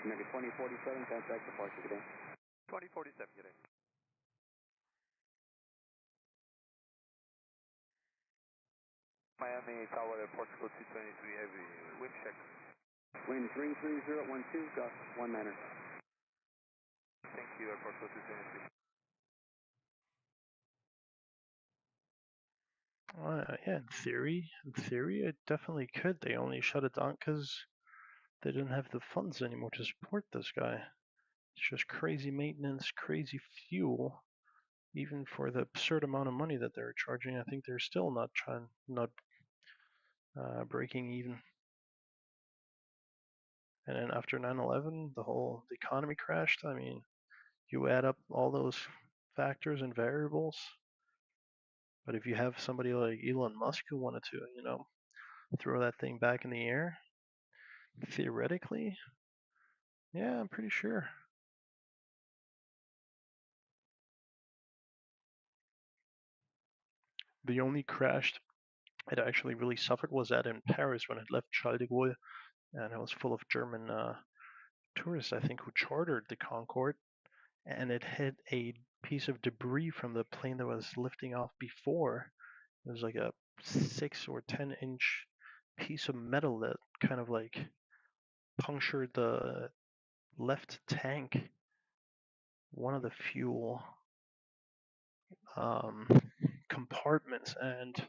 Maybe 2047, contact departure today. 2047, get in. Miami Tower, Portugal 223 heavy, wind check. Wind 33012, gust 1 manner. Thank you, Portugal 223. Yeah, in theory, it definitely could. They only shut it down because they didn't have the funds anymore to support this guy. It's just crazy maintenance, crazy fuel. Even for the absurd amount of money that they're charging, I think they're still not breaking even. And then after 9/11, the economy crashed. I mean, you add up all those factors and variables. But if you have somebody like Elon Musk who wanted to, throw that thing back in the air, theoretically, yeah, I'm pretty sure. The only crash it actually really suffered was that in Paris when it left Charles de Gaulle, and it was full of German tourists, I think, who chartered the Concorde, and it hit a piece of debris from the plane that was lifting off before. It was like a 6 or 10-inch piece of metal that kind of like punctured the left tank, one of the fuel compartments, and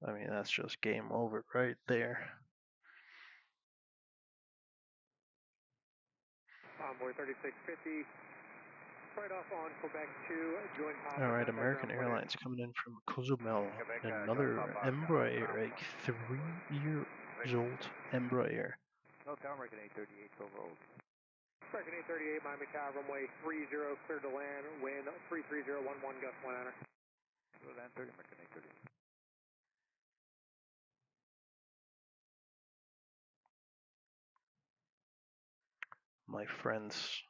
I mean that's just game over right there. Envoy 3650, right off on Quebec 2, join Papa. All right, American Airlines coming in from Cozumel, another Embraer, a 3-year-old Embraer. No, American A330, overall. American A330, Miami Tower, runway 30, clear to land, wind 33011, gust 1 enter. Clear land 30, American A330. My friends,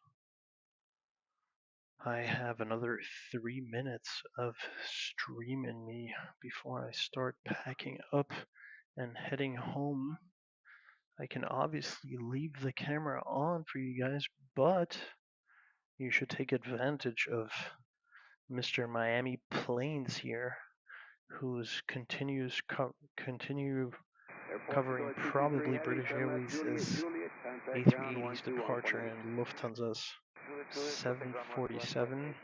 I have another 3 minutes of stream in me before I start packing up and heading home. I can obviously leave the camera on for you guys, but you should take advantage of Mr. Miami Planes here, who's continue covering probably British Airways' A380's departure and Lufthansa's 747.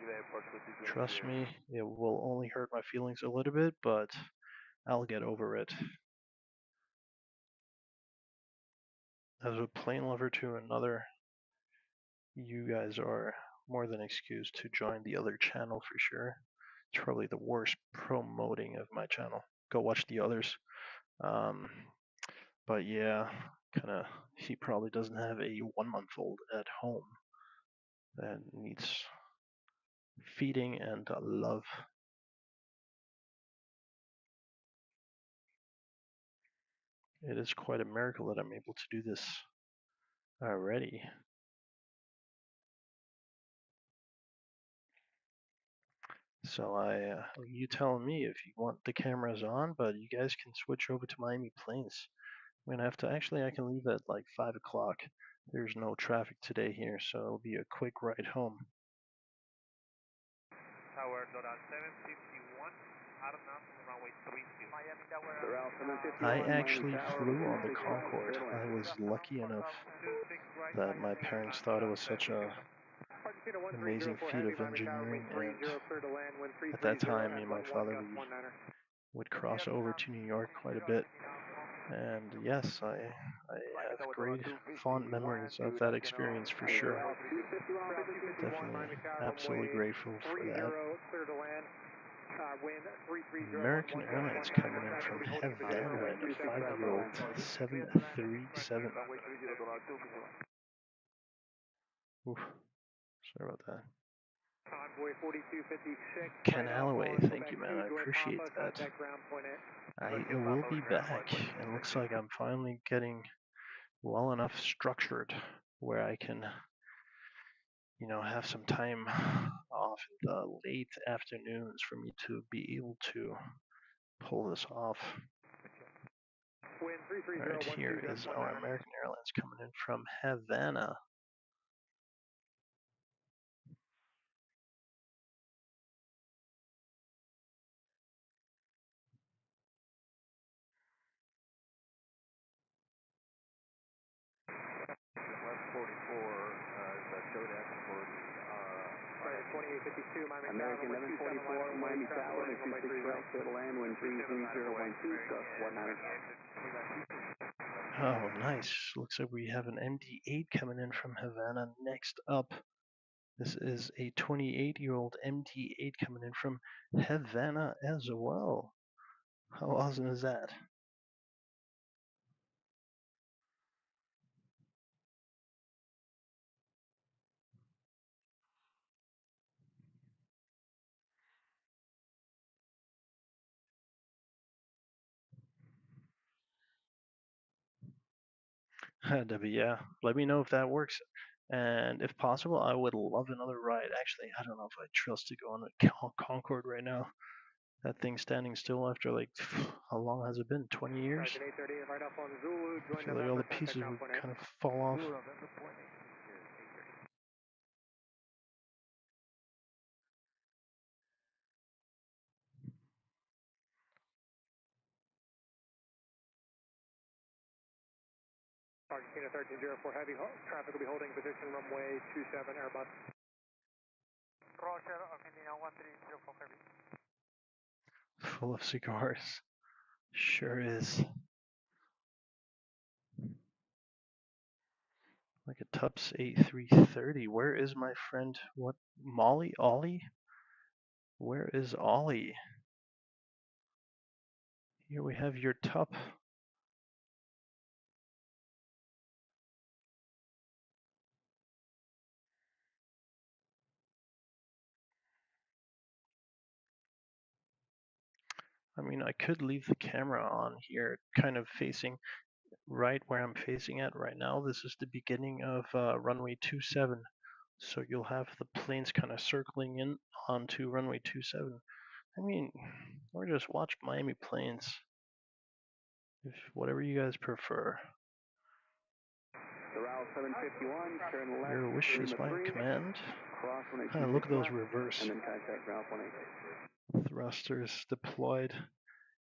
Trust me, it will only hurt my feelings a little bit, but I'll get over it. As a plane lover to another, you guys are more than excused to join the other channel for sure. It's probably the worst promoting of my channel. Go watch the others. But yeah, he probably doesn't have a 1-month-old at home that needs feeding and love. It is quite a miracle that I'm able to do this already. So you tell me if you want the cameras on, but you guys can switch over to Miami Planes. I'm gonna have to, actually I can leave at like 5 o'clock. There's no traffic today here, so it'll be a quick ride home. Tower, Doral 751, out of now from runway 32. Miami Tower. I actually flew on the Concorde. I was lucky enough that my parents thought it was such a amazing feat of engineering, and at that time me and my father would cross over to New York quite a bit, and yes, I have great fond memories of that experience for sure. Definitely absolutely grateful for that. American Airlines coming in from Havana in a 5-year-old 737. Oof, sorry about that. Canalaway, thank you, man. I appreciate that. I will be back. It looks like I'm finally getting well enough structured where I can, have some time off in the late afternoons for me to be able to pull this off. Alright, here is our American Airlines coming in from Havana. the codec for the 2852, Miami American 1144, Miami Tower, 26 right, clear to land, wind 33012, gust 19. Oh, nice. Looks like we have an MD-8 coming in from Havana. Next up, this is a 28-year-old MD-8 coming in from Havana as well. How awesome is that? Debbie, yeah. Let me know if that works. And if possible, I would love another ride. Actually, I don't know if I trust to go on a Concorde right now. That thing's standing still after like, how long has it been? 20 years? I feel like all the pieces would kind of fall off. Argentina 1304 heavy traffic will be holding position runway 27 Airbus. Roger, Argentina 1304 heavy. Full of cigars. Sure is. Like a TUPS A330. Where is my friend? What? Molly? Ollie? Where is Ollie? Here we have your TUP. I mean, I could leave the camera on here, kind of facing right where I'm facing at right now. This is the beginning of runway 27. So you'll have the planes kind of circling in onto runway 27. I mean, or just watch Miami planes. If whatever you guys prefer. Your wish is my command. Look at those reverse thrusters deployed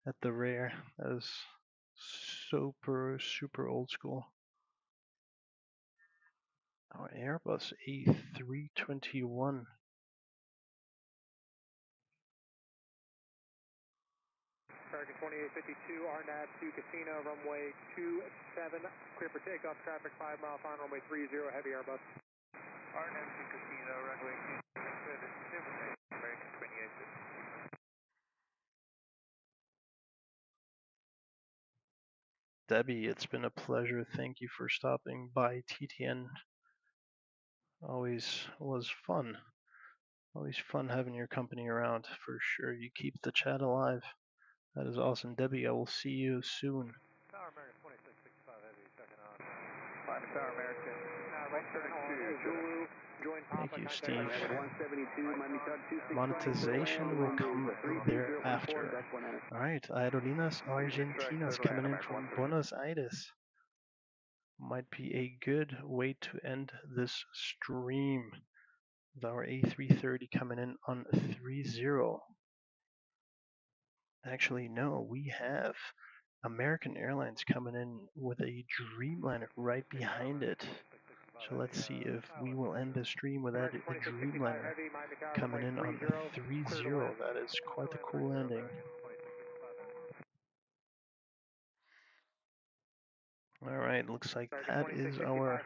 at the rear. That is super old school. Our Airbus A321. American 2852, RNAV to Casino, runway 27, clear for takeoff, traffic 5 mile final, runway 30, heavy Airbus. RNAV to Casino, runway 27, clear for takeoff, American 2852. Debbie, it's been a pleasure. Thank you for stopping by. TTN always was fun. Always fun having your company around, for sure. You keep the chat alive. That is awesome. Debbie, I will see you soon. Tower American 2665 heavy, second on. Tower American 172, join Thank you, Steve. 172, Monetization will come thereafter. Alright, Aerolíneas Argentinas coming in from Buenos Aires. Might be a good way to end this stream. With our A330 coming in on 30. Actually, no, we have American Airlines coming in with a Dreamliner right behind it. So let's see if we will end the stream with that Dreamliner coming in on 30. That is quite a cool landing. Alright, looks like that is our...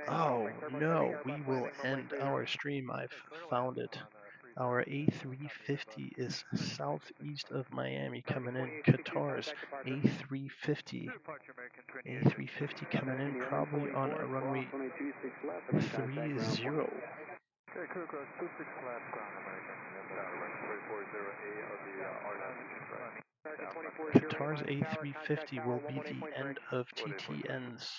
Oh no, we will end our stream. I've found it. Our A350 is southeast of Miami coming in. Qatar's A350. A350 coming in probably on a runway 30. Qatar's A350 will be the end of TTN's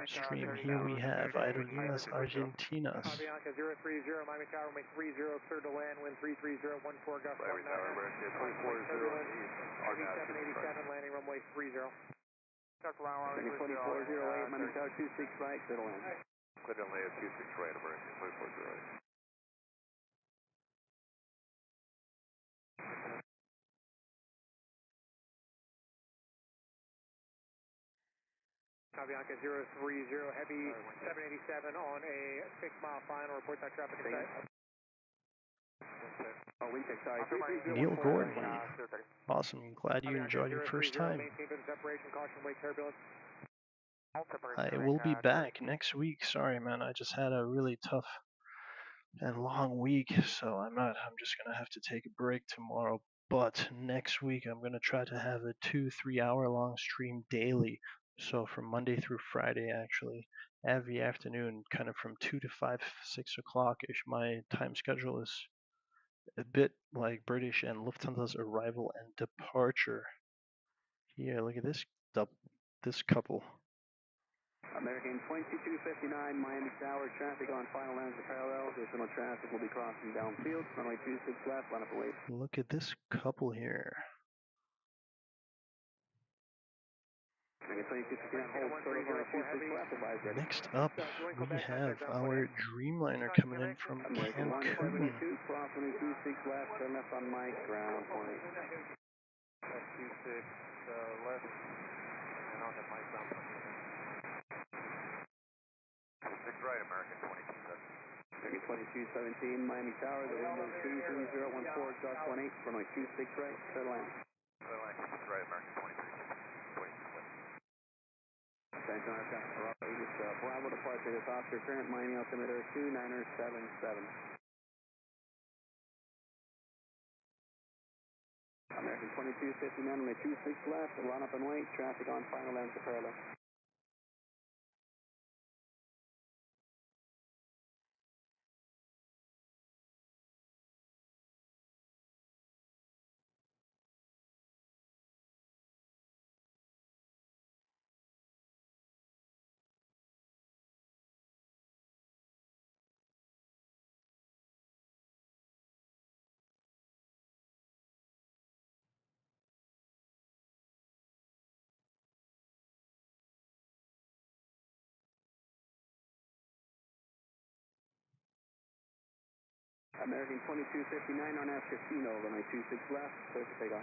stream. Here we have Aerolíneas Argentinas. Avianca 030, Miami Tower, runway 30, clear to land, wind 330, 14 gust 19. Aviation 787, landing runway 30. 2408, Miami Tower 26 right, clear to land. Clear to land 26 right, American 2408. Bianca 030, heavy 787 on a 6-mile final. Report that traffic in sight. Oh, wind check, sorry. Neil Gordon. Awesome. Glad you enjoyed your first time. I will be back next week. Sorry, man. I just had a really tough and long week, so I'm just gonna have to take a break tomorrow. But next week, I'm gonna try to have a 2-3 hour long stream daily. So from Monday through Friday, actually, every afternoon, kind of from 2 to 5, 6 o'clock ish. My time schedule is a bit like British and Lufthansa's arrival and departure. Here, look at this couple. American 2259, Miami Tower, traffic on final lands of parallel. Additional traffic will be crossing downfield. Runway 26 left, line up and wait. Look at this couple here. Next up, we have our Dreamliner coming in from Cancun. Cross 26 left, turn left on Mike, ground 20. 26 left, and on the Mike ground 20. 6 right, American 2217. American 2217, Miami Tower, the wind is 23014, Dodge 18, runway 26 right, clear line. Clear line, 6 right, American 23. Attention aircraft, Aegis, Bravo departure, this Oscar, current Miami altimeter 2977. American 2259, runway 26 left, run up and wait, traffic on final lands of parallel. American 2259 on F Casino, runway 26 left, clear for takeoff.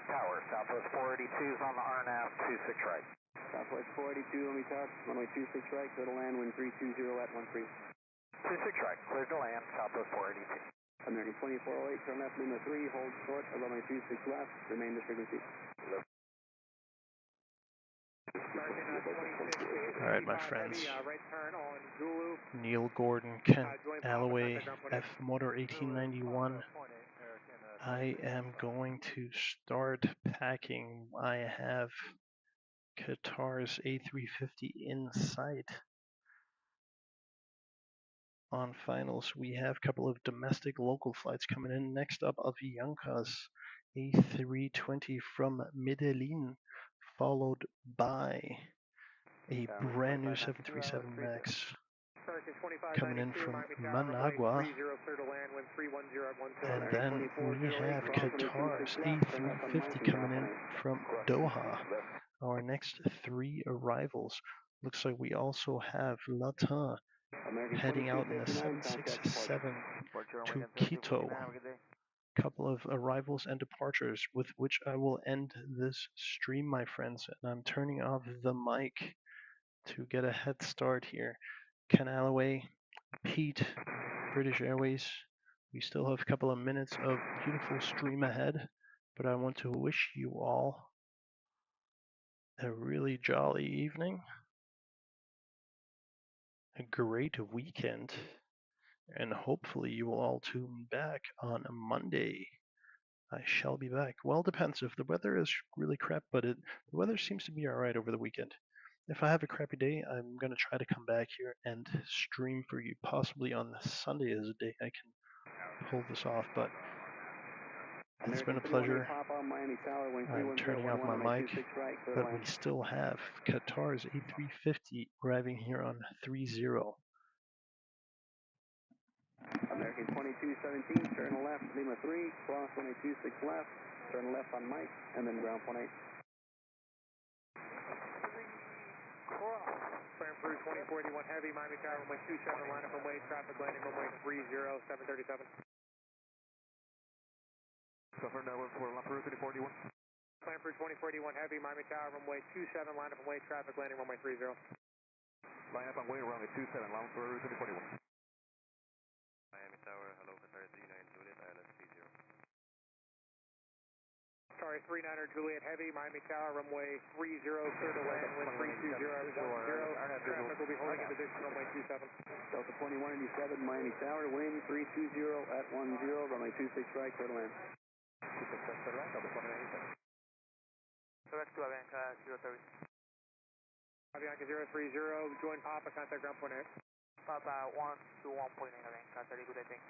Tower, Southwest 482 is on the RNAV 26 right. Southwest 482, let me touch, runway 26 right, clear to land, wind 320 at 13. 26 right, clear to land, Southwest 482. American 2408, turn left, Lima 3, hold short, runway 26 left, remain the frequency. Alright, my friends. Neil Gordon, Ken Alloway, F Motor 1891. I am going to start packing. I have Qatar's A330 in sight. On finals, we have a couple of domestic local flights coming in. Next up, Avianca's A320 from Medellin, followed by a brand new 737 MAX coming in from Managua, and then we have Qatar's A350 coming in from Doha. Our next 3 arrivals. Looks like we also have LATAM heading out in a 767 to Quito. Couple of arrivals and departures, with which I will end this stream, my friends. And I'm turning off the mic to get a head start here. Ken Alloway, Pete, British Airways. We still have a couple of minutes of beautiful stream ahead, but I want to wish you all a really jolly evening, a great weekend, and hopefully you will all tune back on a Monday. I shall be back. Well, depends. If the weather is really crap, but the weather seems to be alright over the weekend. If I have a crappy day, I'm going to try to come back here and stream for you. Possibly on Sunday is a day I can pull this off, but it's been a pleasure. I'm turning off my mic, but we still have Qatar's A350 arriving here on 30. American 2217, turn left, Lima 3, cross 126 left, turn left on Mike, and then ground 18. Clearing through 2481 heavy, Miami Tower, runway 27, line up and wait, traffic landing runway 30, 737. Confirm network for Lamperu 2041. Lamperu 2041 Heavy, Miami Tower, runway 27, line up and wait, traffic landing runway 30. Line up and wait, runway 27, Lamperu 2041. Miami Tower, hello, Qatar 39 Juliet, ILS 30. Sorry, 39er Juliet Heavy, Miami Tower, runway 30, clear to land, wind 320 at 10. Traffic will be holding in position, runway 27. Delta 2187, Miami Tower, wind 320 at 10, runway 26 right, clear to land. 26 right, clear to land, Delta 2187. Direct to Avianca 030. Avianca 030, join Papa, contact ground point 8. Papa 1 to 1.8 Avianca, very good, I think.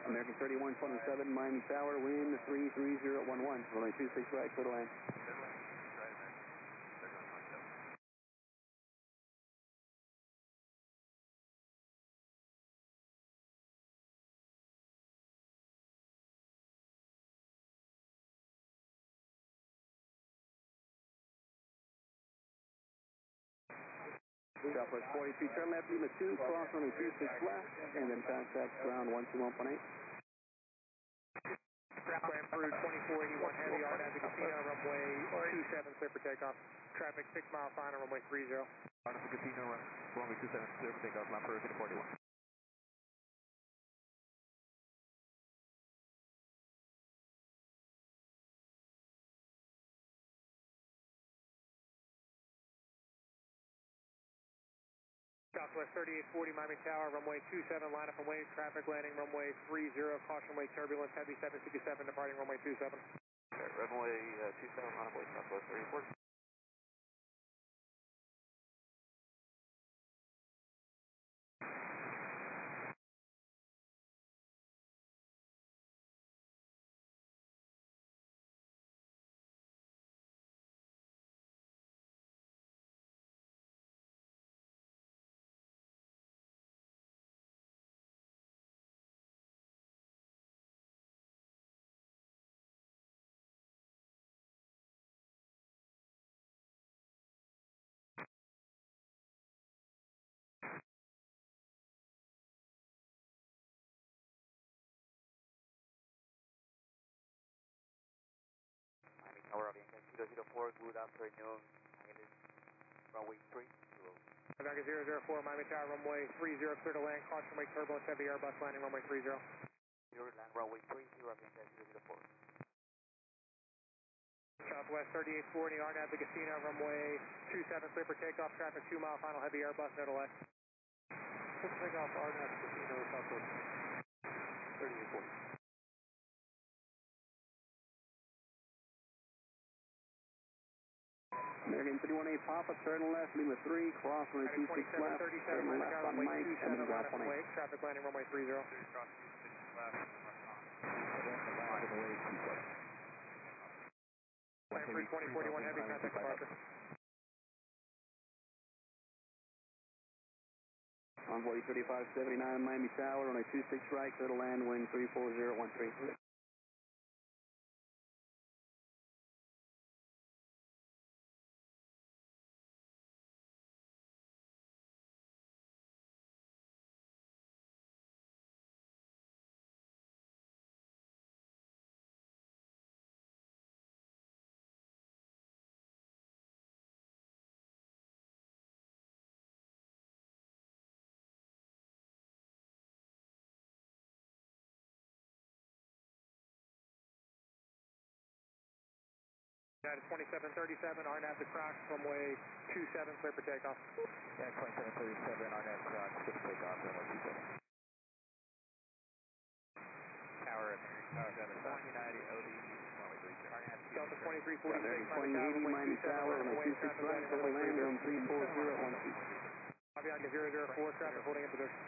American 3127, Miami Tower, wind 330 at 11, runway 26 right, clear to land. Southwest 42, turn left, Lima 2, cross runway 26 left, and then contact ground 121.8. Lamperu 2481 Heavy, RNAV to Casino, runway 27, clear for takeoff. Traffic 6 mile final, runway 30. RNAV to Casino, runway 27, clear for takeoff, Lamperu 2041. Southwest 3840 Miami Tower, runway 27, line up and wait, traffic landing runway 30, caution wait turbulence, heavy 767, departing runway 27. Runway 27, line up wait, Southwest 3840. Miami Tower, Avianca 004, good afternoon. Runway 30. Avianca 004 Miami Tower, runway 30, clear to land, caution wait turbulence, heavy Airbus landing runway 30. Clear land runway 30, Avianca 004. Southwest 3840 RNAV to Casino, runway 27, clear for takeoff, traffic 2 mile final, heavy Airbus, no delay. Clear for takeoff, RNAV to Casino, Southwest 3840. American 318 Papa, turn left, Lima 3, cross runway 26 left, turn left on Mike, and then ground point 8. Traffic landing runway 30. Lamperu 2041 Heavy, contact departure. Envoy 3579 Miami Tower, runway 26 right, clear to land, wind 34013. United 2737, RNAV to Crocs, runway 27, clear for takeoff. Yeah, 2737, RNAV Crocs, clear for takeoff, runway 27. Tower, Delta 2090 OD, runway 30. Delta 2346, American 2080 Miami Tower, runway 26 right, clear to land, wind 34012. Avianca 004, traffic holding in position.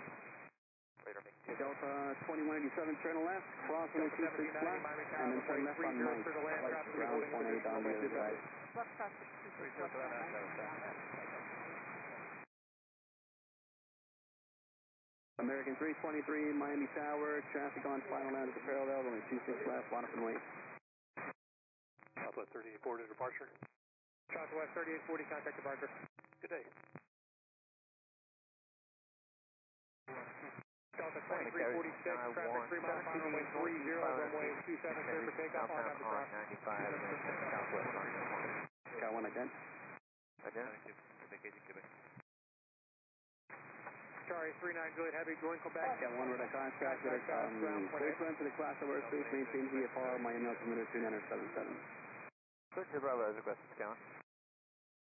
Radar make 2 Delta 2187, turn left, cross runway 26 left, and then turn left on Mike. Right, ground 18 on the other side. Left cross 26 left. American 323, Miami Tower, traffic on final land at the parallel, runway 26 left, line up and wait. Southwest 3840 departure. Southwest 3840, contact departure. Good day. Delta 2346, traffic 3 miles final, runway 30, runway 27, clear for takeoff, on after cross. 95, southwest on 20. Got one again. Again? Indicating Quebec. Charlie 39 Juliet Heavy, join Quebec. Got one with a contract with clear to enter the class of airspace, maintain VFR, Miami altimeter 2977. Search your Bravo as requested, Scout.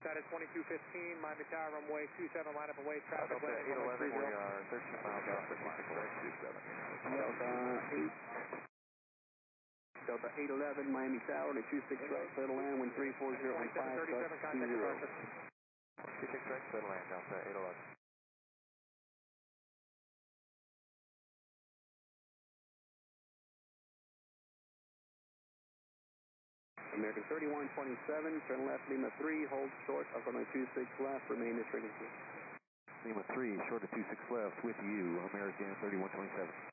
That is 2215, Miami Tower, runway 27, line up and wait, traffic. Delta 811, we are 13 miles off at 2627. Delta 811, Miami Tower, runway 26 right, clear to land, wind 340 on 5, 37, contact departure. 26 right, clear to land, Delta 811. American 3127, turn left, Lima 3, hold short of runway 26 left, remain this frequency. Lima 3, short of 26 left, with you, American 3127.